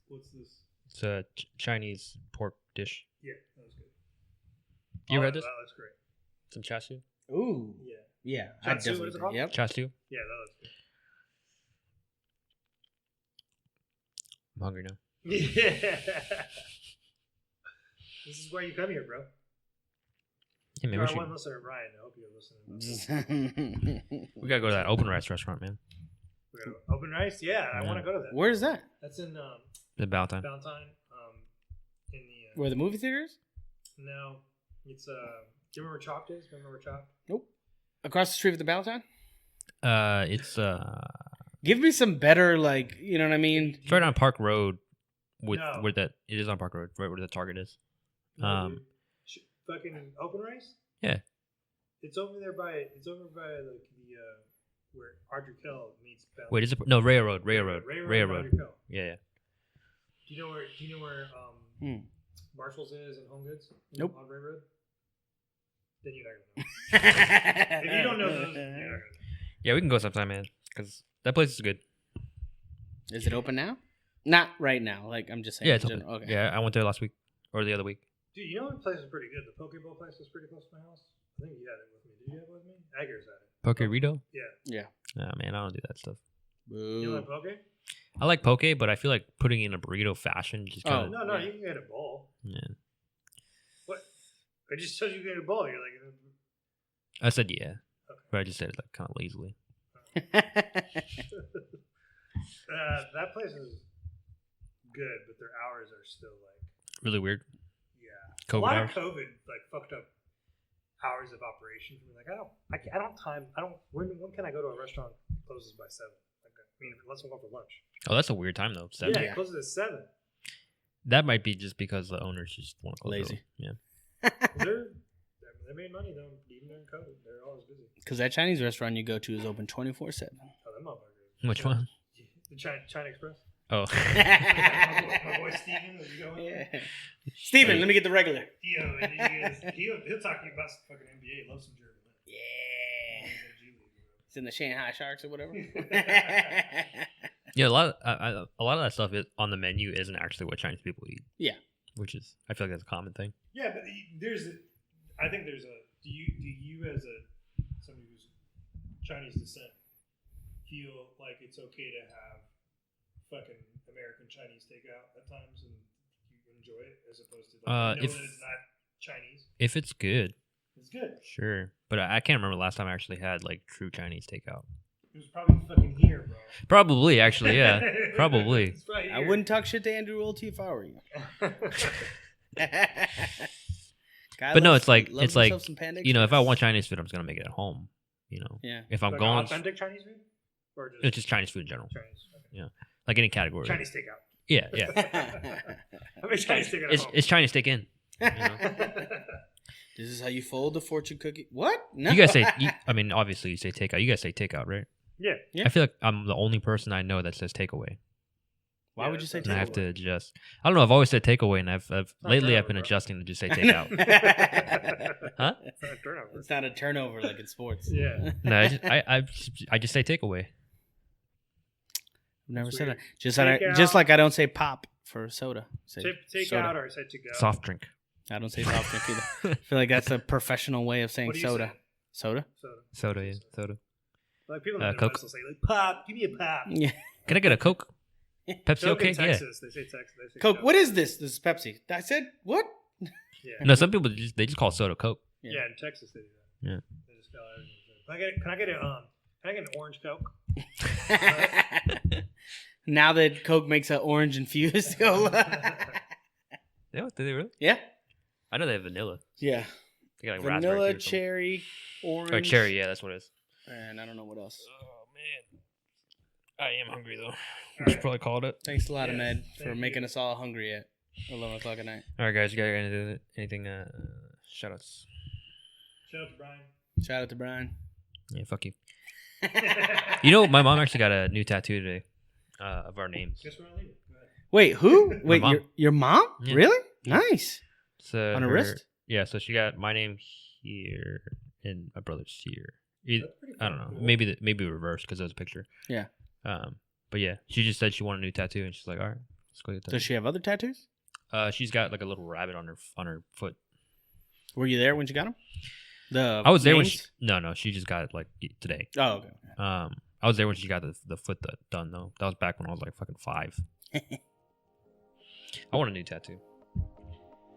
Speaker 3: What's this?
Speaker 1: It's a Chinese pork dish.
Speaker 3: Yeah, that was good.
Speaker 1: You ever had this?
Speaker 3: That looks great.
Speaker 1: Some char siu.
Speaker 2: Ooh.
Speaker 3: Yeah.
Speaker 2: Yeah.
Speaker 3: Chop
Speaker 2: I'd
Speaker 3: suey,
Speaker 2: definitely
Speaker 3: what is it
Speaker 2: do-
Speaker 3: called?
Speaker 2: Yep.
Speaker 1: Char siu.
Speaker 3: Yeah, that looks good.
Speaker 1: I'm hungry now.
Speaker 3: Yeah. This is why you come here, bro.
Speaker 1: Yeah, man,
Speaker 3: You're
Speaker 1: we
Speaker 3: our
Speaker 1: should.
Speaker 3: one listener, Ryan. I hope you're listening.
Speaker 1: We gotta go to that open rice restaurant, man.
Speaker 3: We got open rice. Yeah, I want to go to that.
Speaker 2: Where's that?
Speaker 3: That's in
Speaker 1: The Valentine.
Speaker 3: Valentine. In the
Speaker 2: Where the movie theater is?
Speaker 3: no, it's do you remember where Chopped is? Remember where Chopped?
Speaker 2: Nope. Across the street with the Ballantyne?
Speaker 1: It's
Speaker 2: Give me some better, like, you know what I mean?
Speaker 1: it's right on Park Road, with
Speaker 3: No.
Speaker 1: where that it is on Park Road, right where the Target is.
Speaker 3: No, dude. Fucking open rice.
Speaker 1: Yeah.
Speaker 3: It's over there by the where Audrey Kell meets Bell.
Speaker 1: Wait, is it no Railroad? Railroad.
Speaker 3: Audrey Kell.
Speaker 1: Yeah, yeah.
Speaker 3: Do you know where Marshalls is and Home Goods?
Speaker 2: Nope.
Speaker 3: On Railroad. Then you're not gonna know. If you don't know those, you're not gonna know.
Speaker 1: Yeah, we can go sometime, man. Because that place is good.
Speaker 2: Is it open now? Not right now. Like, I'm just saying.
Speaker 1: Yeah, it's
Speaker 2: in
Speaker 1: open.
Speaker 2: general. Okay.
Speaker 1: Yeah, I went there last week or the other week.
Speaker 3: Dude, you know what place is pretty good? The Poke Bowl place is pretty close to my house. I think you had it with me. Did you have it with me? Eggers had it.
Speaker 1: Pokerito?
Speaker 3: Yeah.
Speaker 2: Yeah.
Speaker 1: Nah, man, I don't do that stuff.
Speaker 3: You
Speaker 2: Boo.
Speaker 3: like poke?
Speaker 1: I like poke, but I feel like putting it in a burrito fashion just kind of.
Speaker 3: No,
Speaker 2: Yeah.
Speaker 3: you can get a bowl.
Speaker 1: Yeah.
Speaker 3: What? I just told you to get a bowl. You're like,
Speaker 1: I said yeah, but I just said it like kind of lazily.
Speaker 3: that place is good, but their hours are still like,
Speaker 1: Really weird.
Speaker 3: yeah.
Speaker 1: COVID
Speaker 3: a lot
Speaker 1: hours.
Speaker 3: of COVID like fucked up hours of operation. Like when can I go to a restaurant that closes by 7? Like, I mean, unless I'm going for lunch.
Speaker 1: Oh, that's a weird time though. 7.
Speaker 3: Yeah, it closes at 7.
Speaker 1: That might be just because the owners just want to close
Speaker 2: Lazy.
Speaker 1: early. Yeah.
Speaker 3: They made money though, even during COVID. They're always busy.
Speaker 2: Because that Chinese restaurant you go to is open 24/7.
Speaker 3: Oh, them motherfuckers.
Speaker 1: Which one?
Speaker 3: The China Express.
Speaker 1: Oh.
Speaker 3: My boy Steven, was he going?
Speaker 2: Yeah. Steven, let me get the regular.
Speaker 3: He'll talk to you about some fucking NBA. Love some German.
Speaker 2: Yeah. It's in the Shanghai Sharks or whatever.
Speaker 1: Yeah, a lot of that stuff on the menu isn't actually what Chinese people eat.
Speaker 2: Yeah.
Speaker 1: Which is, I feel like that's a common thing.
Speaker 3: Yeah, but I think there's a. Do you as somebody who's Chinese descent feel like it's okay to have fucking American Chinese takeout at times and you enjoy it as opposed to like, that it's not Chinese?
Speaker 1: If it's good,
Speaker 3: It's good.
Speaker 1: sure. But I can't remember the last time I actually had like true Chinese takeout.
Speaker 3: It was probably fucking here, bro.
Speaker 1: Probably, actually, yeah. Probably.
Speaker 3: It's probably
Speaker 2: I
Speaker 3: here.
Speaker 2: wouldn't talk shit to Andrew Wiltie if I were you. Guy
Speaker 1: But no,
Speaker 2: loves-
Speaker 1: it's like
Speaker 2: loves himself some Panda
Speaker 1: you know, if I
Speaker 2: Express.
Speaker 1: want Chinese food, I'm just gonna make it at home. You know,
Speaker 2: Yeah.
Speaker 1: if I'm
Speaker 3: Like
Speaker 1: going,
Speaker 3: authentic Chinese food, or just
Speaker 1: it's just Chinese food in general,
Speaker 3: Chinese. Okay.
Speaker 1: like any category.
Speaker 3: Chinese takeout.
Speaker 1: Yeah, yeah.
Speaker 3: I mean, Chinese takeout. At home.
Speaker 1: It's Chinese take in. You know?
Speaker 2: This is how you fold the fortune cookie. What? No.
Speaker 1: You guys say, I mean, obviously you say takeout. You guys say takeout, right?
Speaker 3: Yeah.
Speaker 2: Yeah.
Speaker 1: I feel like I'm the only person I know that says takeaway.
Speaker 2: Why would you say
Speaker 1: And I have
Speaker 2: takeaway?
Speaker 1: to adjust. I don't know. I've always said takeaway, and I've lately I've been
Speaker 3: turnover, bro.
Speaker 1: adjusting to just say takeout. Huh?
Speaker 3: It's not a turnover.
Speaker 2: It's not a turnover like in sports.
Speaker 3: Yeah.
Speaker 1: No, I just say takeaway.
Speaker 2: I've never
Speaker 3: That's
Speaker 2: said
Speaker 3: weird.
Speaker 2: that. Just like I don't say pop for soda. Say
Speaker 3: Take
Speaker 2: soda.
Speaker 3: out or said to go.
Speaker 1: Soft drink.
Speaker 2: I don't say soft drink either. I feel like that's a professional way of saying
Speaker 3: What do you
Speaker 2: soda.
Speaker 3: say?
Speaker 2: Soda?
Speaker 3: Soda.
Speaker 1: Soda, yeah, soda.
Speaker 3: Like people in the
Speaker 1: Coke.
Speaker 3: Midwest will say like pop. Give me a pop.
Speaker 2: Yeah.
Speaker 1: Can I get a Coke? Pepsi,
Speaker 3: Coke
Speaker 1: okay?
Speaker 3: in
Speaker 1: Yeah.
Speaker 3: Texas. They say Texas. They say
Speaker 2: Coke. What is this? This is Pepsi. I said what?
Speaker 3: Yeah.
Speaker 1: No, some people just call soda Coke.
Speaker 3: Yeah, in Texas they do that.
Speaker 1: Yeah.
Speaker 3: They just call everything. Can I get an orange Coke?
Speaker 2: Now that Coke makes an orange infused cola.
Speaker 1: Yeah, do they really?
Speaker 2: Yeah.
Speaker 1: I know they have vanilla.
Speaker 2: Yeah.
Speaker 1: They got like
Speaker 2: Vanilla,
Speaker 1: raspberry too,
Speaker 2: cherry, orange.
Speaker 1: or cherry. Yeah, that's what it is.
Speaker 2: And I don't know what else.
Speaker 1: Oh man, I am hungry though. We should probably call it.
Speaker 2: Thanks a lot, Ahmed, for
Speaker 3: thank
Speaker 2: making us all hungry at 11 o'clock at night.
Speaker 1: All right, guys, you got anything? Shout outs.
Speaker 3: Shout out to Brian.
Speaker 2: Shout out to Brian.
Speaker 1: Yeah, fuck you. You know, my mom actually got a new tattoo today of our names.
Speaker 3: Guess where I leave it. Go ahead.
Speaker 2: Wait, who? Wait,
Speaker 1: mom.
Speaker 2: your mom?
Speaker 1: Yeah.
Speaker 2: Really? Nice.
Speaker 1: So
Speaker 2: On her wrist?
Speaker 1: Yeah, so she got my name here and my brother's here.
Speaker 3: That's pretty
Speaker 1: I don't know.
Speaker 3: cool.
Speaker 1: Maybe reverse because there's a picture.
Speaker 2: Yeah.
Speaker 1: But yeah, she just said she wanted a new tattoo, and she's like, "All right, let's go get that."
Speaker 2: Does she have other tattoos?
Speaker 1: She's got like a little rabbit on her foot.
Speaker 2: Were you there when she got them?
Speaker 1: I was there when she. No, she just got it like today.
Speaker 2: Oh, okay.
Speaker 1: I was there when she got the foot done though. That was back when I was like fucking 5. I want a new tattoo.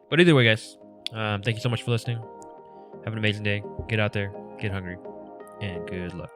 Speaker 1: But either way, guys, thank you so much for listening. Have an amazing day. Get out there, get hungry, and good luck.